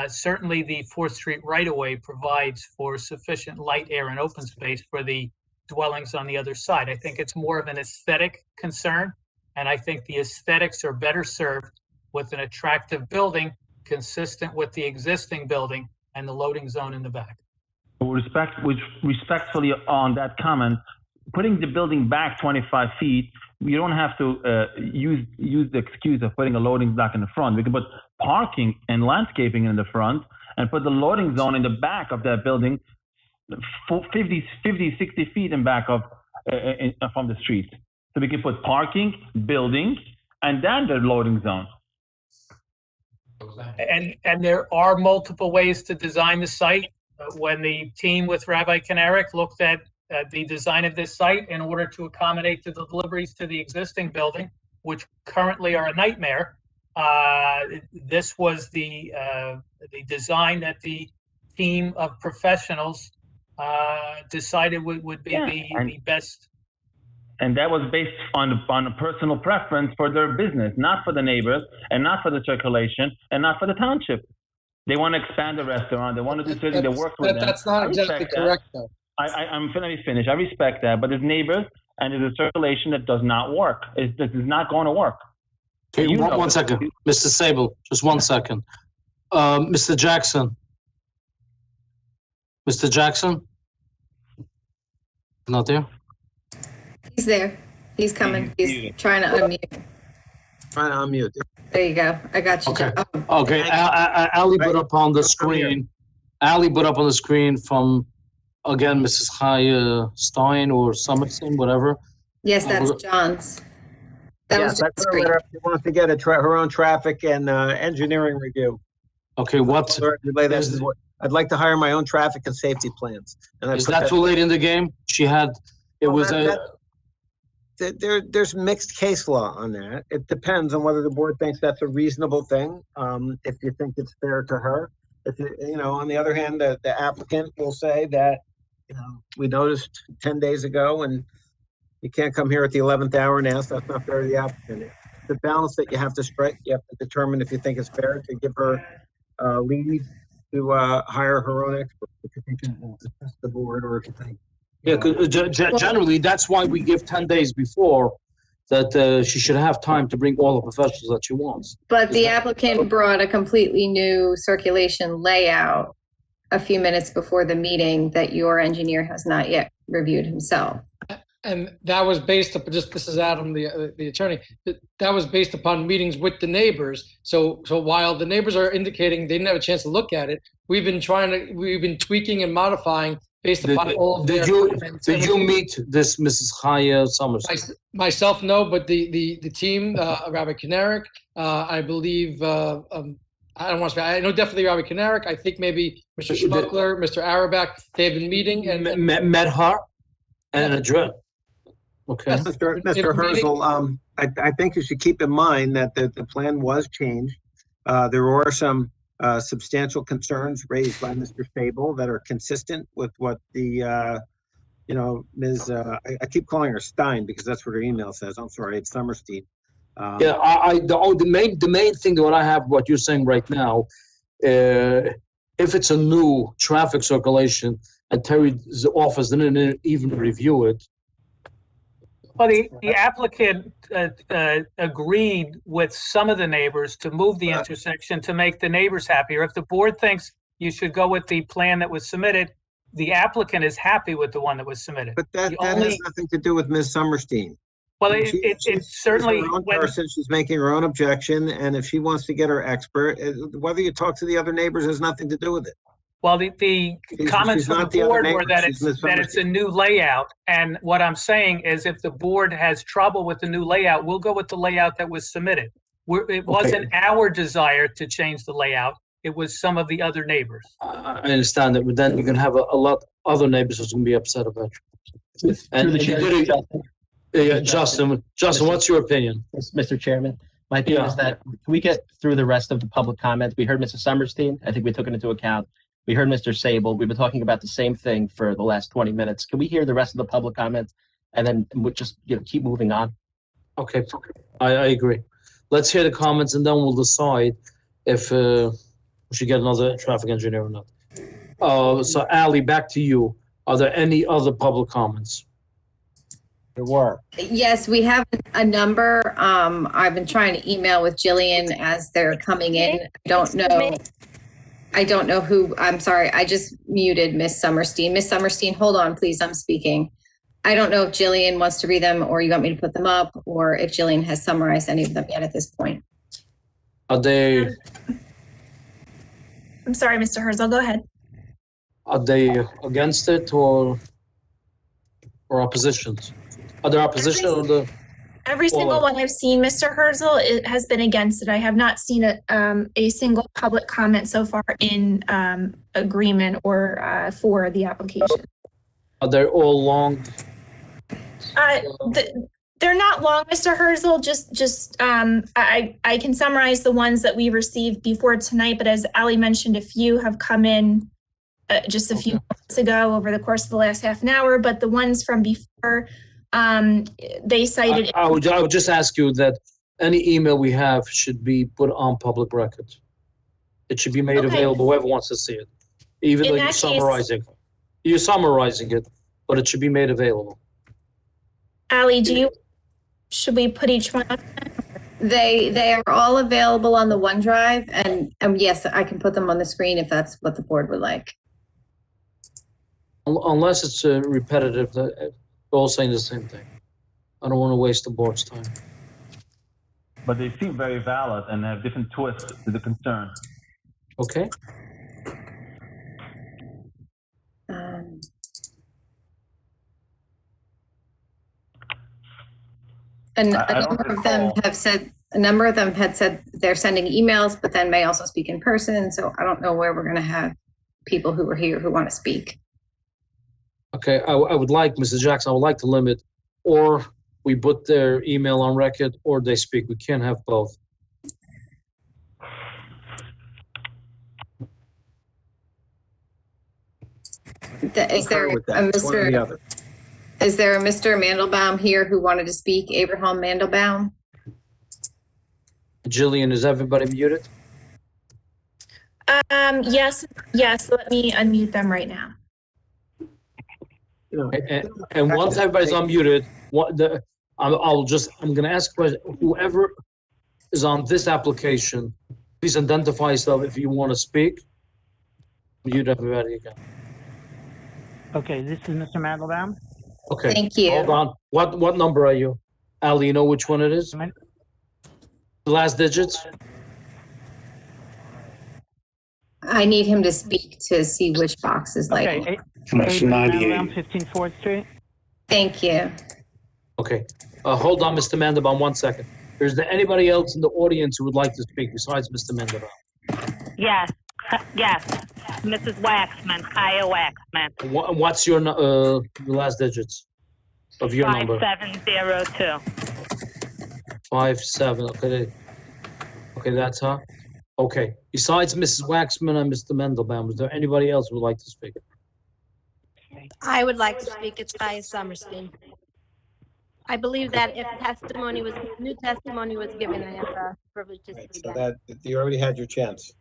Certainly the 4th Street right-of-way provides for sufficient light, air, and open space for the dwellings on the other side. I think it's more of an aesthetic concern, and I think the aesthetics are better served with an attractive building consistent with the existing building and the loading zone in the back. Respectfully on that comment, putting the building back 25 feet, you don't have to use the excuse of putting a loading dock in the front. We can put parking and landscaping in the front and put the loading zone in the back of that building 50, 60 feet in back of from the street. So we can put parking, building, and then the loading zone. And there are multiple ways to design the site. when the team with Rabbi Kinnerick looked at the design of this site in order to accommodate the deliveries to the existing building, which currently are a nightmare. This was the design that the team of professionals decided would be the best. And that was based on a personal preference for their business, not for the neighbors, and not for the circulation, and not for the township. They want to expand the restaurant. They want to do something. They work with them. That's not exactly correct, though. I'm finna finish. I respect that, but there's neighbors and there's a circulation that does not work. This is not going to work. Okay, one second, Mr. Sable, just 1 second. Mr. Jackson. Mr. Jackson? Not there? He's there. He's coming. He's trying to unmute. Trying to unmute. There you go. I got you. Okay. Okay. Ali put up on the screen. Ali put up on the screen from, again, Mrs. Chaya Stein or Summerson, whatever. Yes, that's John's. That was that's her letter. She wants to get her own traffic and engineering review. Okay, what? I'd like to hire my own traffic and safety plans. And Is that too late in the game? She had, there's mixed case law on that. It depends on whether the board thinks that's a reasonable thing. If you think it's fair to her, if on the other hand, the applicant will say that, we noticed 10 days ago and you can't come here at the 11th hour and ask. That's not fair to the applicant. The balance that you have to strike, you have to determine if you think it's fair to give her leave to hire her own expert. If you think it's the board or if you think. Yeah, generally, that's why we give 10 days before that she should have time to bring all the professionals that she wants. But the applicant brought a completely new circulation layout a few minutes before the meeting that your engineer has not yet reviewed himself. And that was based upon, this is Adam, the attorney, that was based upon meetings with the neighbors. So while the neighbors are indicating they didn't have a chance to look at it, we've been tweaking and modifying based upon all of their comments. Did you meet this Mrs. Chaya Summers? Myself, no, but the team, Rabbi Kinnerick, I believe, I don't want to say, I know definitely Rabbi Kinnerick. I think maybe Mr. Schmuckler, Mr. Arabak, they've been meeting and met her and address. Okay. Mr. Herzl, I think you should keep in mind that the plan was changed. There were some substantial concerns raised by Mr. Sable that are consistent with what the, Ms. I keep calling her Stein because that's what her email says. I'm sorry, it's Summerstein. The main thing that I have, what you're saying right now, if it's a new traffic circulation and Terry's office didn't even review it. Well, the applicant agreed with some of the neighbors to move the intersection to make the neighbors happier. If the board thinks you should go with the plan that was submitted, the applicant is happy with the one that was submitted. But that has nothing to do with Ms. Summerstein. Well, it's certainly her own person. She's making her own objection, and if she wants to get her expert, whether you talk to the other neighbors has nothing to do with it. Well, the comments from the board were that it's a new layout, and what I'm saying is if the board has trouble with the new layout, we'll go with the layout that was submitted. It wasn't our desire to change the layout. It was some of the other neighbors. I understand that, but then you're going to have a lot other neighbors who's going to be upset about it. Justin, what's your opinion? Mr. Chairman, my opinion is that can we get through the rest of the public comments? We heard Mr. Summerstein. I think we took it into account. We heard Mr. Sable. We've been talking about the same thing for the last 20 minutes. Can we hear the rest of the public comments and then we'll just keep moving on? Okay, I agree. Let's hear the comments and then we'll decide if we should get another traffic engineer or not. So Ali, back to you. Are there any other public comments? There were. Yes, we have a number. I've been trying to email with Jillian as they're coming in. I don't know who, I'm sorry, I just muted Miss Summerstein. Miss Summerstein, hold on, please, I'm speaking. I don't know if Jillian wants to read them or you want me to put them up or if Jillian has summarized any of them yet at this point. Are they? I'm sorry, Mr. Herzl, go ahead. Are they against it or oppositions? Are there opposition or the? Every single one I've seen, Mr. Herzl, it has been against it. I have not seen a single public comment so far in agreement or for the application. Are they all long? They're not long, Mr. Herzl. I can summarize the ones that we received before tonight, but as Ali mentioned, a few have come in just a few months ago over the course of the last half an hour. But the ones from before, they cited. I would just ask you that any email we have should be put on public record. It should be made available. Whoever wants to see it, even though you're summarizing it, but it should be made available. Ali, should we put each one up? They are all available on the OneDrive, and yes, I can put them on the screen if that's what the board would like. Unless it's repetitive, they're all saying the same thing. I don't want to waste the board's time. But they seem very valid and have different twists to the concern. Okay. And a number of them had said they're sending emails, but then may also speak in person. So I don't know where we're going to have people who are here who want to speak. Okay, I would like, Mrs. Jackson, I would like to limit, or we put their email on record, or they speak. We can't have both. Is there a Mr. Mandelbaum here who wanted to speak? Abraham Mandelbaum? Jillian, is everybody muted? Yes. Let me unmute them right now. And once everybody's unmuted, I'm going to ask a question. Whoever is on this application, please identify yourself if you want to speak. Mute everybody again. Okay, this is Mr. Mandelbaum. Okay. Thank you. Hold on. What number are you? Ali, you know which one it is? The last digits? I need him to speak to see which box is labeled. Okay, That's 98. 15 4th Street. Thank you. Okay. Hold on, Mr. Mandelbaum, 1 second. Is there anybody else in the audience who would like to speak besides Mr. Mandelbaum? Yes, Mrs. Waxman, Kaya Waxman. What's your the last digits of your number? 5702. 57. Okay, that's her. Okay. Besides Mrs. Waxman and Mr. Mandelbaum, is there anybody else who would like to speak? I would like to speak. It's Kaya Summerstein. I believe that if new testimony was given, I have the privilege to speak. So that you already had your chance.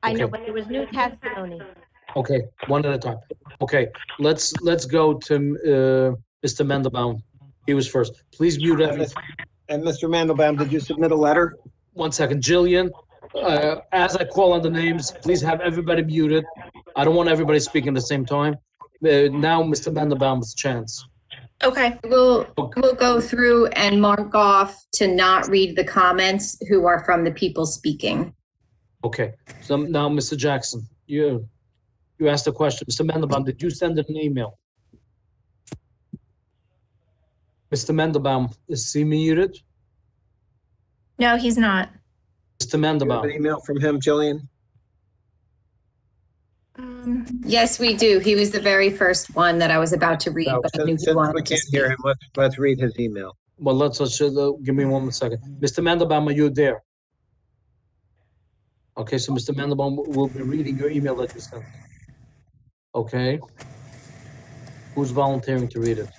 I know, but it was new testimony. Okay, one at a time. Okay, let's go to Mr. Mandelbaum. He was first. Please mute everything. And Mr. Mandelbaum, did you submit a letter? 1 second, Jillian. As I call on the names, please have everybody muted. I don't want everybody speaking at the same time. Now, Mr. Mandelbaum's chance. Okay. We'll go through and mark off to not read the comments who are from the people speaking. Okay. So now, Mr. Jackson, you asked a question. Mr. Mandelbaum, did you send an email? Mr. Mandelbaum, is he muted? No, he's not. Mr. Mandelbaum. An email from him, Jillian? Yes, we do. He was the very first one that I was about to read, but I knew he wanted we to can't speak. hear him. Let's read his email. Well, let's give me 1 second. Mr. Mandelbaum, are you there? Okay, so Mr. Mandelbaum will be reading your email that you sent. Okay. Who's volunteering to read it?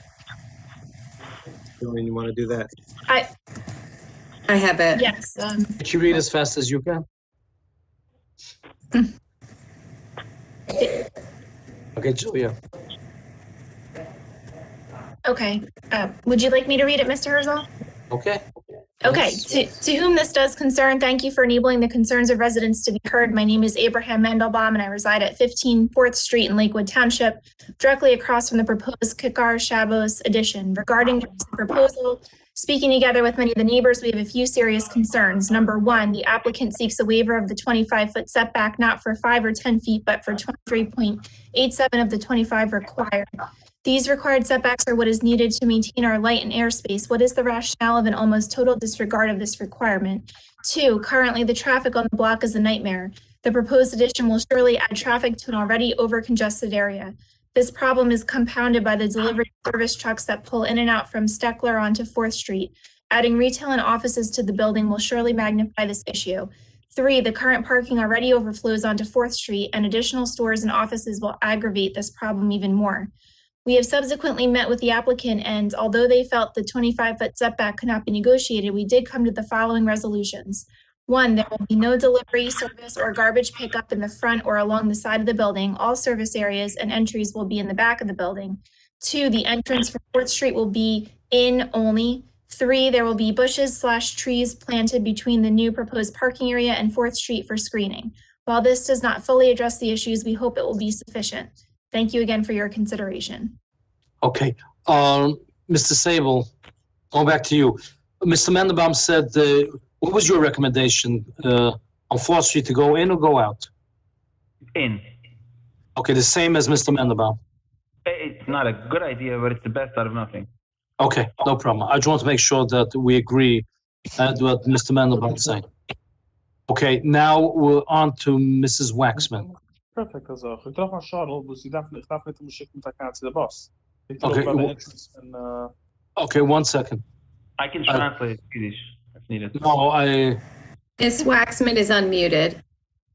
Jillian, you want to do that? I have it. Yes. Could you read as fast as you can? Okay, Julia. Okay. Would you like me to read it, Mr. Herzl? Okay. Okay, to whom this does concern, thank you for enabling the concerns of residents to be heard. My name is Abraham Mandelbaum, and I reside at 15 4th Street in Lakewood Township, directly across from the proposed Kikar Shabos addition. Regarding the proposal, speaking together with many of the neighbors, we have a few serious concerns. Number one, the applicant seeks a waiver of the 25-foot setback, not for 5 or 10 feet, but for 23.87 of the 25 required. These required setbacks are what is needed to maintain our light and airspace. What is the rationale of an almost total disregard of this requirement? 2, currently the traffic on the block is a nightmare. The proposed addition will surely add traffic to an already over-congested area. This problem is compounded by the delivery service trucks that pull in and out from Steckler onto 4th Street. Adding retail and offices to the building will surely magnify this issue. 3, the current parking already overflows onto 4th Street, and additional stores and offices will aggravate this problem even more. We have subsequently met with the applicant, and although they felt the 25-foot setback could not be negotiated, we did come to the following resolutions. 1, there will be no delivery, service, or garbage pickup in the front or along the side of the building. All service areas and entries will be in the back of the building. 2, the entrance from 4th Street will be in only. 3, there will be bushes/trees planted between the new proposed parking area and 4th Street for screening. While this does not fully address the issues, we hope it will be sufficient. Thank you again for your consideration. Okay, Mr. Sable, going back to you. Mr. Mandelbaum said, what was your recommendation on 4th Street, to go in or go out? In. Okay, the same as Mr. Mandelbaum. It's not a good idea, but it's the best out of nothing. Okay, no problem. I just want to make sure that we agree at what Mr. Mandelbaum is saying. Okay, now we're on to Mrs. Waxman. Perfect, also. Ik dacht aan Charlotte, dus ik dacht met de muziek met elkaar te de bos. Ik Okay, dacht bij de entrance en Okay, 1 second. I can translate Swedish if needed. No, Ms. Waxman is unmuted.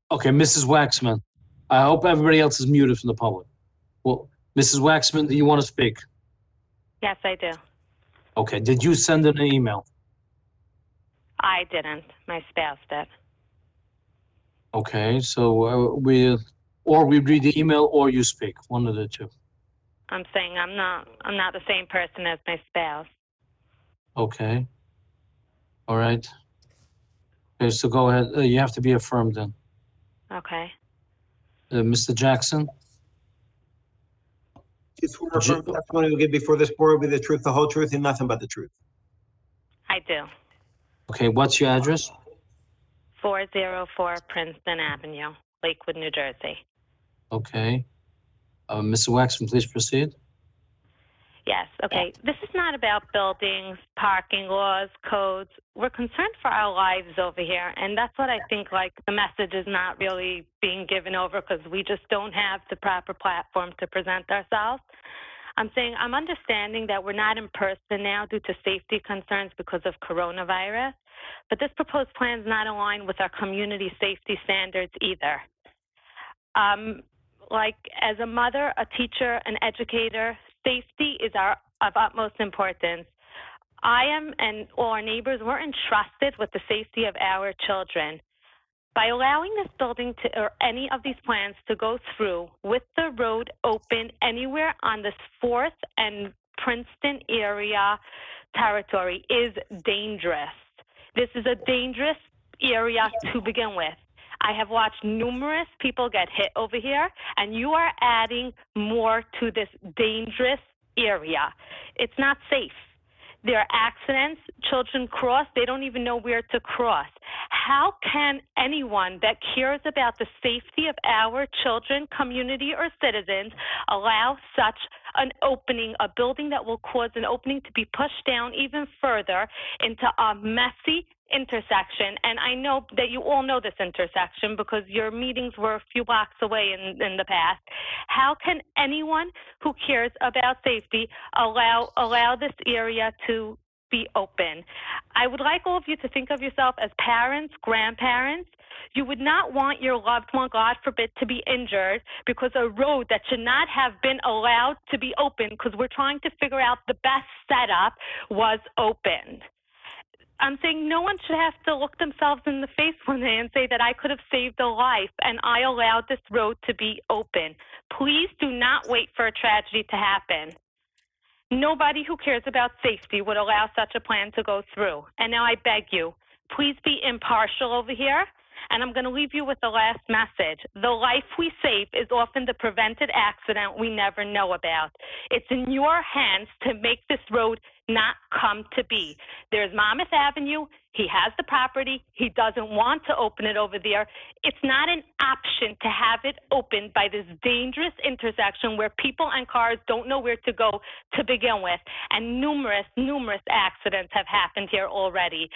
Okay, Mrs. Waxman. I hope everybody else is muted from the public. Well, Mrs. Waxman, do you want to speak? Yes, I do. Okay, did you send an email? I didn't. My spouse did. Okay, so we read the email or you speak, one of the two. I'm saying I'm not the same person as my spouse. Okay. All right. Okay, so go ahead. You have to be affirmed then. Okay. Mr. Jackson? You swear affirm testimony you'll give before this board will be the truth, the whole truth, and nothing but the truth. I do. Okay, what's your address? 404 Princeton Avenue, Lakewood, New Jersey. Okay. Mr. Waxman, please proceed. Yes, okay. This is not about buildings, parking laws, codes. We're concerned for our lives over here, and that's what I think, like, the message is not really being given over because we just don't have the proper platform to present ourselves. I'm saying I'm understanding that we're not in person now due to safety concerns because of coronavirus, but this proposed plan is not aligned with our community safety standards either. Like, as a mother, a teacher, an educator, safety is of utmost importance. I am and all our neighbors, we're entrusted with the safety of our children. By allowing this building to, or any of these plans to go through with the road open anywhere on this 4th and Princeton area territory is dangerous. This is a dangerous area to begin with. I have watched numerous people get hit over here, and you are adding more to this dangerous area. It's not safe. There are accidents, children cross, they don't even know where to cross. How can anyone that cares about the safety of our children, community, or citizens allow such an opening, a building that will cause an opening to be pushed down even further into a messy intersection? And I know that you all know this intersection because your meetings were a few blocks away in the past. How can anyone who cares about safety allow this area to be open? I would like all of you to think of yourself as parents, grandparents. You would not want your loved one, God forbid, to be injured because a road that should not have been allowed to be open because we're trying to figure out the best setup was opened. I'm saying no one should have to look themselves in the face one day and say that I could have saved a life and I allowed this road to be open. Please do not wait for a tragedy to happen. Nobody who cares about safety would allow such a plan to go through. And now I beg you, please be impartial over here. And I'm going to leave you with the last message. The life we save is often the prevented accident we never know about. It's in your hands to make this road not come to be. There's Monmouth Avenue. He has the property. He doesn't want to open it over there. It's not an option to have it opened by this dangerous intersection where people and cars don't know where to go to begin with. And numerous accidents have happened here already.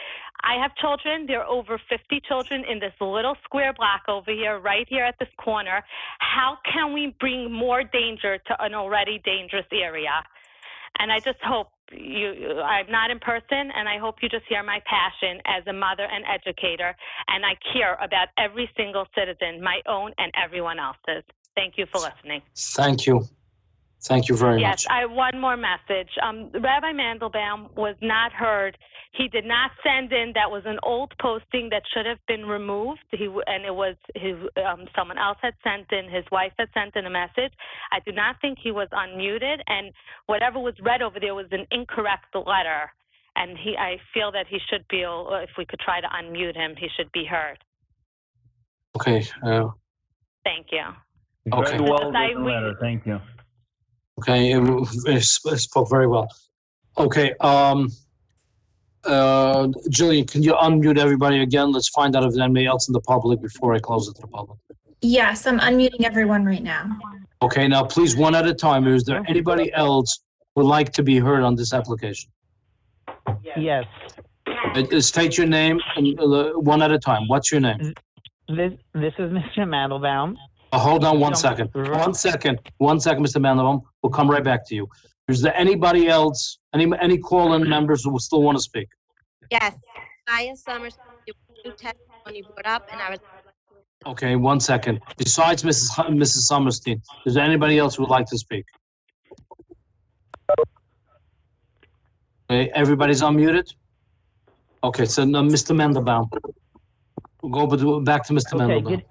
I have children. There are over 50 children in this little square block over here, right here at this corner. How can we bring more danger to an already dangerous area? And I just hope I'm not in person, and I hope you just hear my passion as a mother and educator, and I care about every single citizen, my own and everyone else's. Thank you for listening. Thank you. Thank you very much. Yes, I have one more message. Rabbi Mandelbaum was not heard. He did not send in. That was an old posting that should have been removed. Someone else had sent in. His wife had sent in a message. I do not think he was unmuted, and whatever was read over there was an incorrect letter. And I feel that he should be. If we could try to unmute him, he should be heard. Okay. Thank you. Okay. Very well written letter. Thank you. Okay, it spoke very well. Okay, Jillian, can you unmute everybody again? Let's find out if there's anybody else in the public before I close it to the public. Yes, I'm unmuting everyone right now. Okay, now please, one at a time. Is there anybody else who would like to be heard on this application? Yes. State your name and one at a time. What's your name? This is Mr. Mandelbaum. Hold on 1 second. 1 second. 1 second, Mr. Mandelbaum. We'll come right back to you. Is there anybody else, any call-in members who still want to speak? Yes, Maya Summers, new testimony brought up, and I was. Okay, 1 second. Besides Mrs. Summerstein, is there anybody else who would like to speak? Okay, everybody's unmuted? Okay, so now Mr. Mandelbaum. We'll go back to Mr. Mandelbaum.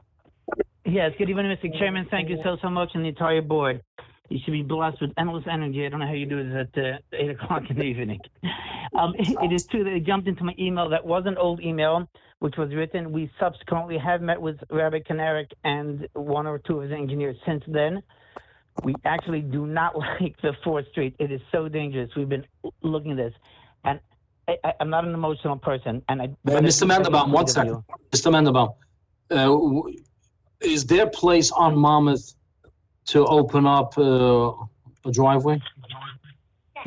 Yes, good evening, Mr. Chairman. Thank you so much, and the entire board. You should be blessed with endless energy. I don't know how you do this at 8 o'clock in the evening. It is true that it jumped into my email. That was an old email, which was written. We subsequently have met with Rabbi Kanarik and one or two of his engineers since then. We actually do not like the 4th Street. It is so dangerous. We've been looking at this. And I'm not an emotional person. And Mr. Mandelbaum, 1 second. Mr. Mandelbaum, is there a place on Monmouth to open up a driveway?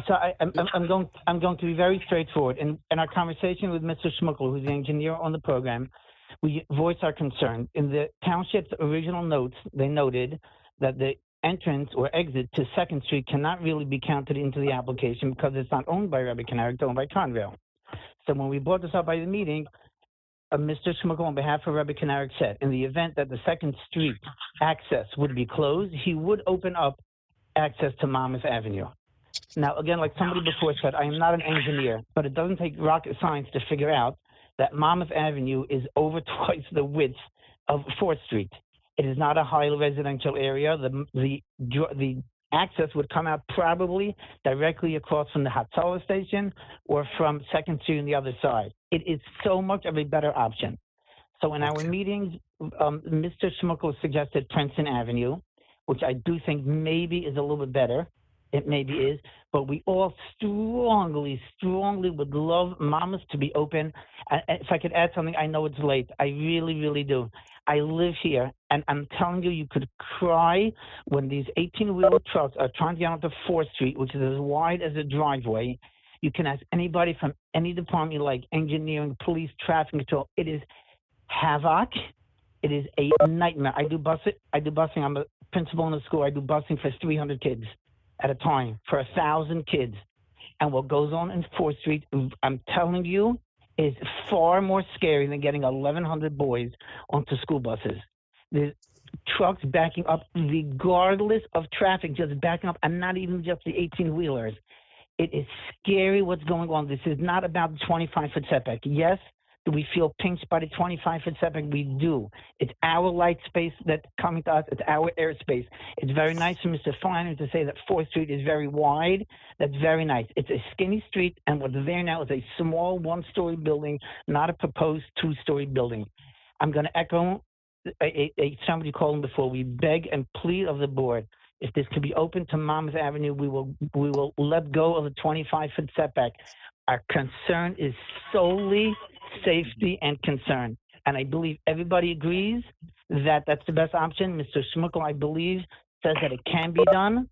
So I'm going to be very straightforward. In our conversation with Mr. Schmuckel, who's the engineer on the program, we voiced our concern. In the township's original notes, they noted that the entrance or exit to 2nd Street cannot really be counted into the application because it's not owned by Rabbi Kanarik, it's owned by Conrail. So when we brought this up by the meeting, Mr. Schmuckel, on behalf of Rabbi Kanarik, said in the event that the 2nd Street access would be closed, he would open up access to Monmouth Avenue. Now, again, like somebody before said, I am not an engineer, but it doesn't take rocket science to figure out that Monmouth Avenue is over twice the width of 4th Street. It is not a highly residential area. The access would come out probably directly across from the Hatzalah station or from 2nd Street on the other side. It is so much of a better option. So in our meetings, Mr. Schmuckel suggested Princeton Avenue, which I do think maybe is a little bit better. It maybe is, but we all strongly would love Monmouth to be open. If I could add something, I know it's late. I really do. I live here, and I'm telling you, you could cry when these 18-wheeler trucks are trying to get onto 4th Street, which is as wide as a driveway. You can ask anybody from any department you like, engineering, police, traffic control. It is havoc. It is a nightmare. I do busing. I'm a principal in the school. I do busing for 300 kids at a time, for 1,000 kids. And what goes on in 4th Street, I'm telling you, is far more scary than getting 1,100 boys onto school buses. There's trucks backing up regardless of traffic, just backing up, and not even just the 18-wheelers. It is scary what's going on. This is not about the 25-foot setback. Yes, do we feel pinched by the 25-foot setback? We do. It's our light space that's coming to us. It's our airspace. It's very nice for Mr. Flannery to say that 4th Street is very wide. That's very nice. It's a skinny street, and what's there now is a small one-story building, not a proposed two-story building. I'm going to echo somebody called before. We beg and plead of the board. If this could be open to Monmouth Avenue, we will let go of the 25-foot setback. Our concern is solely safety and concern. And I believe everybody agrees that that's the best option. Mr. Schmuckel, I believe, says that it can be done.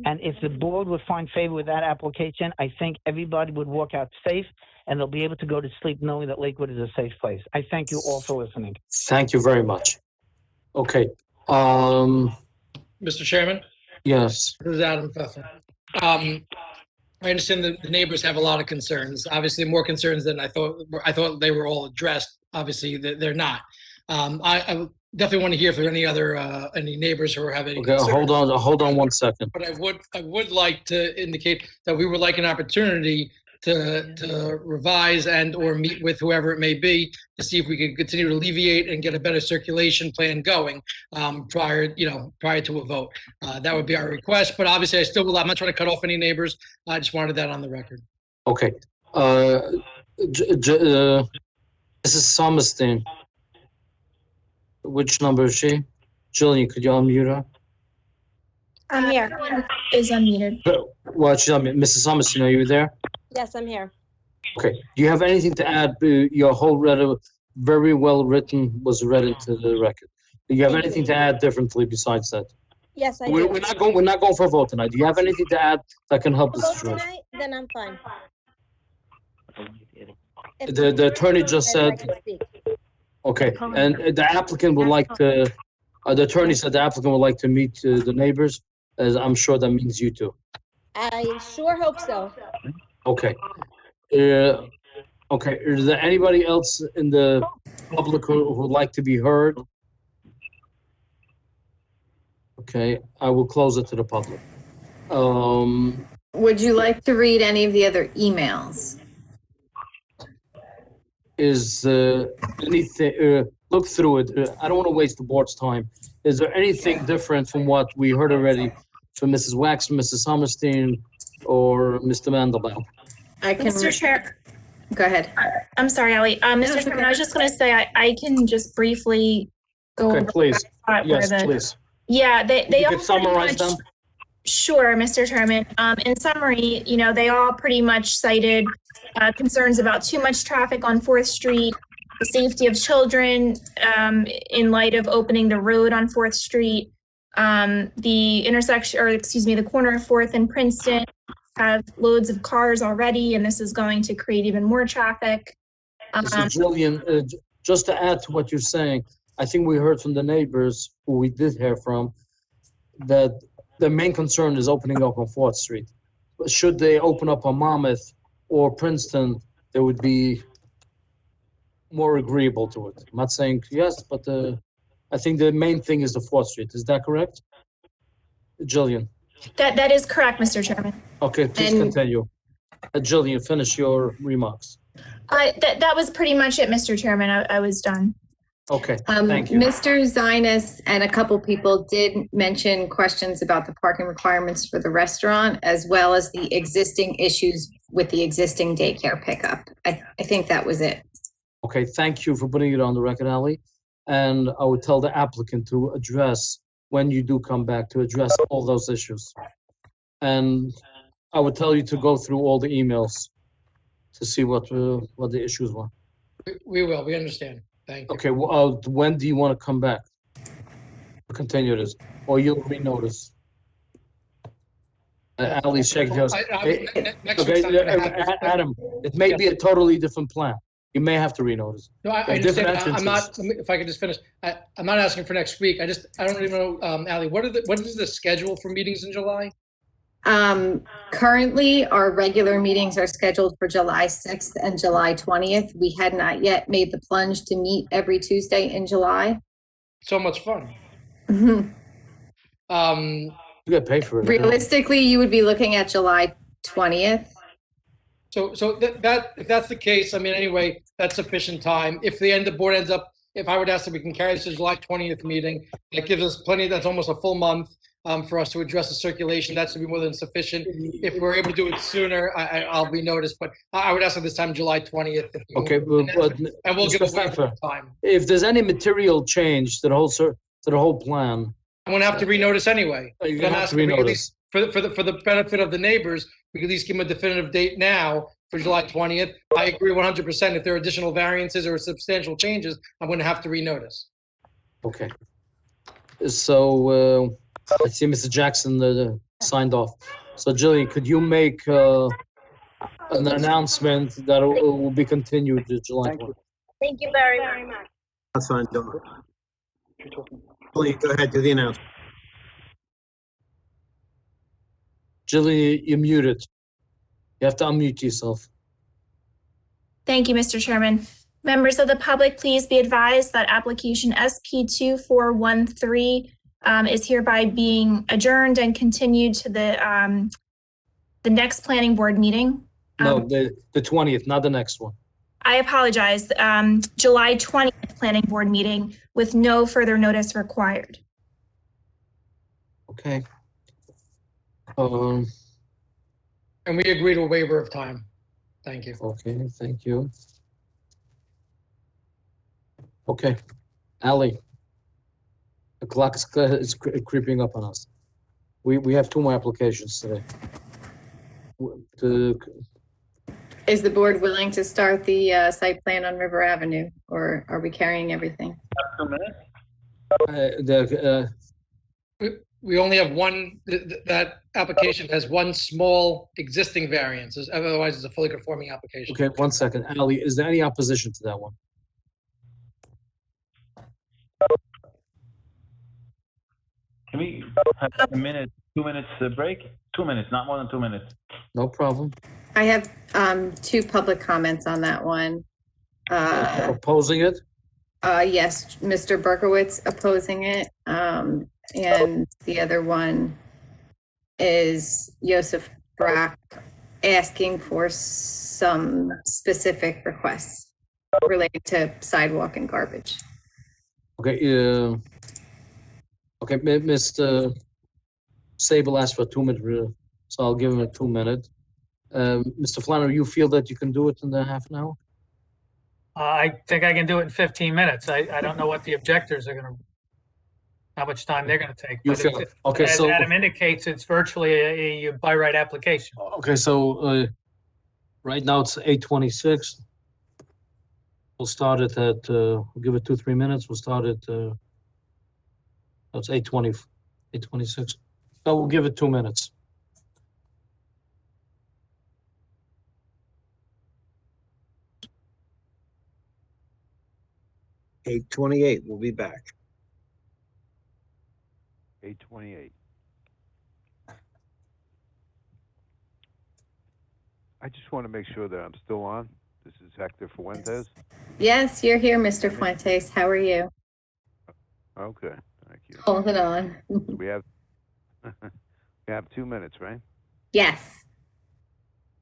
And if the board would find favor with that application, I think everybody would walk out safe and they'll be able to go to sleep knowing that Lakewood is a safe place. I thank you all for listening. Thank you very much. Okay, Mr. Chairman, yes. this is Adam Pfeffer. I understand that the neighbors have a lot of concerns, obviously more concerns than I thought they were all addressed. Obviously, they're not. I definitely want to hear if there are any other, any neighbors who are having any Okay, concerns. hold on 1 second. But I would like to indicate that we would like an opportunity to revise and or meet with whoever it may be to see if we could continue to alleviate and get a better circulation plan going prior to a vote. That would be our request, but obviously I'm not trying to cut off any neighbors. I just wanted that on the record. Okay, Mrs. Sommerstein, which number is she? Jillian, could you unmute her? I'm here. Is unmuted. Well, she's unmuted. Mrs. Sommerstein, are you there? Yes, I'm here. Okay, do you have anything to add? Your whole letter, very well written, was read into the record. Do you have anything to add differently besides that? Yes, I do. We're not going for a vote tonight. Do you have anything to add that can help the Vote situation? tonight, then I'm fine. The attorney just Then I said, can speak. okay, and the applicant would like to, the attorney said the applicant would like to meet the neighbors, as I'm sure that means you too. I sure hope so. Okay. Okay, is there anybody else in the public who would like to be heard? Okay, I will close it to the public. Would you like to read any of the other emails? Is anything, look through it. I don't want to waste the board's time. Is there anything different from what we heard already from Mrs. Wax, Mrs. Hammerstein, or Mr. Mandelbaum? Mr. Chair. Go ahead. I'm sorry, Ali. Mr. Chairman, I was just going to say I can just briefly go Okay, over please. that Yes, where the- please. Yeah, they You all could summarize pretty much- them? Sure, Mr. Chairman. In summary, they all pretty much cited concerns about too much traffic on 4th Street, the safety of children in light of opening the road on 4th Street, the intersection, or excuse me, the corner of 4th and Princeton have loads of cars already, and this is going to create even more traffic. So Jillian, just to add to what you're saying, I think we heard from the neighbors who we did hear from that the main concern is opening up on 4th Street. Should they open up on Monmouth or Princeton, they would be more agreeable to it. I'm not saying yes, but I think the main thing is the 4th Street. Is that correct? Jillian? That is correct, Mr. Chairman. Okay, please continue. Jillian, finish your remarks. That was pretty much it, Mr. Chairman. I was done. Okay, thank you. Mr. Zinas and a couple people did mention questions about the parking requirements for the restaurant, as well as the existing issues with the existing daycare pickup. I think that was it. Okay, thank you for putting it on the record, Ali. And I would tell the applicant to address, when you do come back, to address all those issues. And I would tell you to go through all the emails to see what the issues were. We will. We understand. Thank you. Okay, well, when do you want to come back? Continue this, or you'll renotice? Ali, shake your Next okay, week's not gonna happen. Adam, it may be a totally different plan. You may have to renotice. No, I There's different understand. I'm not, entrances. if I could just finish, I'm not asking for next week. I don't even know, Ali, what is the schedule for meetings in July? Currently, our regular meetings are scheduled for July 6th and July 20th. We had not yet made the plunge to meet every Tuesday in July. So much fun. Mhm. You get paid for it. Realistically, you would be looking at July 20th. So that if that's the case, I mean, anyway, that's sufficient time. If the board ends up, if I would ask that we can carry this to July 20th meeting, that gives us plenty, that's almost a full month for us to address the circulation. That should be more than sufficient. If we're able to do it sooner, I'll be noticed, but I would ask at this time, July 20th. Okay, and but we'll give Mr. a waiver Pfeffer, time. if there's any material change to the whole to the whole plan, I'm gonna have to renotice anyway. You're But gonna I'm have to asking if we could at renotice. least, for the benefit of the neighbors, we could at least give them a definitive date now for July 20th. I agree 100%. If there are additional variances or substantial changes, I'm gonna have to renotice. Okay. So, I see Mr. Jackson signed off. So Jillian, could you make an announcement that it will be continued to July 20th? Thank you very much. That's fine, Bill. Please, go ahead, do the announcement. Jillian, you're muted. You have to unmute yourself. Thank you, Mr. Chairman. Members of the public, please be advised that application SP 2413 is hereby being adjourned and continued to the next planning board meeting. No, the 20th, not the next one. I apologize. July 20th planning board meeting with no further notice required. Okay. And we agree to a waiver of time. Thank you. Okay, thank you. Okay, Ally. The clock is creeping up on us. We have 2 more applications today. Is the board willing to start the site plan on River Avenue, or are we carrying everything? We only have one, that application has one small existing variance, otherwise it's a fully conforming application. Okay, 1 second. Ally, is there any opposition to that one? Can we have a minute, 2 minutes break? 2 minutes, not more than 2 minutes. No problem. I have 2 public comments on that one. Opposing it? Yes, Mr. Berkowitz opposing it. And the other one is Joseph Brack asking for some specific requests related to sidewalk and garbage. Okay, okay, Mr. Sable asked for a 2-minute, so I'll give him a 2-minute. Mr. Flannery, you feel that you can do it in the half an hour? I think I can do it in 15 minutes. I don't know what the objectors are gonna, how much time they're gonna take. You But feel, okay, as so, Adam indicates, it's virtually a by right application. okay, so, right now it's 8:26. We'll start it at, we'll give it 2-3 minutes. We'll start at, it's 8:20, 8:26. So we'll give it 2 minutes. (8:28), we'll be back. 8:28. I just want to make sure that I'm still on. This is Hector Fuentes. Yes, you're here, Mr. Fuentes. How are you? Okay, thank you. Holding on. We have 2 minutes, right? Yes,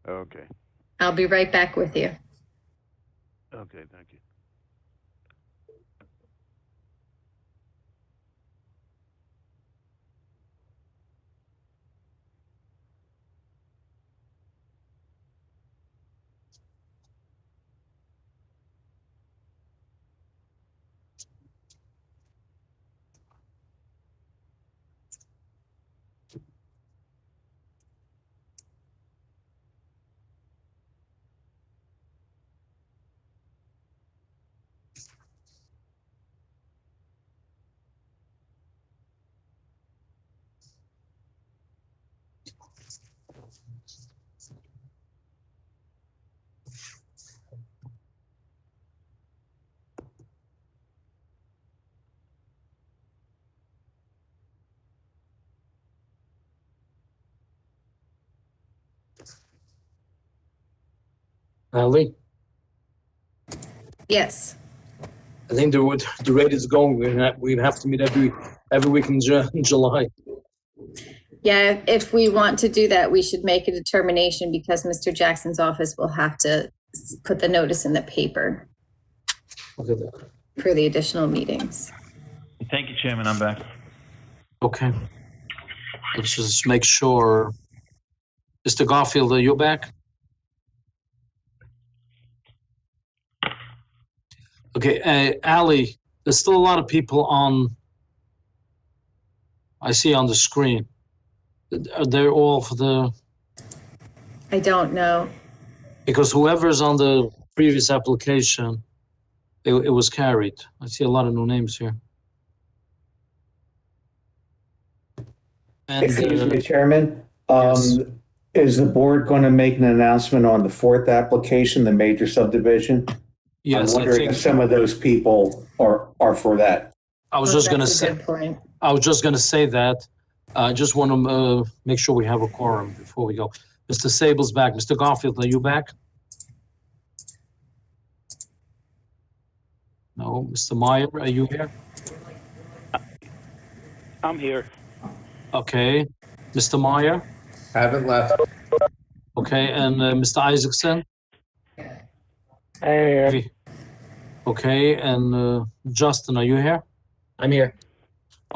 Okay. I'll be right back with you. Okay, thank you. Lee, Yes. I think the rate is going. We'd have to meet every week in July. Yeah, if we want to do that, we should make a determination because Mr. Jackson's office will have to put the notice in the paper Look at that. for the additional meetings. Thank you, Chairman. I'm back. Okay. Let's just make sure. Mr. Garfield, are you back? Okay, Ally, there's still a lot of people on I see on the screen. They're all for the, I don't know. because whoever's on the previous application, it was carried. I see a lot of new names here. And Excuse me, Chairman. yes. Is the board going to make an announcement on the fourth application, the major subdivision? Yes, I'm I wondering think if some of those people are for that. I was Oh, just gonna that's a say, good point. I was just gonna say that. I just want to make sure we have a quorum before we go. Mr. Sable's back. Mr. Garfield, are you back? No. Mr. Meyer, are you here? I'm here. Okay. Mr. Meyer? Haven't left. Okay, and Mr. Isaacson? I'm here. Okay, and Justin, are you here? I'm here.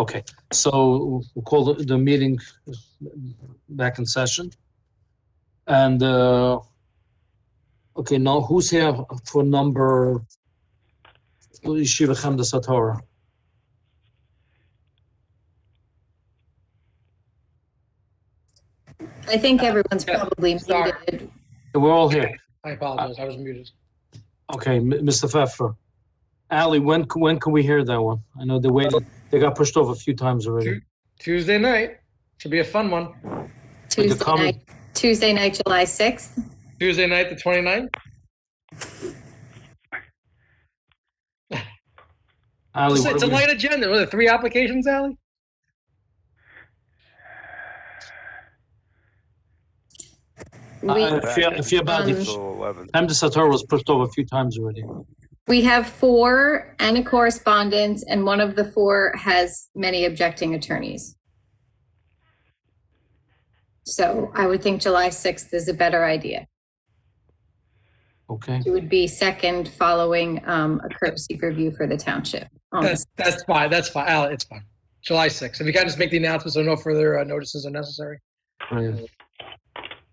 Okay, so we'll call the meeting back in session. And okay, now who's here for number Yeshiva Chemda Satorah? I think everyone's probably muted. We're all here. I apologize. I was muted. Okay, Mr. Pfeffer. Ali, when can we hear that one? I know they waited. They got pushed over a few times already. Tuesday night. Should be a fun one. Tuesday night, July 6th. Tuesday night, the 29th. Ali, It's a light agenda. What are there, 3 applications, Ali? If you're about it, Chemda Satorah was pushed over a few times already. We have 4 and a correspondence, and one of the 4 has many objecting attorneys. So I would think July 6th is a better idea. Okay. It would be second following a courtesy review for the township. That's fine. That's fine. Al, it's fine. July 6th. If you can just make the announcement so no further notices are necessary. Right.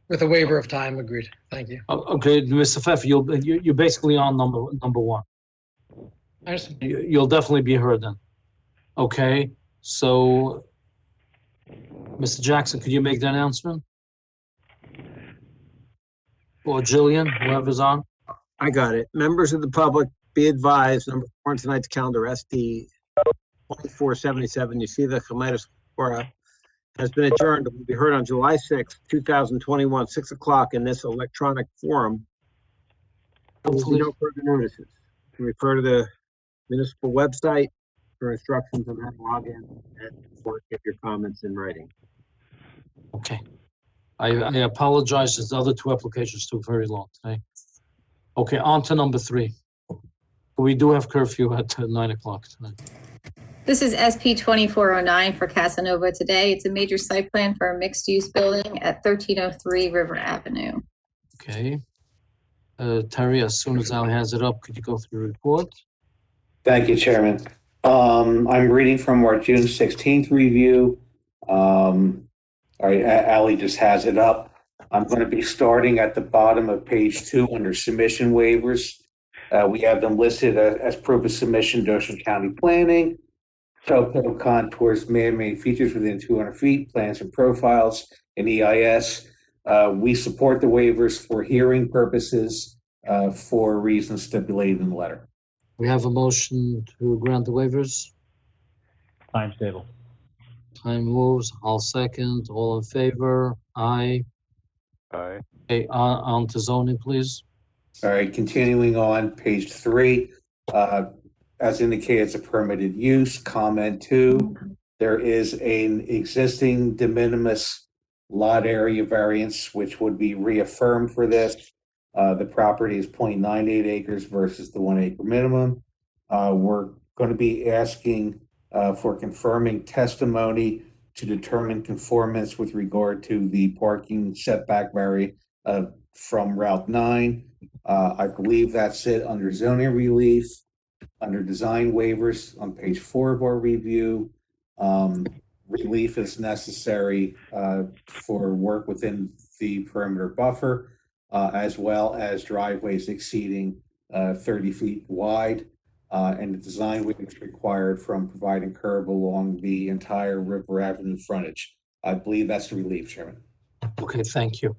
With a waiver of time, agreed. Thank you. Okay, Mr. Pfeffer, you're basically on number 1. I understand. You'll definitely be heard then. Okay, so Mr. Jackson, could you make the announcement? Or Jillian, whoever's on? I got it. Members of the public, be advised, number 4 on tonight's calendar, SD 2477, Yeshiva Chemda Satorah has been adjourned. It will be heard on July 6th, 2021, 6 o'clock in this electronic forum. There will be no further notices. You can refer to the municipal website for instructions on how to log in and get your comments in writing. Okay. I apologize, the other 2 applications took very long today. Okay, on to number 3. We do have curfew at 9 o'clock tonight. This is SP 2409 for Casanova today. It's a major site plan for a mixed-use building at 1303 River Avenue. Okay. Terry, as soon as Ali has it up, could you go through the report? Thank you, Chairman. I'm reading from our June 16th review. All right, Ali just has it up. I'm going to be starting at the bottom of page 2 under submission waivers. We have them listed as proof of submission to Ocean County Planning. Topo contours, man-made features within 200 feet, plans and profiles, and EIS. We support the waivers for hearing purposes for reasons stipulated in the letter. We have a motion to grant the waivers. Times table. Time moves. I'll second. All in favor? Aye. Aye. Okay, on to zoning, please. All right, continuing on page 3. As indicated, it's a permitted use. Comment 2, there is an existing de minimis lot area variance, which would be reaffirmed for this. The property is 0.98 acres versus the 1 acre minimum. We're going to be asking for confirming testimony to determine conformance with regard to the parking setback variance from Route 9. I believe that's it under zoning relief. Under design waivers on page 4 of our review, relief is necessary for work within the perimeter buffer, as well as driveways exceeding 30 feet wide. and the design waivers required from providing curb along the entire River Avenue frontage. I believe that's the relief, Chairman. Okay, thank you.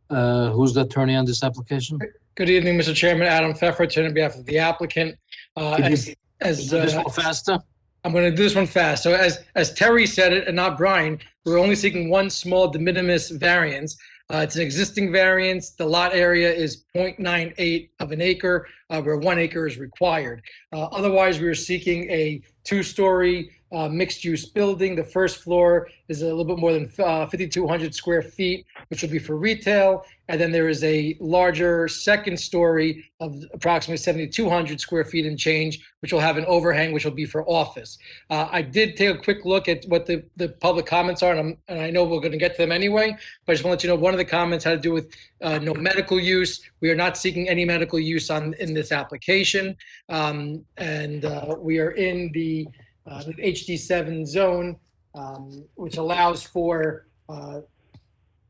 Who's the attorney on this application? Good evening, Mr. Chairman. Adam Pfefferton on behalf of the applicant. Could you do this one faster? I'm going to do this one fast. So as Terry said it, and not Brian, we're only seeking one small de minimis variance. It's an existing variance. The lot area is 0.98 of an acre, where 1 acre is required. Otherwise, we are seeking a 2-story mixed-use building. The first floor is a little bit more than 5,200 square feet, which will be for retail. And then there is a larger second story of approximately 7,200 square feet and change, which will have an overhang, which will be for office. I did take a quick look at what the public comments are, and I know we're going to get to them anyway, but I just want to let you know one of the comments had to do with no medical use. We are not seeking any medical use in this application. We are in the HD7 zone, which allows for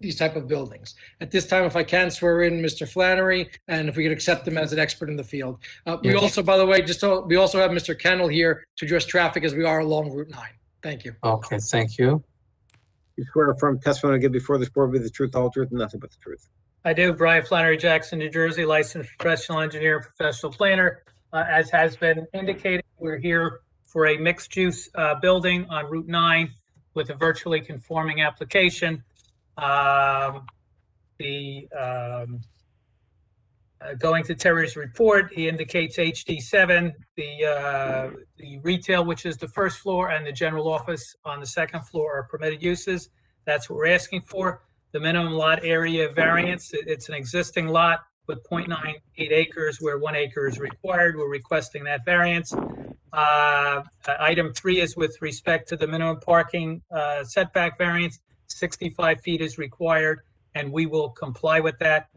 these type of buildings. At this time, if I can swear in Mr. Flannery, and if we could accept him as an expert in the field. We Yes. also, by the way, we also have Mr. Kennel here to address traffic as we are along Route 9. Thank you. Okay, thank you. You swear affirm testimony give before this board be the truth, the whole truth, and nothing but the truth. I do. Brian Flannery Jackson, New Jersey, licensed professional engineer and professional planner. As has been indicated, we're here for a mixed-use building on Route 9 with a virtually conforming application. Going to Terry's report, he indicates HD7, the retail, which is the first floor, and the general office on the second floor are permitted uses. That's what we're asking for. The minimum lot area variance, it's an existing lot with 0.98 acres where 1 acre is required. We're requesting that variance. Item 3 is with respect to the minimum parking setback variance. 65 feet is required, and we will comply with that,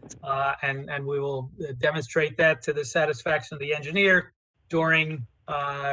and we will demonstrate that to the satisfaction of the engineer during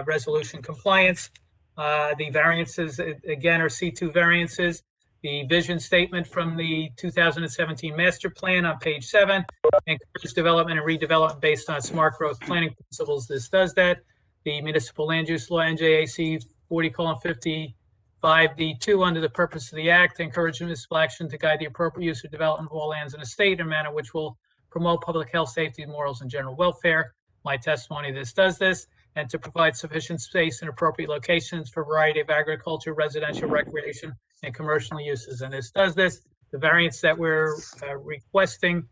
resolution compliance. The variances, again, are C2 variances. The vision statement from the 2017 master plan on page 7 encourages development and redevelopment based on smart growth planning principles. This does that. The municipal land use law, NJAC 40:55D2, under the purpose of the act, encourages municipal action to guide the appropriate use of development of all lands in a state in a manner which will promote public health, safety, morals, and general welfare. My testimony, this does this, and to provide sufficient space in appropriate locations for a variety of agriculture, residential, recreation, and commercial uses. And this does this. The variance that we're requesting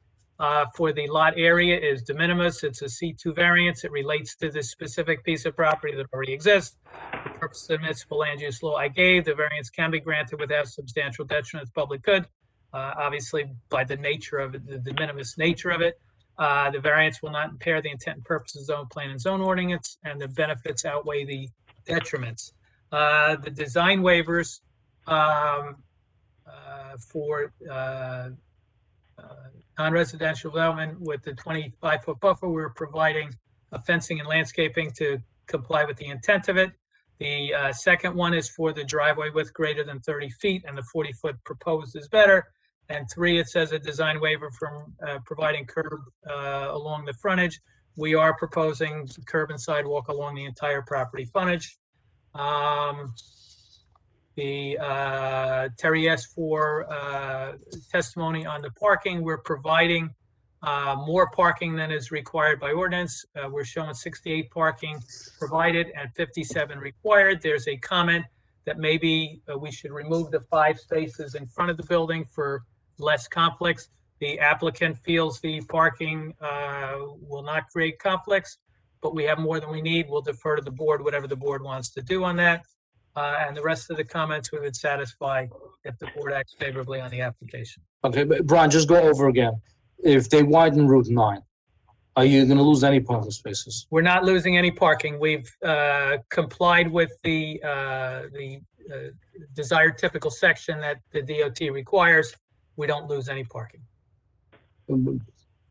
for the lot area is de minimis. It's a C2 variance. It relates to this specific piece of property that already exists. The purpose of the municipal land use law I gave, the variance can be granted without substantial detriment to public good. Obviously, by the nature of it, the de minimis nature of it, the variance will not impair the intent and purpose of zone plan and zone ordinance, and the benefits outweigh the detriments. The design waivers for non-residential development with the 25-foot buffer, we're providing fencing and landscaping to comply with the intent of it. The second one is for the driveway width greater than 30 feet, and the 40-foot proposed is better. And 3, it says a design waiver from providing curb along the frontage. We are proposing curb and sidewalk along the entire property frontage. Terry asked for testimony on the parking. We're providing more parking than is required by ordinance. We're showing 68 parking provided and 57 required. There's a comment that maybe we should remove the 5 spaces in front of the building for less conflicts. The applicant feels the parking will not create conflicts, but we have more than we need. We'll defer to the board, whatever the board wants to do on that. And the rest of the comments we would satisfy if the board acts favorably on the application. Okay, but Brian, just go over again. If they widen Route 9, are you going to lose any parking spaces? We're not losing any parking. We've complied with the desired typical section that the DOT requires. We don't lose any parking. Are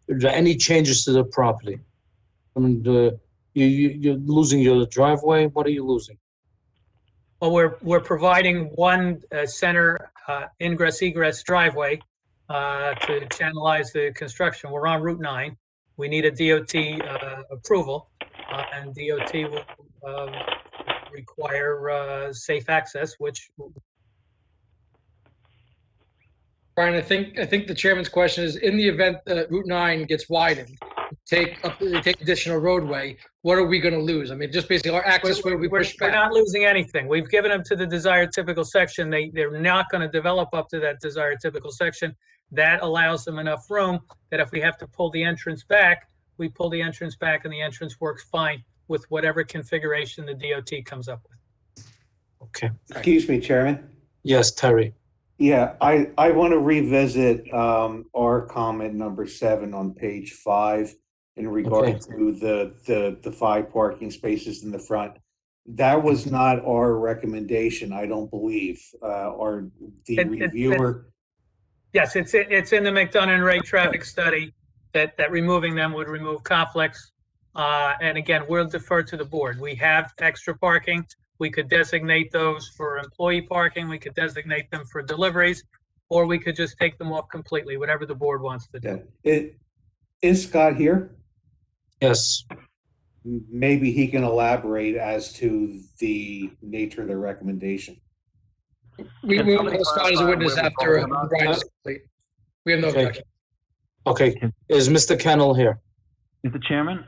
there any changes to the property? I mean, you're losing your driveway. What are you losing? Well, we're providing one center ingress-egress driveway to channelize the construction. We're on Route 9. We need a DOT approval. and DOT will require safe access, which Brian, I think the chairman's question is, in the event that Route 9 gets widened, take additional roadway, what are we going to lose? I mean, just basically our access road we push we're back. not losing anything. We've given them to the desired typical section. They're not going to develop up to that desired typical section. That allows them enough room that if we have to pull the entrance back, we pull the entrance back and the entrance works fine with whatever configuration the DOT comes up with. Okay. Excuse me, Chairman. Yes, Terry. Yeah, I want to revisit our comment number 7 on page 5 in regard to the 5 parking spaces in the front. That was not our recommendation, I don't believe. The reviewer. Yes, it's in the McDonough and Ray traffic study that removing them would remove conflicts. And again, we'll defer to the board. We have extra parking. We could designate those for employee parking. We could designate them for deliveries, or we could just take them off completely, whatever the board wants to do. Is Scott here? Yes. Maybe he can elaborate as to the nature of the recommendation. We will call Scott as a witness after Brian is complete. We have no objection. Okay. Is Mr. Kennel here? Mr. Chairman?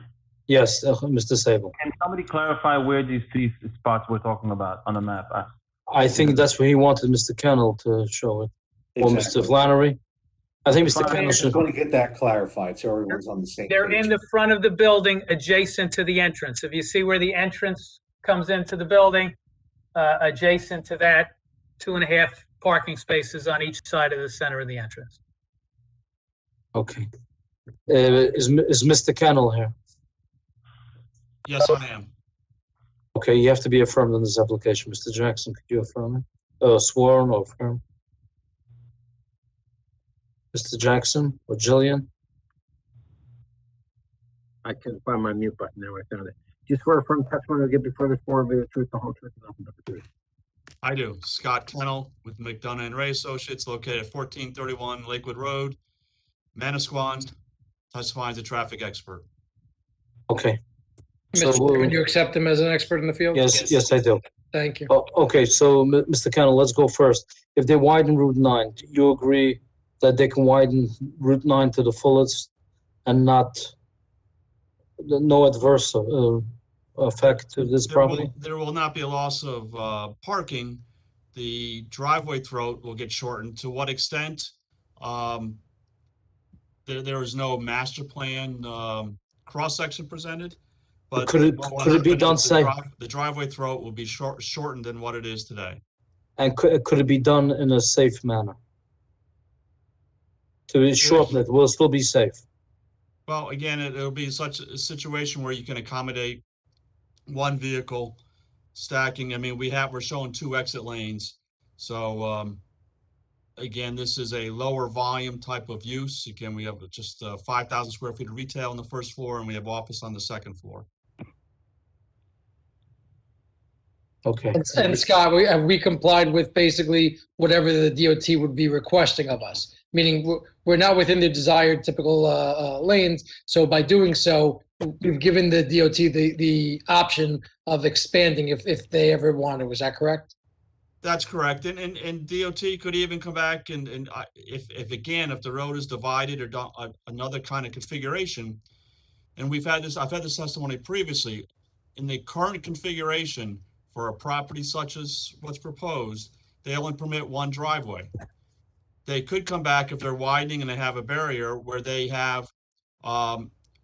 Yes, Mr. Sable. Can somebody clarify where these 3 spots we're talking about on the map? I think that's where he wanted Mr. Kennel to show it. Or Mr. Flannery. I think Mr. Kennel should. Just want to get that clarified so everyone's on the same They're page. in the front of the building adjacent to the entrance. If you see where the entrance comes into the building, adjacent to that, 2.5 parking spaces on each side of the center of the entrance. Okay. Is Mr. Kennel here? Yes, I am. Okay, you have to be affirmed on this application. Mr. Jackson, could you affirm it? Sworn or affirm? Mr. Jackson or Jillian? I couldn't find my mute button. Now I found it. Do you swear affirm testimony will give before this board be the truth, the whole truth, and nothing but the truth? I do. Scott Kennel with McDonough and Ray Associates, located at 1431 Lakewood Road, Manasquan, testifying as a traffic expert. Okay. Mr. Chairman, you accept him as an expert in the field? Yes, I do. Thank you. Okay, so Mr. Kennel, let's go first. If they widen Route 9, do you agree that they can widen Route 9 to the fullest and no adverse effect to this property? There will not be a loss of parking. The driveway throat will get shortened. To what extent? There is no master plan cross-section presented. But could it be done safe? The driveway throat will be shortened than what it is today. And could it be done in a safe manner? To shorten it, will it still be safe? Well, again, it'll be such a situation where you can accommodate one vehicle stacking. I mean, we're showing 2 exit lanes. So again, this is a lower volume type of use. Again, we have just 5,000 square feet of retail on the first floor, and we have office on the second floor. Okay. And Scott, have we complied with basically whatever the DOT would be requesting of us? Meaning we're not within the desired typical lanes. So by doing so, we've given the DOT the option of expanding if they ever want to. Is that correct? That's correct. And DOT could even come back and if the road is divided or another kind of configuration, and I've had this testimony previously, in the current configuration for a property such as what's proposed, they only permit 1 driveway. They could come back if they're widening and they have a barrier where they have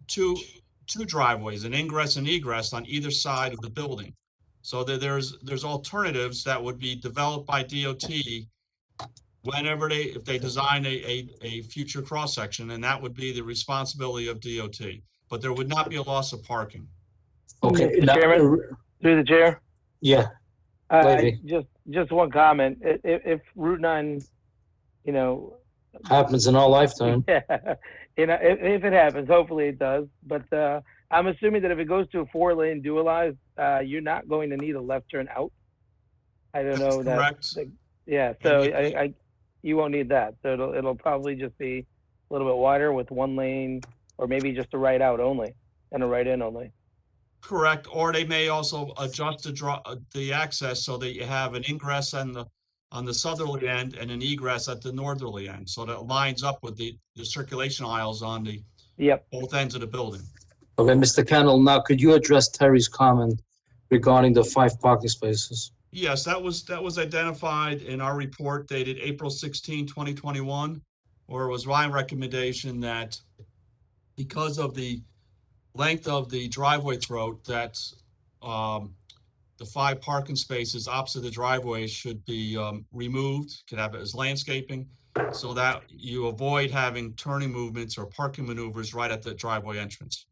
two driveways, an ingress and egress on either side of the building. So there's alternatives that would be developed by DOT if they design a future cross section, and that would be the responsibility of DOT. But there would not be a loss of parking. Okay. Mr. Chairman, through the chair. Yeah. Just one comment. If Route 9, happens in our lifetime. Yeah, if it happens, hopefully it does. But I'm assuming that if it goes to a 4-lane dualized, you're not going to need a left turn out. I don't know that. Correct. Yeah, so you won't need that. So it'll probably just be a little bit wider with 1 lane, or maybe just a right out only and a right in only. Correct, or they may also adjust the access so that you have an ingress on the southerly end and an egress at the northerly end, so that it lines up with the circulation aisles on the both ends of the building. Okay, Mr. Kennel, now could you address Terry's comment regarding the 5 parking spaces? Yes, that was identified in our report dated April 16, 2021, or it was my recommendation that because of the length of the driveway throat, that the 5 parking spaces opposite the driveway should be removed, could have it as landscaping, so that you avoid having turning movements or parking maneuvers right at the driveway entrance.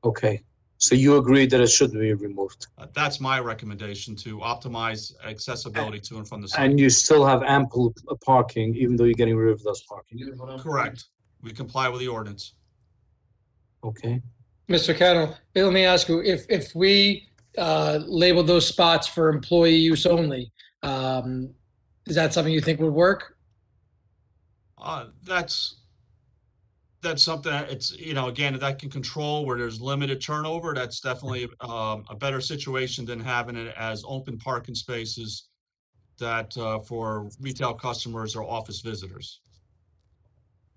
Okay, so you agree that it should be removed? That's my recommendation to optimize accessibility to and from the site. And you still have ample parking, even though you're getting rid of those parking? Correct. We comply with the ordinance. Okay. Mr. Kennel, let me ask you, if we label those spots for employee use only, is that something you think would work? That's something that it's, again, that can control where there's limited turnover. That's definitely a better situation than having it as open parking spaces that for retail customers or office visitors.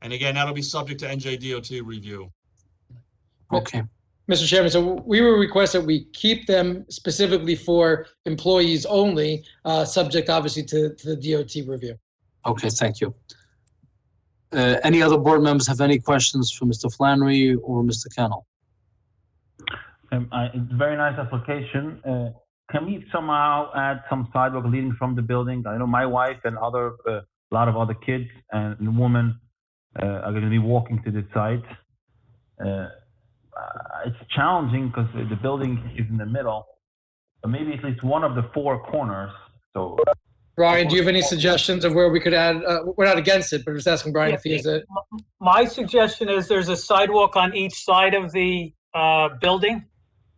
And again, that'll be subject to NJDOT review. Okay. Mr. Chairman, so we will request that we keep them specifically for employees only, subject obviously to the DOT review. Okay, thank you. Any other board members have any questions for Mr. Flannery or Mr. Kennel? It's a very nice application. Can we somehow add some sidewalk leading from the building? I know my wife and a lot of other kids and the woman are going to be walking to the site. It's challenging because the building is in the middle, but maybe at least one of the 4 corners. So, Brian, do you have any suggestions of where we could add? We're not against it, but just asking Brian if he has it. My suggestion is there's a sidewalk on each side of the building.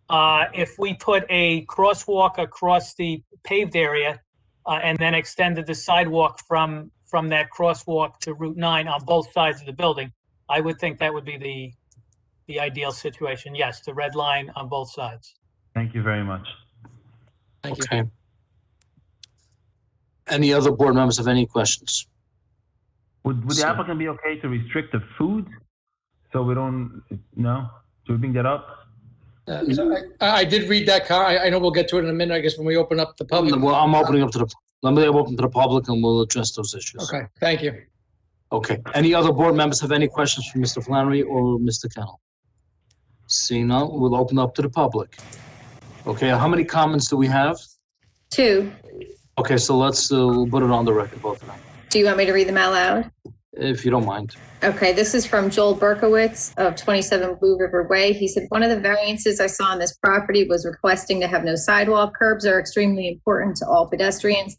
If we put a crosswalk across the paved area and then extended the sidewalk from that crosswalk to Route 9 on both sides of the building, I would think that would be the ideal situation. Yes, the red line on both sides. thank you very much. Thank you. Okay. Any other board members have any questions? Would the applicant be okay to restrict the food? So we don't, no? Should we bring that up? I did read that. I know we'll get to it in a minute, I guess, when we open up the public. Well, I'm opening up to let me open to the public and we'll address those issues. Okay, thank you. Okay. Any other board members have any questions for Mr. Flannery or Mr. Kennel? Seeing none, we'll open up to the public. Okay, how many comments do we have? 2. Okay, so let's put it on the record, both of them, Do you want me to read them out loud? if you don't mind. Okay, this is from Joel Berkowitz of 27 Blue River Way. He said, one of the variances I saw on this property was requesting to have no sidewalk. Curbs are extremely important to all pedestrians.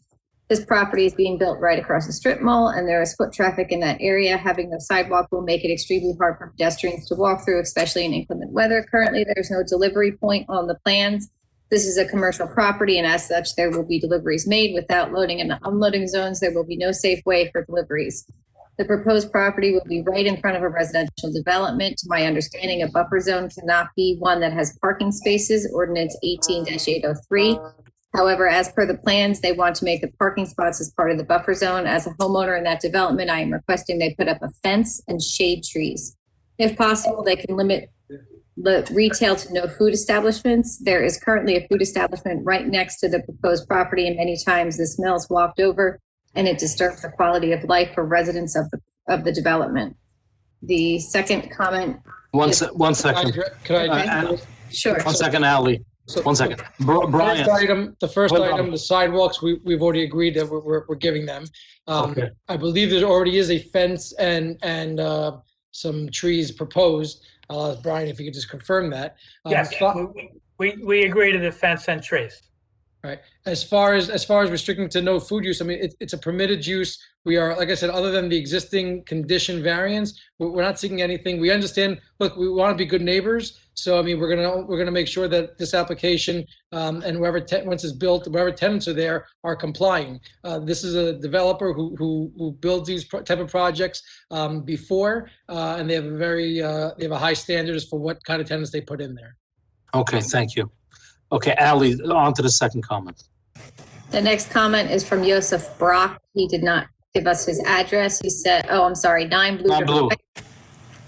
This property is being built right across the strip mall and there is foot traffic in that area. Having no sidewalk will make it extremely hard for pedestrians to walk through, especially in inclement weather. Currently, there's no delivery point on the plans. This is a commercial property and as such, there will be deliveries made without loading and unloading zones. There will be no safe way for deliveries. The proposed property will be right in front of a residential development. To my understanding, a buffer zone cannot be one that has parking spaces, ordinance 18-803. However, as per the plans, they want to make the parking spots as part of the buffer zone. As a homeowner in that development, I am requesting they put up a fence and shade trees. If possible, they can limit the retail to no food establishments. There is currently a food establishment right next to the proposed property, and many times the smells waft over and it disturbs the quality of life for residents of the development. The second comment. One second. Could I? Sure. 1 second, Ally. 1 second. Brian. The first Hold on. item, the sidewalks, we've already agreed that we're giving them. Okay. I believe there already is a fence and some trees proposed. I'll ask Brian if you could just confirm that. Yes, we agree to the fence and trees. Right. As far as restricting to no food use, I mean, it's a permitted use. We are, like I said, other than the existing condition variance, we're not seeking anything. We understand, look, we want to be good neighbors. So, I mean, we're going to make sure that this application and once it's built, wherever tenants are there are complying. This is a developer who builds these type of projects before, and they have they have a high standard as for what kind of tenants they put in there. Okay, thank you. Okay, Ali, on to the second comment. The next comment is from Joseph Brock. He did not give us his address. He said, oh, I'm sorry, 9 Blue River Blue. Way,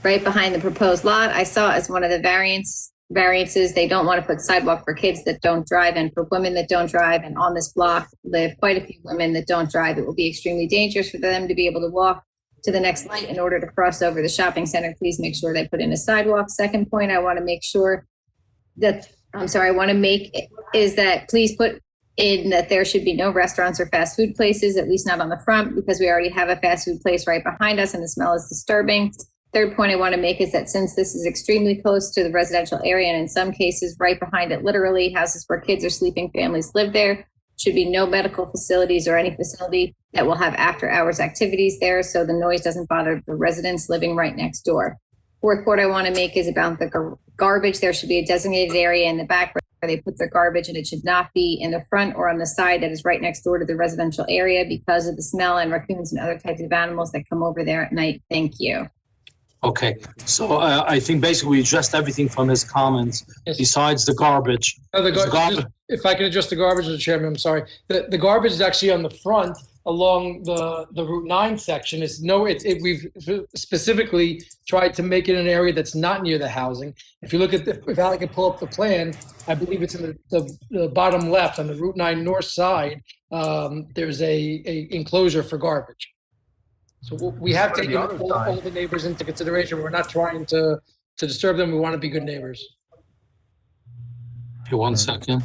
right behind the proposed lot. I saw as one of the variances, they don't want to put sidewalk for kids that don't drive and for women that don't drive. And on this block live quite a few women that don't drive. It will be extremely dangerous for them to be able to walk to the next light in order to cross over the shopping center. Please make sure they put in a sidewalk. Second point, I want to make sure that, I want to make is that please put in that there should be no restaurants or fast food places, at least not on the front, because we already have a fast food place right behind us and the smell is disturbing. Third point I want to make is that since this is extremely close to the residential area and in some cases right behind it, literally houses where kids or sleeping families live there, should be no medical facilities or any facility that will have after hours activities there. So the noise doesn't bother the residents living right next door. Fourth point I want to make is about the garbage. There should be a designated area in the back where they put their garbage, and it should not be in the front or on the side that is right next door to the residential area because of the smell and raccoons and other types of animals that come over there at night. Thank you. Okay, so I think basically we addressed everything from his comments besides the garbage. If I could address the garbage, Mr. Chairman, I'm sorry. The garbage is actually on the front along the Route 9 section. We've specifically tried to make it an area that's not near the housing. If you look at if Ali can pull up the plan, I believe it's in the bottom left on the Route 9 north side. There's a enclosure for garbage. So we have taken all the neighbors into consideration. We're not trying to disturb them. We want to be good neighbors. Okay, 1 second.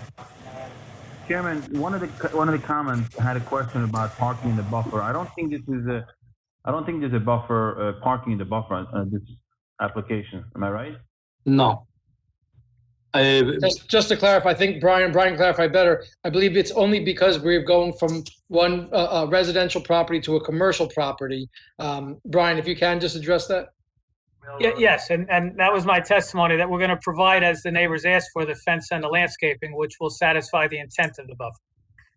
Chairman, one of the comments had a question about parking in the buffer. I don't think there's a buffer parking in the buffer on this application. Am I right? No. Just to clarify, I think Brian clarified better. I believe it's only because we're going from one residential property to a commercial property. Brian, if you can just address that. Yes, and that was my testimony, that we're going to provide, as the neighbors asked for, the fence and the landscaping, which will satisfy the intent of the buffer.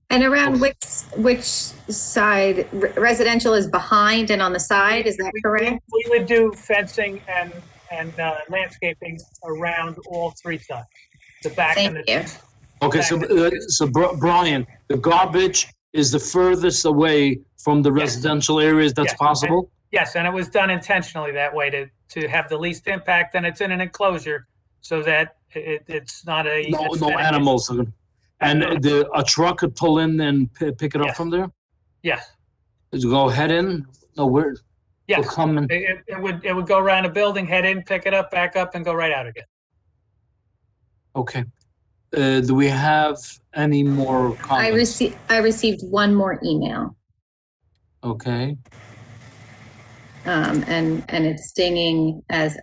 And around which side, residential is behind and on the side, is that correct? We would do fencing and landscaping around all three sides, the back and the Thank you. Okay, so Brian, the garbage is the furthest away from the residential areas that's possible? Yes, and it was done intentionally that way to have the least impact, and it's in an enclosure so that it's not a... No animals. And a truck could pull in and pick it up from there? Yes. Did you go head in? No, where? Yes. Come in. It would go around a building, head in, pick it up, back up, and go right out again. Okay. Do we have any more comments? I received one more email. Okay. And it's stinging as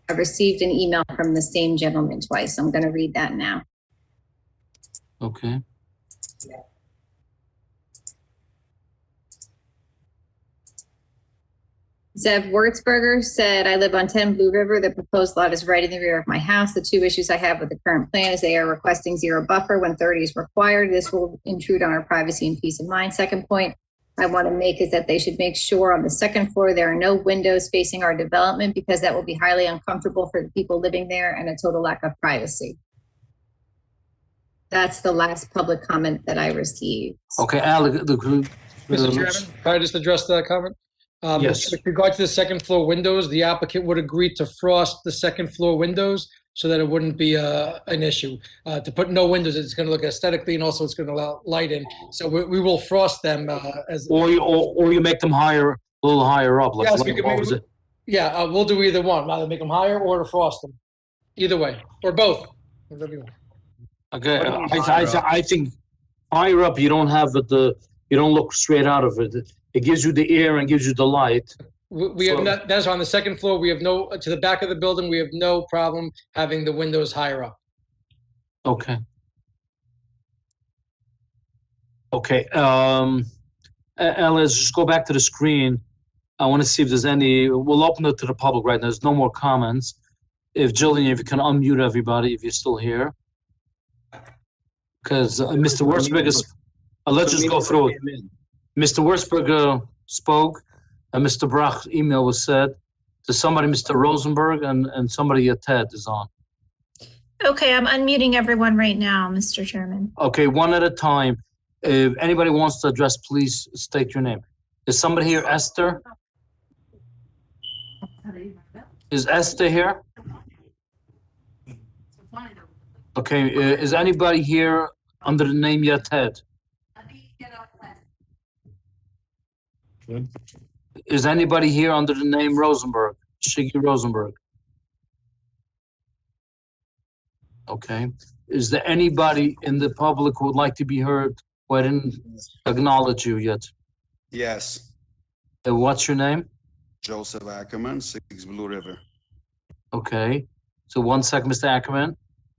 I received an email from the same gentleman twice. I'm going to read that now. Okay. Zev Wertzberger said, I live on 10 Blue River. The proposed lot is right in the rear of my house. The two issues I have with the current plan is they are requesting 0 buffer when 30 is required. This will intrude on our privacy and peace of mind. Second point I want to make is that they should make sure on the second floor there are no windows facing our development because that will be highly uncomfortable for the people living there and a total lack of privacy. That's the last public comment that I received. Okay, Alec, Mr. Chairman, can I just address that comment? Yes. With regard to the second floor windows, the applicant would agree to frost the second floor windows so that it wouldn't be an issue. To put no windows, it's going to look aesthetically, and also it's going to allow light in. So we will frost them as. Or you make them higher, a little higher up. Like, Yes, like we can what make was them, it? yeah, we'll do either one. Either make them higher or to frost them. Either way, or both. Whatever you want. Okay, I think higher up you don't have you don't look straight out of it. It gives you the air and gives you the light. We have not, that's on the second floor. We have to the back of the building, we have no problem having the windows higher up. Okay. Okay, let's just go back to the screen. I want to see if there's we'll open it to the public right now. There's no more comments. If Jillian, if you can unmute everybody, if you're still here. Because Mr. Wurzburg is, let's just go through it. Mr. Wurzburg spoke, and Mr. Brach's email was said to somebody, Mr. Rosenberg, and somebody at TED is on. Okay, I'm unmuting everyone right now, Mr. Chairman. Okay, one at a time. If anybody wants to address, please state your name. Is somebody here, Esther? Is Esther here? Okay, is anybody here under the name Yated? Is anybody here under the name Rosenberg, Shiggy Rosenberg? Okay. Is there anybody in the public who would like to be heard who I didn't acknowledge you yet? Yes, What's your name? Joseph Ackerman, 6 Blue River. Okay. So 1 second, Mr. Ackerman.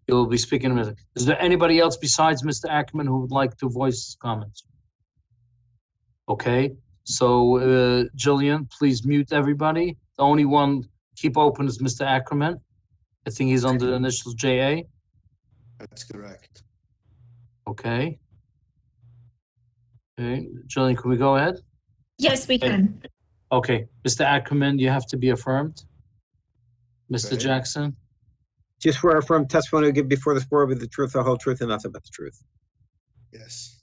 You'll be speaking in a minute. Is there anybody else besides Mr. Ackerman who would like to voice comments? Okay. So Jillian, please mute everybody. The only one keep open is Mr. Ackerman. I think he's under the initials JA. That's correct. Okay. Okay, Jillian, can we go ahead? Yes, we can. Okay, Mr. Ackerman, you have to be affirmed. Mr. Okay. Jackson, Just swear affirm testimony will give before this board with the truth, the whole truth, and nothing but the truth. Yes.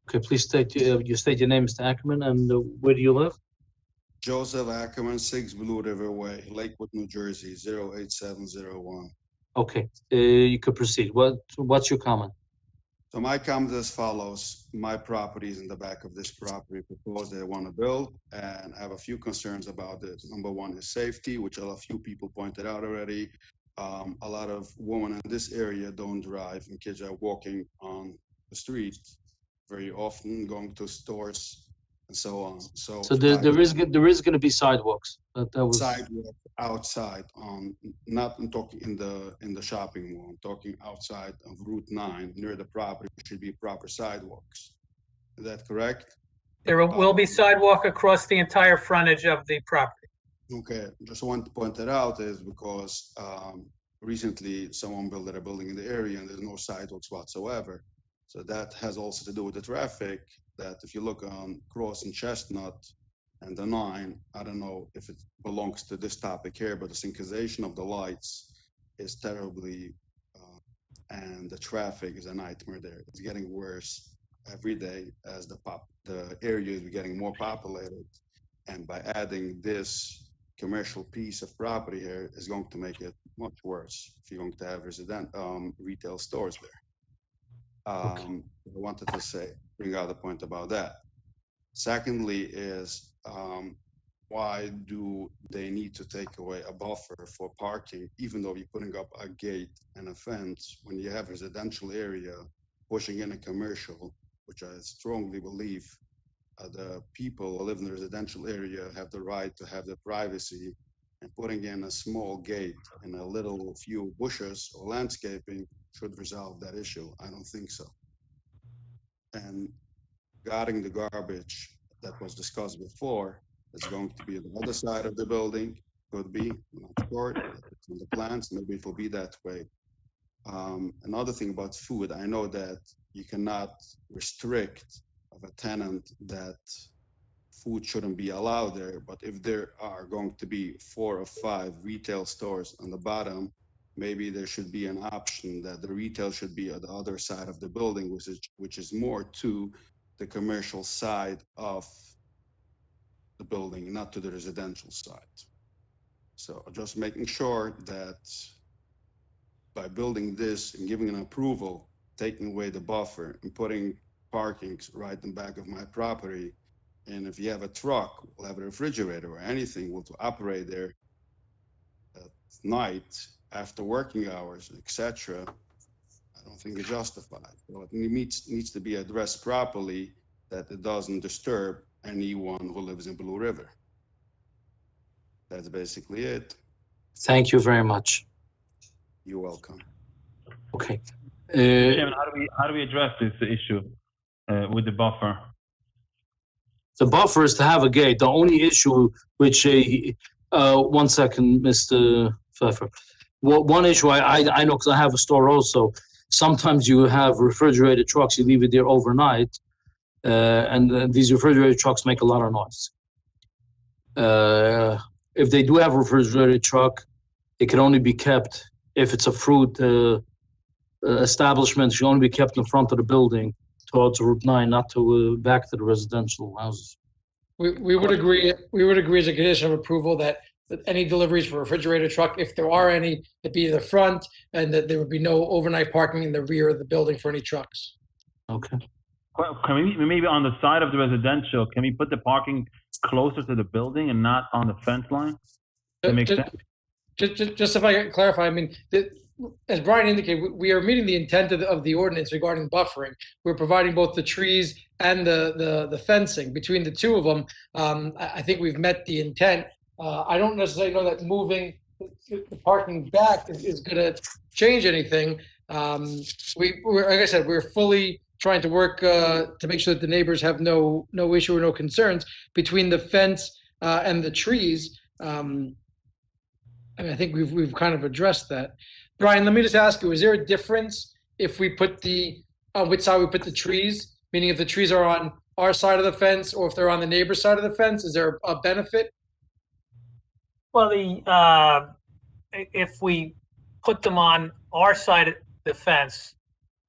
okay, please state you state your name, Mr. Ackerman, and where do you live? Joseph Ackerman, 6 Blue River Way, Lakewood, New Jersey, 08701. Okay, you could proceed. What's your comment? So my comment is as follows. My property is in the back of this property proposed they want to build, and I have a few concerns about this. Number one is safety, which a few people pointed out already. A lot of women in this area don't drive, and kids are walking on the street very often, going to stores and so on. So there is going to be sidewalks. That was sidewalk outside on, not I'm talking in the shopping mall, I'm talking outside of Route 9 near the property should be proper sidewalks. Is that correct? There will be sidewalk across the entire frontage of the property. Okay, just want to point that out is because recently someone built a building in the area and there's no sidewalks whatsoever. So that has also to do with the traffic, that if you look on Cross and Chestnut and the 9, I don't know if it belongs to this topic here, but the synchronization of the lights is terribly, and the traffic is a nightmare there. It's getting worse every day as the area is getting more populated. And by adding this commercial piece of property here is going to make it much worse if you're going to have retail stores there. I wanted to bring out a point about that. Secondly is why do they need to take away a buffer for parking, even though you're putting up a gate and a fence when you have residential area pushing in a commercial, which I strongly believe the people who live in the residential area have the right to have their privacy, and putting in a small gate and a little few bushes or landscaping should resolve that issue. I don't think so. And regarding the garbage that was discussed before, it's going to be on the other side of the building, could be, I'm not sure, it's on the plans, maybe it will be that way. Another thing about food, I know that you cannot restrict of a tenant that food shouldn't be allowed there, but if there are going to be 4 or 5 retail stores on the bottom, maybe there should be an option that the retail should be at the other side of the building, which is more to the commercial side of the building, not to the residential side. So just making sure that by building this and giving an approval, taking away the buffer and putting parkings right in the back of my property, and if you have a truck, we'll have a refrigerator or anything will to operate there at night after working hours, etc. I don't think it's justified. So it needs to be addressed properly that it doesn't disturb anyone who lives in Blue River. That's basically it. Thank you very much. You're welcome. Okay. Chairman, how do we address this issue with the buffer? The buffer is to have a gate. The only issue which 1 second, Mr. Pfeffer. One issue I know because I have a store also. Sometimes you have refrigerated trucks, you leave it there overnight, and these refrigerated trucks make a lot of noise. If they do have a refrigerated truck, it can only be kept if it's a fruit establishment, should only be kept in front of the building towards Route 9, not to back to the residential houses. We would agree as a condition of approval that any deliveries for a refrigerator truck, if there are any, it be in the front, and that there would be no overnight parking in the rear of the building for any trucks. Okay. Well, can we maybe on the side of the residential, can we put the parking closer to the building and not on the fence line? That makes sense. Just if I can clarify, I mean, as Brian indicated, we are meeting the intent of the ordinance regarding buffering. We're providing both the trees and the fencing. Between the two of them, I think we've met the intent. I don't necessarily know that moving the parking back is going to change anything. We're, like I said, we're fully trying to work to make sure that the neighbors have no issue or no concerns between the fence and the trees. I mean, I think we've kind of addressed that. Brian, let me just ask you: is there a difference if we put on which side we put the trees? Meaning, if the trees are on our side of the fence or if they're on the neighbor's side of the fence, is there a benefit? Well, if we put them on our side of the fence,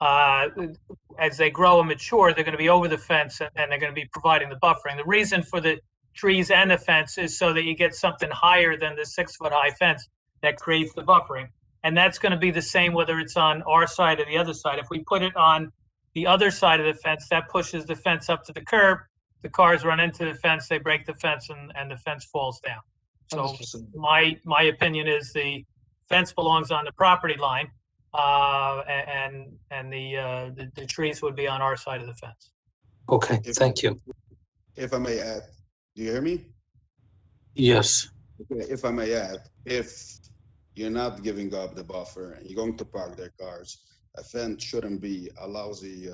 as they grow and mature, they're going to be over the fence and they're going to be providing the buffering. The reason for the trees and the fence is so that you get something higher than the 6-foot high fence that creates the buffering. And that's going to be the same whether it's on our side or the other side. If we put it on the other side of the fence, that pushes the fence up to the curb. The cars run into the fence, they break the fence, and the fence falls down. So my opinion is the fence belongs on the property line, and the trees would be on our side of the fence. Okay, thank you. If I may add, do you hear me? Yes. Okay, if I may add, if you're not giving up the buffer and you're going to park their cars, a fence shouldn't be a lousy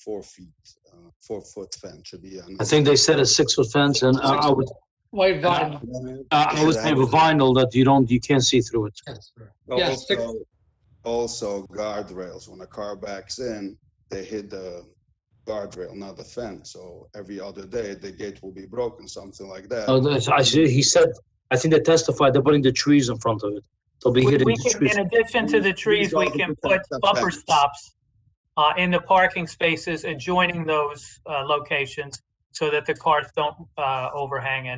4-foot fence. Should be. I think they said a 6-foot fence, and I would. White vinyl. I would have a vinyl that you can't see through it. Yes. Also guardrails. When a car backs in, they hit the guardrail, not the fence. So every other day, the gate will be broken, something like that. He said. I think they testified they're putting the trees in front of it. They'll be hitting the trees. In addition to the trees, we can put buffer stops in the parking spaces adjoining those locations so that the cars don't overhang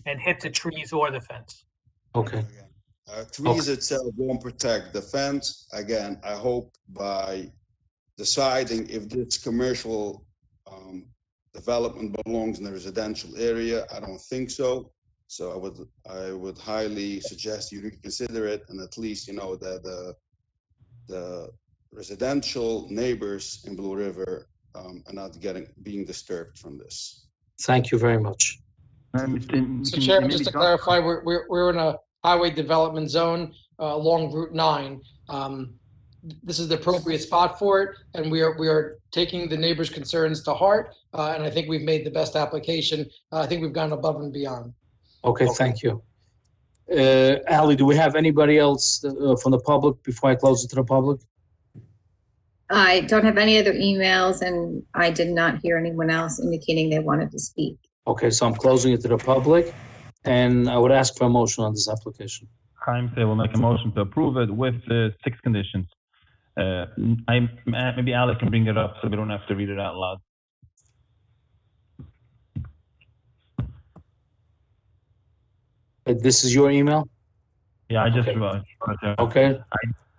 and hit the trees or the fence. Okay. Trees itself won't protect the fence. Again, I hope by deciding if this commercial development belongs in the residential area, I don't think so. So I would highly suggest you reconsider it, and at least that the residential neighbors in Blue River are not being disturbed from this. Thank you very much. So, Chairman, just to clarify, we're in a highway development zone along Route 9. This is the appropriate spot for it, and we are taking the neighbors' concerns to heart, and I think we've made the best application. I think we've gone above and beyond. Okay, thank you. Ali, do we have anybody else from the public before I close it to the public? I don't have any other emails, and I did not hear anyone else indicating they wanted to speak. Okay, so I'm closing it to the public, and I would ask for a motion on this application. Chaim say will make a motion to approve it with 6 conditions. Maybe Alec can bring it up so we don't have to read it out loud. This is your email? Yeah, I just Okay. okay.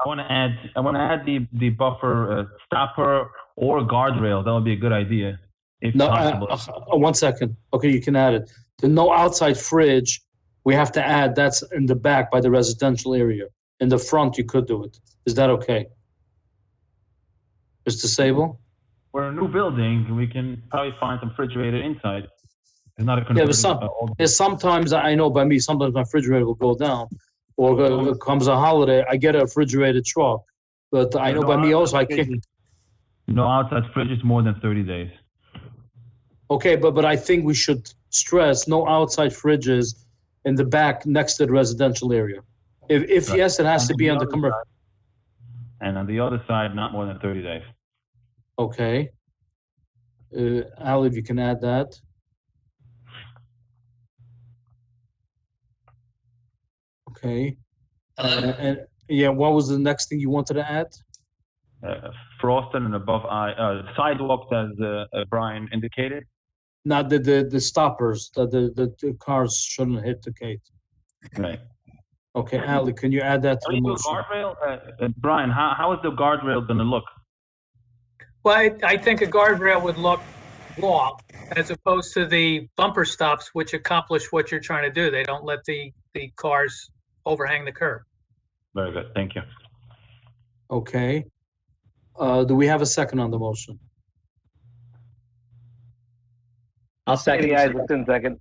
I want to add the buffer stopper or guardrail. That would be a good idea if possible. 1 second. Okay, you can add it. The no outside fridge, we have to add, that's in the back by the residential area. In the front, you could do it. Is that okay? Mr. Sable? We're a new building. We can probably find some refrigerator inside. It's not a Yeah, but sometimes I know by me, sometimes my refrigerator will go down, or comes a holiday, I get a refrigerated truck. But I know by me also, I can't. No outside fridge is more than 30 days. Okay, but I think we should stress no outside fridges in the back next to the residential area. If Right. yes, it has And to on be the on the other commercial. And on the other side, not more than 30 days. Okay. Al, if you can add that. Okay. And Yeah, what was the next thing you wanted to add? Frosted and above sidewalks, as Brian indicated. Not the stoppers, the cars shouldn't hit the gate. Right. Okay, Ali, can you add that to the motion? Guardrail, Brian, how is the guardrail going to look? Well, I think a guardrail would look long as opposed to the bumper stops, which accomplish what you're trying to do. They don't let the cars overhang the curb. Very good, thank you. Okay. Do we have a second on the motion? I'll second. Second.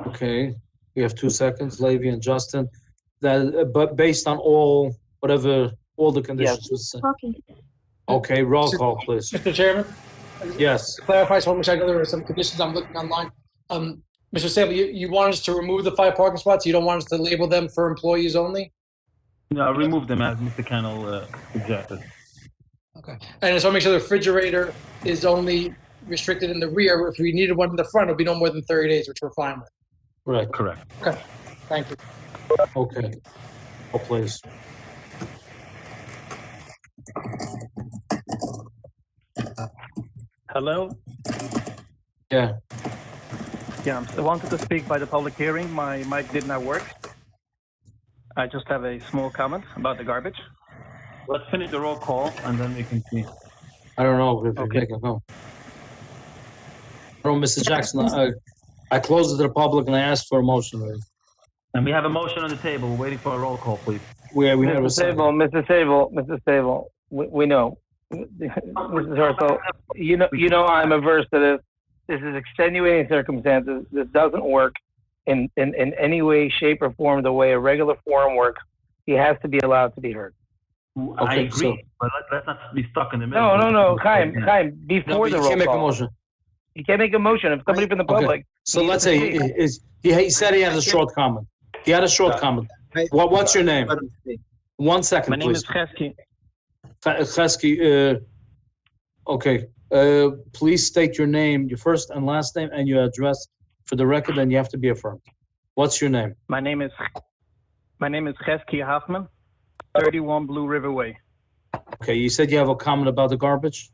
Okay, we have 2 seconds, Levy and Justin. But based on all the conditions. Okay, roll call, please. Mr. Chairman? Yes. To clarify, so I know there were some conditions I'm looking online. Mr. Sable, you want us to remove the 5 parking spots? You don't want us to label them for employees only? No, remove them as Mr. Kennel suggested. Okay. And I just want to make sure the refrigerator is only restricted in the rear. If we needed one in the front, it would be no more than 30 days, which we're fine with. Right. Correct. Okay, thank you. Okay. Oh, please. Hello? Yeah. Yeah, I wanted to speak by the public hearing. My mic did not work. I just have a small comment about the garbage. Let's finish the roll call and then we can see. I don't know if they can go. No, Mr. Jackson, I closed it to the public and I asked for a motion. And we have a motion on the table. We're waiting for a roll call, please. We have a Mr. Sable, we know. Mrs. Hertel, you know I'm averse to this. This is extenuating circumstances. This doesn't work in any way, shape, or form the way a regular forum works. He has to be allowed to be heard. I agree, but let's not be stuck in the middle. No, Chaim, before the roll call. You can't make a motion. You can't make a motion if somebody from the public. So let's say he said he has a short comment. He had a short comment. What's your name? 1 second, My name is please. Chesky. Okay. Please state your name, your first and last name, and your address for the record, and you have to be affirmed. What's your name? My name is Chesky Hoffman, 31 Blue River Way. Okay, you said you have a comment about the garbage?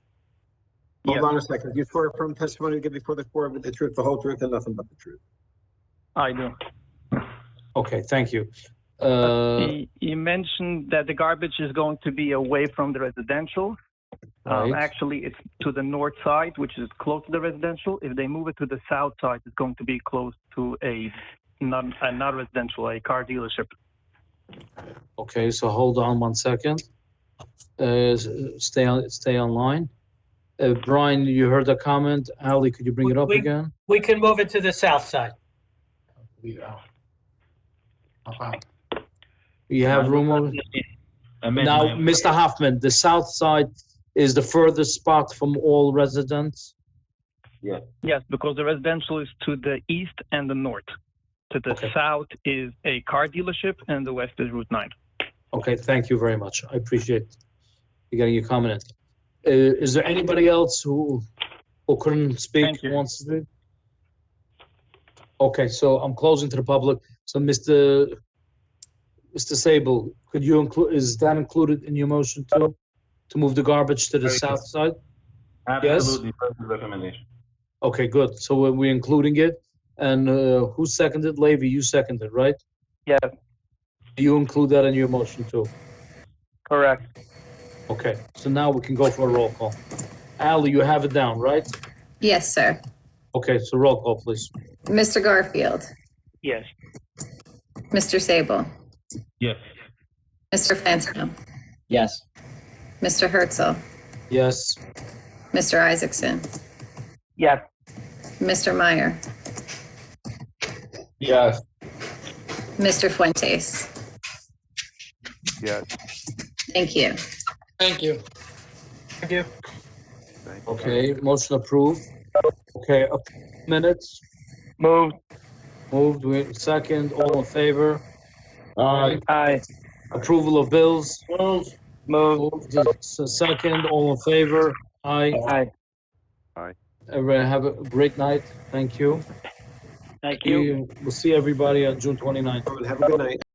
Hold on a second. You swear from testimony to give before the court with the truth, the whole truth, and nothing but the truth. I do. Okay, thank you. You mentioned that the garbage is going to be away from the residential. Right. Actually, it's to the north side, which is close to the residential. If they move it to the south side, it's going to be close to a not residential, a car dealership. Okay, so hold on 1 second. Stay online. Brian, you heard the comment. Ali, could you bring it up again? We can move it to the south side. You have room over? Now, Mr. Hoffman, the south side is the furthest spot from all residents? Yeah. Yes, because the residential is to the east and the north. To the south is a car dealership, and the west is Route 9. Okay, thank you very much. I appreciate you getting your comment in. Is there anybody else who couldn't speak, who wants to speak? Okay, so I'm closing to the public. So Mr. Sable, could you include, is that included in your motion too? To move the garbage to the south side? Absolutely, perfect recommendation. Okay, good. So we're including it. And who seconded? Levy, you seconded, right? Yes. Do you include that in your motion too? Correct. Okay, so now we can go for a roll call. Ali, you have it down, right? Yes, sir. Okay, so roll call, please. Mr. Garfield, Yes. Mr. Sable, Yes. Mr. Flansbrough, Yes. Mr. Herzl, Yes. Mr. Isaacson, Yes. Mr. Meyer, Yes. Mr. Fuentes. Yes. Thank you. Thank you. Thank you. Okay, motion approved. Okay, minutes. Moved. Moved, second, all in favor? Aye. Aye. Approval of bills? Moved. Second, all in favor? Aye. Aye. Aye. Everyone have a great night. Thank you. Thank you. We'll see everybody on June 29th. Have a good night.